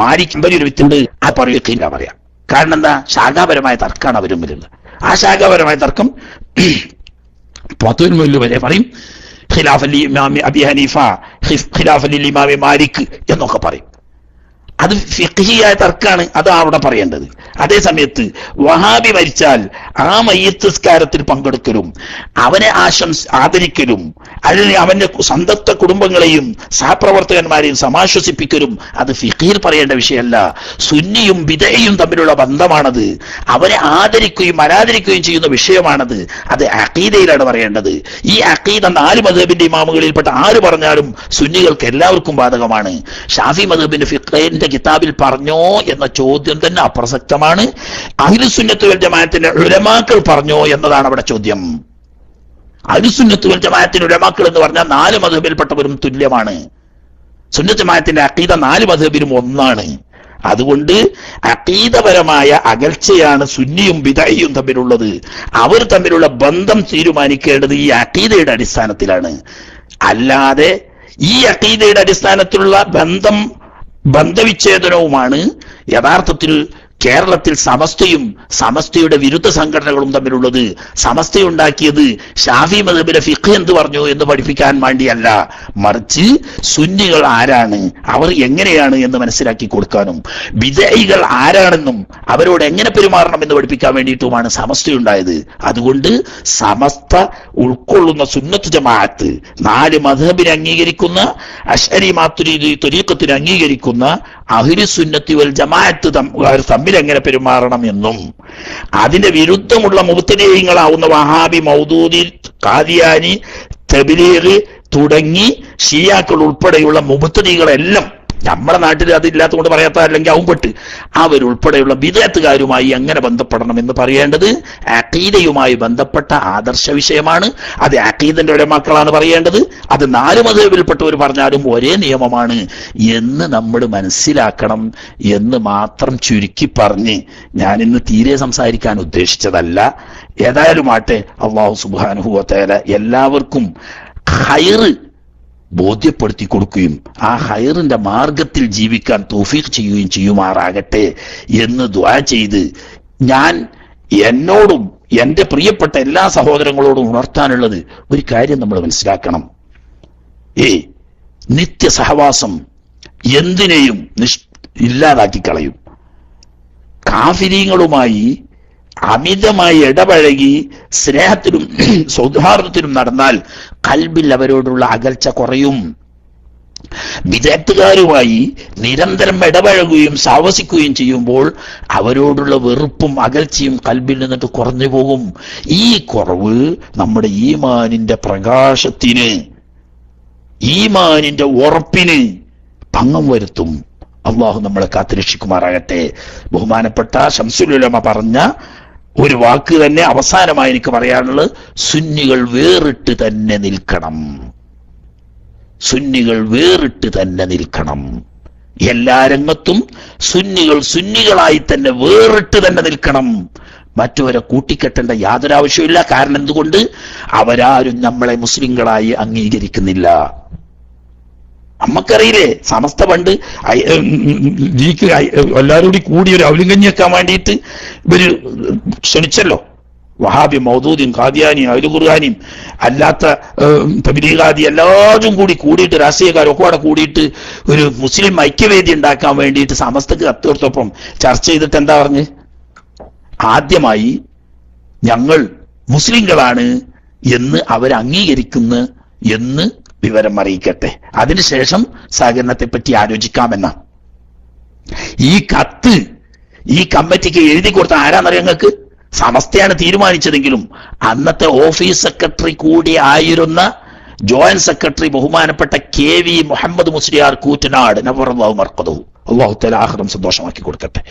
A: മാലിക് ഹംബലി ഒരു വ്യത്യാസമുണ്ട്. ആ പറയുകയില്ല പറയാം. കാരണം എന്താ? ശാഖാപരമായ തർക്കമാണ് അവർ തമ്മിലുള്ളത്. ആ ശാഖാപരമായ തർക്കം ഫത്വൽ മുഅല്ലിം വരെ പറയും, ഖിലാഫൽ ഇമാം അബി ഹനീഫ, ഖിലാഫൽ ഇമാം മാലിക് എന്നൊക്കെ പറയും. അത് ഫിഖ്ഹിയായ തർക്കാണ്, അത് അവിടെ പറയേണ്ടത്. അതേ സമയത്ത് വഹാബി മരിച്ചാൽ ആ മയ്യിത്ത് നിസ്കാരത്തിൽ പങ്കെടുക്കലും അവനെ ആദരിക്കലും അല്ലെങ്കിൽ അവന്റെ സന്തപ്ത കുടുംബങ്ങളെയും സഹപ്രവർത്തകന്മാരെയും സമാശ്വസിപ്പിക്കലും അത് ഫിഖ്ഹിൽ പറയേണ്ട വിഷയമല്ല. സുന്നിയും ബിദഅയും തമ്മിലുള്ള ബന്ധമാണത്. അവനെ ആദരിക്കുകയും അനാദരിക്കുകയും ചെയ്യുന്ന വിഷയമാണത്. അത് അഖീദയിലാണ് പറയേണ്ടത്. ഈ അഖീദ 4 മദ്ഹബിന്റെ ഇമാമുകളിൽപ്പെട്ട ആര് പറഞ്ഞാലും സുന്നികൾക്ക് എല്ലാവർക്കും ബാധകമാണ്. ഷാഫി മദ്ഹബിന്റെ ഫിഖ്ഹിന്റെ കിതാബിൽ പറഞ്ഞോ എന്ന ചോദ്യം തന്നെ അപ്രസക്തമാണ്. അഹ്ലുസുന്നത്ത് വൽ ജമാഅത്തിന്റെ ഉലമാക്കൾ പറഞ്ഞോ എന്നതാണ് അവിടെ ചോദ്യം. അഹ്ലുസുന്നത്ത് വൽ ജമാഅത്തിന്റെ ഉലമാക്കൾ എന്ന് പറഞ്ഞാൽ 4 മദ്ഹബിൽപ്പെട്ടവരും തുല്യമാണ്. സുന്നത്ത് ജമാഅത്തിന്റെ അഖീദ 4 മദ്ഹബിലും ഒന്നാണ്. അതുകൊണ്ട് അഖീദപരമായ അകൽച്ചയാണ് സുന്നിയും ബിദഅയും തമ്മിലുള്ളത്. അവർ തമ്മിലുള്ള ബന്ധം തീരുമാനിക്കേണ്ടത് ഈ അഖീദയുടെ അടിസ്ഥാനത്തിലാണ്. അല്ലാതെ ഈ അഖീദയുടെ അടിസ്ഥാനത്തിലുള്ള ബന്ധവിച്ഛേദനവുമാണ് യഥാർത്ഥത്തിൽ കേരളത്തിൽ സമസ്തയും സമസ്തയുടെ വിരുദ്ധ സംഘടനകളും തമ്മിലുള്ളത്. സമസ്തയുണ്ടാക്കിയത് ഷാഫി മദ്ഹബിലെ ഫിഖ് എന്ത് പറഞ്ഞു എന്ന് പഠിപ്പിക്കാൻ വേണ്ടിയല്ല, മറിച്ച് സുന്നികൾ ആരാണ്, അവർ എങ്ങനെയാണ് എന്ന് മനസ്സിലാക്കി കൊടുക്കാനും ബിദഈകൾ ആരാണെന്നും അവരോട് എങ്ങനെ പെരുമാറണം എന്ന് പഠിപ്പിക്കാൻ വേണ്ടിയിട്ടുമാണ് സമസ്തയുണ്ടായത്. അതുകൊണ്ട് സമസ്ത ഉൾക്കൊള്ളുന്ന സുന്നത്ത് ജമാഅത്ത് 4 മദ്ഹബിനെ അംഗീകരിക്കുന്ന, അശ്അരി മാതുരിദി ത്വരീഖത്തിനെ അംഗീകരിക്കുന്ന അഹ്ലുസുന്നത്തി വൽ ജമാഅത്ത് തമ്മിൽ എങ്ങനെ പെരുമാറണം എന്നും അതിന്റെ വിരുദ്ധമുള്ള മുബ്തദിഈങ്ങളാവുന്ന വഹാബി, മൗദൂദി, ഖാദിയാനി, തബ്ലീഗ് തുടങ്ങി ഷിയാക്കൾ ഉൾപ്പെടെയുള്ള മുബ്തദിഈകളെല്ലാം നമ്മുടെ നാട്ടിൽ അതില്ലാത്തതുകൊണ്ട് പറയാത്ത, അല്ലെങ്കിൽ അവൻപെട്ട് അവരുൾപ്പെടെയുള്ള ബിദഅത്തുകാരുമായി എങ്ങനെ ബന്ധപ്പെടണം എന്ന് പറയേണ്ടത് അഖീദയുമായി ബന്ധപ്പെട്ട ആദർശ വിഷയമാണ്. അത് അഖീദന്റെ ഉലമാക്കളാണ് പറയേണ്ടത്. അത് 4 മദ്ഹബിൽപ്പെട്ടവർ പറഞ്ഞാലും ഒരേ നിയമമാണ് എന്ന് നമ്മൾ മനസ്സിലാക്കണം എന്ന് മാത്രം ചുരുക്കി പറഞ്ഞ് ഞാൻ ഇന്ന് തീരെ സംസാരിക്കാൻ ഉദ്ദേശിച്ചതല്ല. ഏതായാലും ആട്ടെ, അല്ലാഹു സുബ്ഹാനഹു വ തആല എല്ലാവർക്കും ഖൈറ് ബോധ്യപ്പെടുത്തി കൊടുക്കുകയും ആ ഖൈറിന്റെ മാർഗത്തിൽ ജീവിക്കാൻ തൗഫീഖ് ചെയ്യുകയും ചെയ്യുമാറാകട്ടെ എന്ന് ദുആ ചെയ്ത് ഞാൻ എന്നോടും എന്റെ പ്രിയപ്പെട്ട എല്ലാ സഹോദരങ്ങളോടും ഉണർത്താനുള്ളത് ഒരു കാര്യം നമ്മൾ മനസ്സിലാക്കണം. നിത്യ സഹവാസം എന്തിനേയും ഇല്ലാതാക്കി കളയും. കാഫിരീങ്ങളുമായി അമിതമായി ഇടപഴകി സ്നേഹത്തിലും സൗഹാർദ്ദത്തിലും നടന്നാൽ ഖൽബിൽ അവരോടുള്ള അകൽച്ച കുറയും. ബിദഅത്തുകാരുമായി നിരന്തരം ഇടപഴകുകയും സാവസിക്കുകയും ചെയ്യുമ്പോൾ അവരോടുള്ള വെറുപ്പും അകൽച്ചയും ഖൽബിൽ നിന്നിട്ട് കുറഞ്ഞു പോകും. ഈ കുറവ് നമ്മുടെ ഈമാനിന്റെ പ്രകാശത്തിന്, ഈമാനിന്റെ ഉറപ്പിന് ഭംഗം വരുത്തും. അള്ളാഹു നമ്മളെ കാത്തുരക്ഷിക്കുമാറാകട്ടെ. ബഹുമാനപ്പെട്ട ശംസുൽ ഉലമ പറഞ്ഞ ഒരു വാക്ക് തന്നെ അവസാനമായി എനിക്ക് പറയാനുള്ളത്, സുന്നികൾ വേറിട്ട് തന്നെ നിൽക്കണം. സുന്നികൾ വേറിട്ട് തന്നെ നിൽക്കണം. എല്ലാ രംഗത്തും സുന്നികൾ സുന്നികളായി തന്നെ വേറിട്ട് തന്നെ നിൽക്കണം. മറ്റവരെ കൂട്ടിക്കെട്ടേണ്ട യാതൊരു ആവശ്യമില്ല. കാരണം എന്തുകൊണ്ട്? അവരാരും നമ്മളെ മുസ്ലിങ്ങളായി അംഗീകരിക്കുന്നില്ല. നമ്മക്കറിയില്ലേ, സമസ്ത പണ്ട് എല്ലാവരും കൂടി ഒരു ഔലിംഗഞ്ഞിയാക്കാൻ വേണ്ടിയിട്ട് ഇവര് ക്ഷണിച്ചല്ലോ. വഹാബി, മൗദൂദിയും, ഖാദിയാനിയും, അഹ്ലു ഖുർആനിയും അല്ലാത്ത തബ്ലീഗാദി എല്ലാവരും കൂടിയിട്ട് രാഷ്ട്രീയക്കാരൊക്കെ അവിടെ കൂടിയിട്ട് ഒരു മുസ്ലിം ഐക്യവേദി ഉണ്ടാക്കാൻ വേണ്ടിയിട്ട് സമസ്തക്ക് കത്തോടൊപ്പം ചർച്ച ചെയ്തിട്ട് എന്താ പറഞ്ഞ്? ആദ്യമായി ഞങ്ങൾ മുസ്ലിങ്ങളാണ് എന്ന് അവർ അംഗീകരിക്കുന്നു എന്ന് വിവരം അറിയിക്കട്ടെ, അതിനുശേഷം സഹകരണത്തെ പറ്റി ആലോചിക്കാമെന്ന ഈ കത്ത് ഈ കമ്മിറ്റിക്ക് എഴുതി കൊടുത്ത ആരാന്നറിയാം നിങ്ങൾക്ക്? സമസ്തയാണ് തീരുമാനിച്ചതെങ്കിലും അന്നത്തെ ഓഫീസ് സെക്രട്ടറി കൂടി ആയിരുന്ന ജോയിന്റ് സെക്രട്ടറി ബഹുമാനപ്പെട്ട KV മുഹമ്മദ് മുസ്ലിയാർ കൂറ്റനാട് നവറല്ലാഹു മർഖദഹു, അല്ലാഹു തആല ആഖിറം സന്തോഷമാക്കി കൊടുക്കട്ടെ.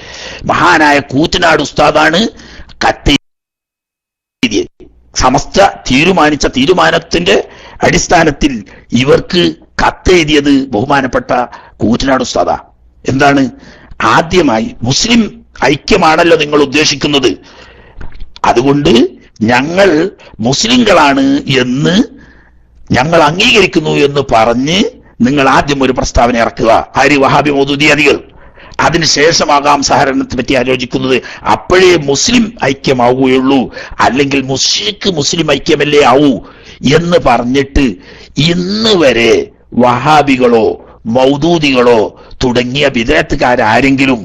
A: മഹാനായ കൂറ്റനാട് ഉസ്താദാണ് കത്തെഴുതിയത്. സമസ്ത തീരുമാനിച്ച തീരുമാനത്തിന്റെ അടിസ്ഥാനത്തിൽ ഇവർക്ക് കത്തെഴുതിയത് ബഹുമാനപ്പെട്ട കൂറ്റനാട് ഉസ്താദാ. എന്താണ്? ആദ്യമായി മുസ്ലിം ഐക്യമാണല്ലോ നിങ്ങൾ ഉദ്ദേശിക്കുന്നത്, അതുകൊണ്ട് ഞങ്ങൾ മുസ്ലിങ്ങളാണ് എന്ന് ഞങ്ങൾ അംഗീകരിക്കുന്നു എന്ന് പറഞ്ഞ് നിങ്ങൾ ആദ്യം ഒരു പ്രസ്താവന ഇറക്കുക. ആര്? വഹാബി മൗദൂദിയാദികൾ. അതിനുശേഷമാകാം സഹകരണത്തെ പറ്റി ആലോചിക്കുന്നത്. അപ്പോഴേ മുസ്ലിം ഐക്യമാവുകയുള്ളൂ, അല്ലെങ്കിൽ മുശ്രിക്ക് മുസ്ലിം ഐക്യമല്ലേ ആവൂ എന്ന് പറഞ്ഞിട്ട് ഇന്ന് വരെ വഹാബികളോ മൗദൂദികളോ തുടങ്ങിയ ബിദഅത്തുകാരെങ്കിലും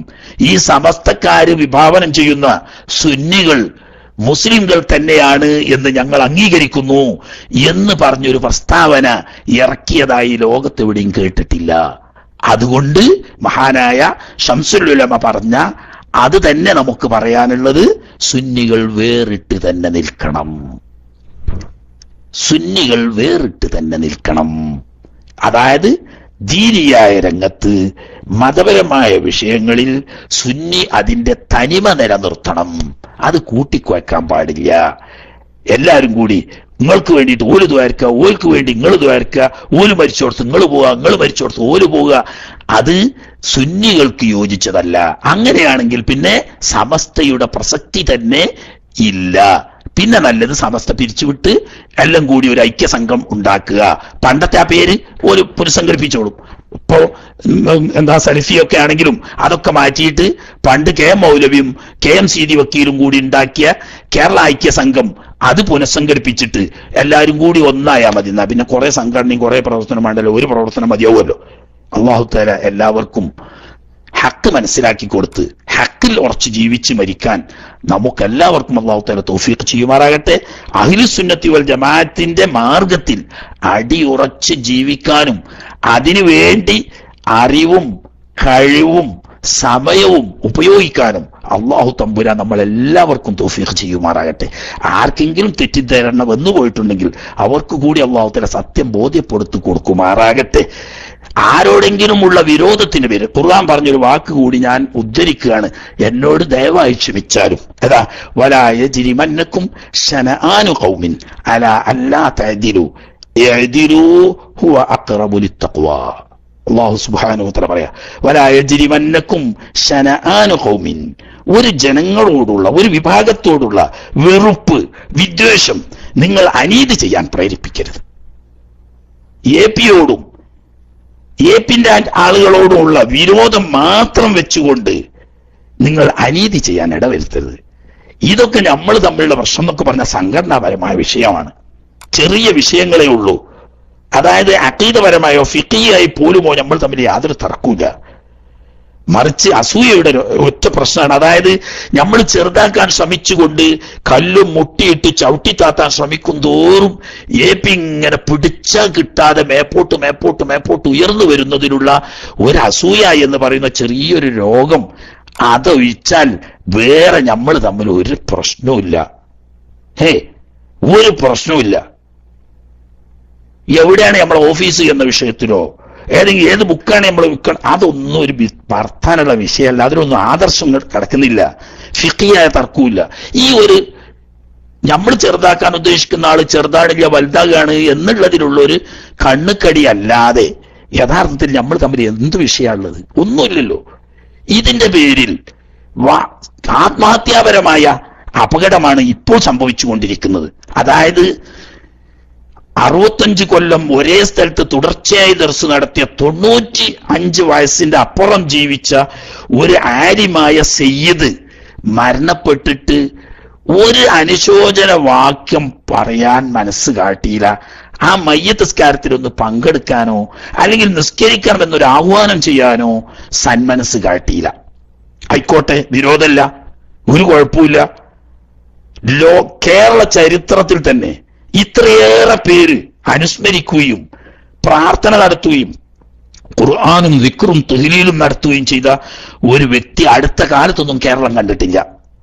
A: ഈ സമസ്തക്കാര് വിഭാവനം ചെയ്യുന്ന സുന്നികൾ മുസ്ലിംകൾ തന്നെയാണ് എന്ന് ഞങ്ങൾ അംഗീകരിക്കുന്നു എന്ന് പറഞ്ഞൊരു പ്രസ്താവന ഇറക്കിയതായി ലോകത്തെവിടെയും കേട്ടിട്ടില്ല. അതുകൊണ്ട് മഹാനായ ശംസുൽ ഉലമ പറഞ്ഞ അത് തന്നെ നമുക്ക് പറയാനുള്ളത്, സുന്നികൾ വേറിട്ട് തന്നെ നിൽക്കണം, സുന്നികൾ വേറിട്ട് തന്നെ നിൽക്കണം. അതായത് ദീനിയായ രംഗത്ത് മതപരമായ വിഷയങ്ങളിൽ സുന്നി അതിന്റെ തനിമ നിലനിർത്തണം, അത് കൂട്ടിക്കുവയ്ക്കാൻ പാടില്ല. എല്ലാവരും കൂടി നിങ്ങൾക്ക് വേണ്ടിയിട്ട് ഓല് ദ്വാരക്കുക, ഓൽക്ക് വേണ്ടി നിങ്ങൾ ദ്വാരക്കുക, ഓല് മരിച്ചോടത്ത് നിങ്ങൾ പോവുക, നിങ്ങൾ മരിച്ചോടത്ത് ഓല് പോവുക, അത് സുന്നികൾക്ക് യോജിച്ചതല്ല. അങ്ങനെയാണെങ്കിൽ പിന്നെ സമസ്തയുടെ പ്രസക്തി തന്നെ ഇല്ല. പിന്നെ നല്ലത് സമസ്ത പിരിച്ചുവിട്ട് എല്ലാം കൂടി ഒരു ഐക്യസംഘം ഉണ്ടാക്കുക. പണ്ടത്തെ ആ പേര് ഒരു പുനഃസംഘടിപ്പിച്ചോളും. ഇപ്പോ എന്താ സലഫിയൊക്കെ ആണെങ്കിലും അതൊക്കെ മാറ്റിയിട്ട് പണ്ട് KM മൗലവിയും KM സീതി വക്കീലും കൂടി ഉണ്ടാക്കിയ കേരള ഐക്യ സംഘം അത് പുനഃസംഘടിപ്പിച്ചിട്ട് എല്ലാവരും കൂടി ഒന്നായാൽ മതി. എന്നാ പിന്നെ കുറെ സംഘടനയും കുറെ പ്രവർത്തനം വേണ്ടല്ലോ, ഒരു പ്രവർത്തനം മതിയാവുമല്ലോ. അല്ലാഹു തആല എല്ലാവർക്കും ഹക്ക് മനസ്സിലാക്കി കൊടുത്ത് ഹക്കിൽ ഉറച്ച് ജീവിച്ച് മരിക്കാൻ നമുക്കെല്ലാവർക്കും അല്ലാഹു തആല തൗഫീഖ് ചെയ്യുമാറാകട്ടെ. അഹ്ലുസുന്നത്തി വൽ ജമാഅത്തിന്റെ മാർഗത്തിൽ അടിയുറച്ച് ജീവിക്കാനും അതിനുവേണ്ടി അറിവും കഴിവും സമയവും ഉപയോഗിക്കാനും അല്ലാഹു തമ്പുരാൻ നമ്മളെല്ലാവർക്കും തൗഫീഖ് ചെയ്യുമാറാകട്ടെ. ആർക്കെങ്കിലും തെറ്റിദ്ധാരണ വന്നു പോയിട്ടുണ്ടെങ്കിൽ അവർക്ക് കൂടി അല്ലാഹു തആല സത്യം ബോധ്യപ്പെടുത്തി കൊടുക്കുമാറാകട്ടെ. ആരോടെങ്കിലുമുള്ള വിരോധത്തിന് പേര് ഖുർആൻ പറഞ്ഞൊരു വാക്ക് കൂടി ഞാൻ ഉദ്ധരിക്കുകയാണ്, എന്നോട് ദയവായി ക്ഷമിച്ചാലും. അതാ വലാ യജ്രിമന്നക്കും ശനആനു ഖൗമിൻ അലാ അല്ലാ തഅദിലു ഇഅദിലു ഹുവ അഖറബു ലിത്തഖ്വാ. അല്ലാഹു സുബ്ഹാനഹു വ തആല പറയാ, വലാ യജ്രിമന്നക്കും ശനആനു ഖൗമിൻ, ഒരു ജനങ്ങളോടുള്ള ഒരു വിഭാഗത്തോടുള്ള വെറുപ്പ് വിദ്വേഷം നിങ്ങൾ അനീതി ചെയ്യാൻ പ്രേരിപ്പിക്കരുത്. APയോടും APന്റെ ആളുകളോടുമുള്ള വിരോധം മാത്രം വെച്ചുകൊണ്ട് നിങ്ങൾ അനീതി ചെയ്യാൻ ഇടവരുത്തരുത്. ഇതൊക്കെ നമ്മൾ തമ്മിലുള്ള പ്രശ്നം എന്നൊക്കെ പറഞ്ഞ സംഘടനാപരമായ വിഷയമാണ്, ചെറിയ വിഷയങ്ങളേ ഉള്ളൂ. അതായത് അഖീദപരമായോ ഫിഖിയായി പോലുമോ നമ്മൾ തമ്മിൽ യാതൊരു തർക്കമില്ല. മറിച്ച് അസൂയയുടെ ഒറ്റ പ്രശ്നമാണ്. അതായത് നമ്മൾ ചെറുതാക്കാൻ ശ്രമിച്ചുകൊണ്ട് കല്ലും മുട്ടിയിട്ട് ചവിട്ടിത്താത്താൻ ശ്രമിക്കും തോറും AP ഇങ്ങനെ പിടിച്ചാൽ കിട്ടാതെ മേപ്പോട്ട് മേപ്പോട്ട് മേപ്പോട്ട് ഉയർന്നു വരുന്നതിനുള്ള ഒരു അസൂയ എന്ന് പറയുന്ന ചെറിയൊരു രോഗം, അതൊഴിച്ചാൽ വേറെ നമ്മൾ തമ്മിൽ ഒരു പ്രശ്നവുമില്ല. ഒരു പ്രശ്നവുമില്ല. എവിടെയാണ് നമ്മളെ ഓഫീസ് എന്ന വിഷയത്തിലോ ഏത് ബുക്കാണ് നമ്മൾ വിൽക്കണം, അതൊന്നും ഒരു വർത്താനുള്ള വിഷയമല്ല, അതിലൊന്നും ആദർശം കിടക്കുന്നില്ല, ഫിഖിയായ തർക്കമില്ല. ഈ ഒരു നമ്മൾ ചെറുതാക്കാൻ ഉദ്ദേശിക്കുന്ന ആള് ചെറുതാണില്ല വലുതാകാണ് എന്നുള്ളതിലുള്ള ഒരു കണ്ണുകടി അല്ലാതെ യഥാർത്ഥത്തിൽ നമ്മൾ തമ്മിൽ എന്ത് വിഷയമുള്ളത്? ഒന്നുമില്ലല്ലോ. ഇതിന്റെ പേരിൽ ആത്മഹത്യാപരമായ അപകടമാണ് ഇപ്പോൾ സംഭവിച്ചുകൊണ്ടിരിക്കുന്നത്. അതായത് 65 കൊല്ലം ഒരേ സ്ഥലത്ത് തുടർച്ചയായി ദർസ് നടത്തിയ 95 വയസ്സിന്റെ അപ്പുറം ജീവിച്ച ഒരു ആലിമായ സയ്യിദ് മരണപ്പെട്ടിട്ട് ഒരു അനുശോചന വാക്യം പറയാൻ മനസ്സ് കാട്ടിയില്ല. ആ മയ്യത്ത് നിസ്കാരത്തിലൊന്ന് പങ്കെടുക്കാനോ അല്ലെങ്കിൽ നിസ്കരിക്കണമെന്നൊരു ആഹ്വാനം ചെയ്യാനോ സന്മനസ് കാട്ടിയില്ല. ആയിക്കോട്ടെ, വിരോധമല്ല, ഒരു കുഴപ്പമില്ല. കേരള ചരിത്രത്തിൽ തന്നെ ഇത്രയേറെ പേര് അനുസ്മരിക്കുകയും പ്രാർത്ഥന നടത്തുകയും ഖുർആനും ദിക്റും തഹ്ലീലും നടത്തുകയും ചെയ്ത ഒരു വ്യക്തി അടുത്ത കാലത്തൊന്നും കേരളം കണ്ടിട്ടില്ല.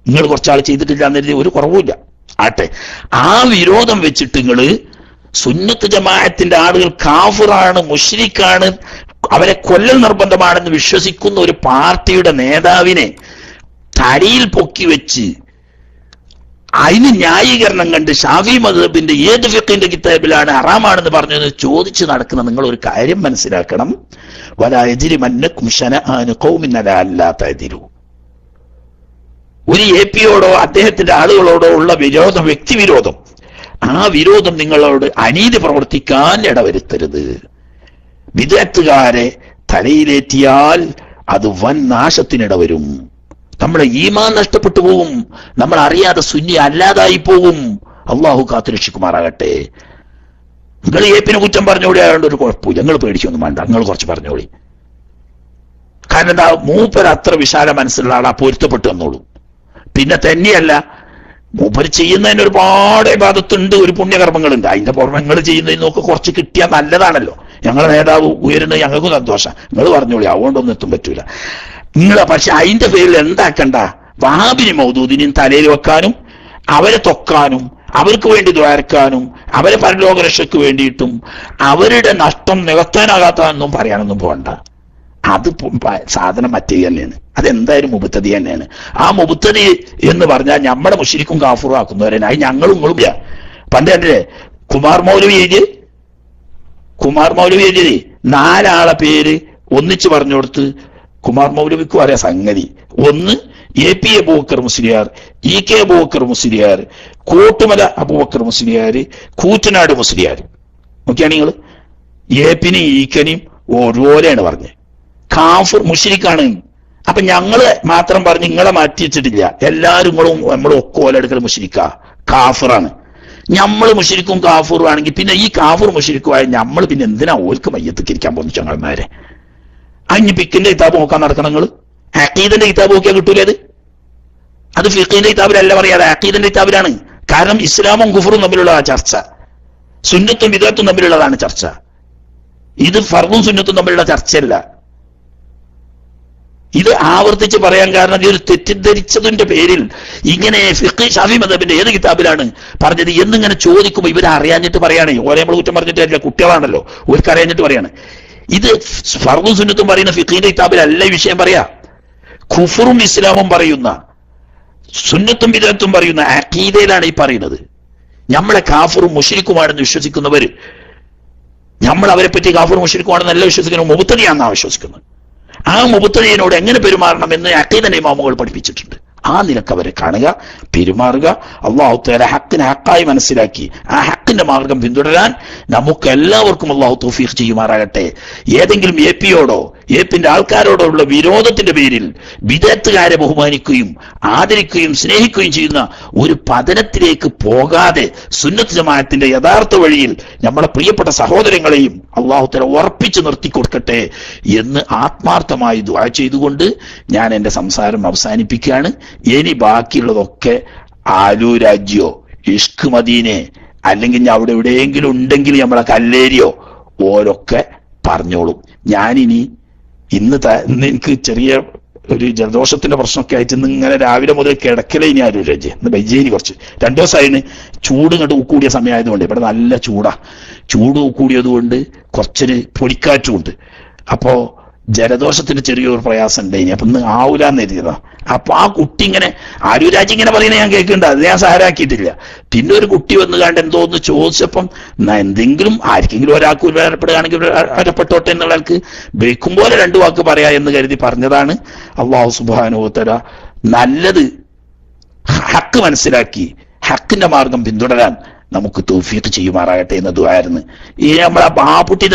A: നിങ്ങൾ കുറച്ചാൾ ചെയ്തിട്ടില്ല എന്നതിൽ ഒരു കുറവുമില്ല. ആട്ടെ, ആ വിരോധം വെച്ചിട്ട് നിങ്ങൾ സുന്നത്ത് ജമാഅത്തിന്റെ ആളുകൾ കാഫിറാണ്, മുശ്രിക്കാണ്, അവരെ കൊല്ലൽ നിർബന്ധമാണെന്ന് വിശ്വസിക്കുന്ന ഒരു പാർട്ടിയുടെ നേതാവിനെ തലയിൽ പൊക്കി വെച്ച് അതിന് ന്യായീകരണം കണ്ട് ഷാഫി മദ്ഹബിന്റെ ഏത് ഫിഖിന്റെ കിതാബിലാണ് ഹറാമാണെന്ന് പറഞ്ഞതെന്ന് ചോദിച്ച് നടക്കുന്ന നിങ്ങൾ ഒരു കാര്യം മനസ്സിലാക്കണം. വലാ യജ്രിമന്നകും ശനആനു ഖൗമിൻ അലാ അല്ലാ തഅദിലു. ഒരു എപിയോടോ അദ്ദേഹത്തിന്റെ ആളുകളോടോ ഉള്ള വിരോധം, വ്യക്തിവിരോധം, ആ വിരോധം നിങ്ങളോട് അനീതി പ്രവർത്തിക്കാൻ ഇടവരുത്തരുത്. ബിദ്അത്തുകാരെ തലയിലേറ്റിയാൽ അത് വൻ നാശത്തിനിടവരും. നമ്മുടെ ഈമാൻ നഷ്ടപ്പെട്ടു പോകും, നമ്മൾ അറിയാതെ സുന്നി അല്ലാതായി പോകും. അള്ളാഹു കാത്തുരക്ഷിക്കുമാറാകട്ടെ. നിങ്ങൾ ഏപ്പിനെ കുറ്റം പറഞ്ഞോളി, ആയതുകൊണ്ട് ഒരു കുഴപ്പമില്ല, നിങ്ങൾ പേടിക്കൊന്നും വേണ്ട, നിങ്ങൾ കുറച്ച് പറഞ്ഞോളി. കാരണം എന്താ, മൂപ്പർ അത്ര വിശാല മനസ്സുള്ള ആളാ, പൊരുത്തപ്പെട്ടു വന്നോളൂ. പിന്നെ തന്നെയല്ല, മൂപ്പര് ചെയ്യുന്നതിന് ഒരുപാട് ഇബാദത്തുണ്ട്, ഒരു പുണ്യകർമ്മങ്ങളുണ്ട്. അതിന്റെ പുറമെ നിങ്ങൾ ചെയ്യുന്നതിനൊക്കെ കുറച്ച് കിട്ടിയാൽ നല്ലതാണല്ലോ. ഞങ്ങളെ നേതാവ് ഉയരുന്നത് ഞങ്ങൾക്കും സന്തോഷം, നിങ്ങൾ പറഞ്ഞോളി, അതുകൊണ്ടൊന്നും എത്തും പറ്റൂല നിങ്ങളെ. പക്ഷെ അതിന്റെ പേരിൽ എന്താക്കണ്ട, വഹാബിനി മൗദൂദിനെയും തലയിൽ വെക്കാനും അവരെ തൊക്കാനും അവർക്ക് വേണ്ടി ദ്വാരക്കാനും അവരെ പരലോകരക്ഷയ്ക്ക് വേണ്ടിയിട്ടും അവരുടെ നഷ്ടം നികത്താനാകാത്തതെന്നും പറയാനൊന്നും പോകണ്ട. അത് സാധനം മറ്റേ തന്നെയാണ്, അതെന്തായാലും മുബത്തതി തന്നെയാണ്. ആ മുബത്തതി എന്ന് പറഞ്ഞാൽ നമ്മുടെ മുശ്രിക്കും കാഫിറും ആക്കുന്നവരെ അത് ഞങ്ങളും നിങ്ങളും. പണ്ട് കണ്ടില്ലേ കുമാർ മൗലവി എഴുതി 4 ആളെ പേര് ഒന്നിച്ച് പറഞ്ഞു കൊടുത്ത് കുമാർ മൗലവിക്കും അറിയാം സംഗതി. ഒന്ന് AP അബൂബക്കർ മുസ്ലിയാർ, EK അബൂബക്കർ മുസ്ലിയാർ, കോട്ടുമല അബൂബക്കർ മുസ്ലിയാർ, കൂറ്റനാട് മുസ്ലിയാർ. നോക്കിയാണ് നിങ്ങൾ, ഏപ്പിനെയും ഈക്കനെയും ഒരുപോലെയാണ് പറഞ്ഞത്. കാഫിർ മുശ്രിക്കാണ്. അപ്പൊ ഞങ്ങള് മാത്രം പറഞ്ഞ് നിങ്ങളെ മാറ്റി വെച്ചിട്ടില്ല, എല്ലാവരും നമ്മളും ഒക്കെ ഓലെടുക്കൽ മുശ്രിക്ക കാഫിറാണ്. നമ്മൾ മുശ്രിക്കും കാഫിറും ആണെങ്കിൽ പിന്നെ ഈ കാഫിർ മുശ്രിക്കുമായ നമ്മൾ പിന്നെ എന്തിനാ ഓൽക്ക് മയ്യത്തേക്ക് ഇരിക്കാൻ പോകുന്നു ചങ്ങന്മാരെ? അഞ്ഞ് ഫിഖിന്റെ കിതാബ് നോക്കാൻ നടക്കണം. നിങ്ങൾ അഖീദന്റെ കിതാബ് നോക്കിയാൽ കിട്ടൂലേ? അത് ഫിഖിന്റെ കിതാബിലല്ല പറയാതെ അഖീദന്റെ കിതാബിലാണ്. കാരണം ഇസ്ലാമും കുഫറും തമ്മിലുള്ള ചർച്ച, സുന്നത്തും ബിദ്അത്തും തമ്മിലുള്ളതാണ് ചർച്ച. ഇത് ഫർദും സുന്നത്തും തമ്മിലുള്ള ചർച്ചയല്ല. ഇത് ആവർത്തിച്ച് പറയാൻ കാരണം ഈ ഒരു തെറ്റിദ്ധരിച്ചതിന്റെ പേരിൽ ഇങ്ങനെ ഫിഖ് ഷാഫി മദ്ഹബിന്റെ ഏത് കിതാബിലാണ് പറഞ്ഞത് എന്നിങ്ങനെ ചോദിക്കുമ്പോൾ ഇവരെ അറിയാഞ്ഞിട്ട് പറയാണ്. ഓരോ നമ്മൾ കുറ്റം പറഞ്ഞിട്ടില്ല, കുട്ടികളാണല്ലോ, ഓർക്ക് അറിയാഞ്ഞിട്ട് പറയാണ്. ഇത് ഫർദും സുന്നത്തും പറയുന്ന ഫിഖിന്റെ കിതാബിലല്ല ഈ വിഷയം പറയാ. കുഫറും ഇസ്ലാമും പറയുന്ന, സുന്നത്തും ബിദ്അത്തും പറയുന്ന അഖീദയിലാണ് ഈ പറയുന്നത്. നമ്മളെ കാഫിറും മുശ്രിക്കുമാണെന്ന് വിശ്വസിക്കുന്നവര്, നമ്മൾ അവരെ പറ്റി കാഫിറും മുശ്രിക്കുമാണെന്നല്ല വിശ്വസിക്കുന്നത്, മുബത്തദിയാണെന്നാണ് വിശ്വസിക്കുന്നത്. ആ മുബത്തദിയനോട് എങ്ങനെ പെരുമാറണമെന്ന് അഖീദന്റെ ഇമാമുകൾ പഠിപ്പിച്ചിട്ടുണ്ട്. ആ നിലക്ക് അവരെ കാണുക, പെരുമാറുക. അള്ളാഹു തആല ഹക്കിനെ ഹക്കായി മനസ്സിലാക്കി ആ ഹക്കിന്റെ മാർഗം പിന്തുടരാൻ നമുക്ക് എല്ലാവർക്കും അള്ളാഹു തൗഫീഖ് ചെയ്യുമാറാകട്ടെ. ഏതെങ്കിലും ഏപ്പിയോടോ ഏപ്പിന്റെ ആൾക്കാരോടോ ഉള്ള വിരോധത്തിന്റെ പേരിൽ ബിദ്അത്തുകാരെ ബഹുമാനിക്കുകയും ആദരിക്കുകയും സ്നേഹിക്കുകയും ചെയ്യുന്ന ഒരു പതനത്തിലേക്ക് പോകാതെ സുന്നത്ത് ജമാഅത്തിന്റെ യഥാർത്ഥ വഴിയിൽ നമ്മളെ പ്രിയപ്പെട്ട സഹോദരങ്ങളെയും അള്ളാഹു തആല ഉറപ്പിച്ചു നിർത്തിക്കൊടുക്കട്ടെ എന്ന് ആത്മാർത്ഥമായി ദുആ ചെയ്തുകൊണ്ട് ഞാൻ എന്റെ സംസാരം അവസാനിപ്പിക്കുകയാണ്. ഇനി ബാക്കിയുള്ളതൊക്കെ ആലു രാജ്യോ ഇഷ്ക് മദീനെ അല്ലെങ്കിൽ അവിടെ എവിടെയെങ്കിലും ഉണ്ടെങ്കിൽ നമ്മളെ കല്ലേരിയോ ഓരൊക്കെ പറഞ്ഞോളും. ഞാനിനി ഇന്ന് എനിക്ക് ചെറിയ ഒരു ജലദോഷത്തിന്റെ പ്രശ്നമൊക്കെ ആയിട്ട് ഇങ്ങനെ രാവിലെ മുതൽ കിടക്കലേ ഇനി ആലു രാജ്യം ഇന്ന് ബൈജേരി കുറച്ച് 2 ദിവസമായിരുന്നു. ചൂട് ഇങ്ങോട്ട് കൂടിയ സമയമായതുകൊണ്ട് ഇവിടെ നല്ല ചൂട് കൂടിയത് കൊണ്ട് കുറച്ചൊരു പൊടിക്കാറ്റുമുണ്ട്. അപ്പോ ജലദോഷത്തിന് ചെറിയൊരു പ്രയാസം ഉണ്ടായിനി. അപ്പൊ ഇന്ന് ആവൂലെന്ന് എഴുതിയതാ. അപ്പൊ ആ കുട്ടി ഇങ്ങനെ ആരുരാജ് ഇങ്ങനെ പറയുന്നത് ഞാൻ കേൾക്കുന്നുണ്ട്, അത് ഞാൻ സഹാരാക്കിയിട്ടില്ല. പിന്നെ ഒരു കുട്ടി വന്ന് കണ്ട് എന്തോന്ന് ചോദിച്ചപ്പം എന്തെങ്കിലും ആർക്കെങ്കിലും ഒരാൾക്ക് ഉപകാരപ്പെടുകയാണെങ്കിൽ ഉപകാരപ്പെട്ടോട്ടെ എന്നുള്ള ആൾക്ക് ബേക്കും പോലെ 2 വാക്ക് പറയാ എന്ന് കരുതി പറഞ്ഞതാണ്. അല്ലാഹു സുബ്ഹാനഹു വ തആല നല്ലത് ഹക്ക് മനസ്സിലാക്കി ഹക്കിന്റെ മാർഗം പിന്തുടരാൻ നമുക്ക് തൗഫീഖ് ചെയ്യുമാറാകട്ടെ എന്ന് ദുആ ആയിരുന്നു. ഈ നമ്മളെ ബാപ്പുട്ടി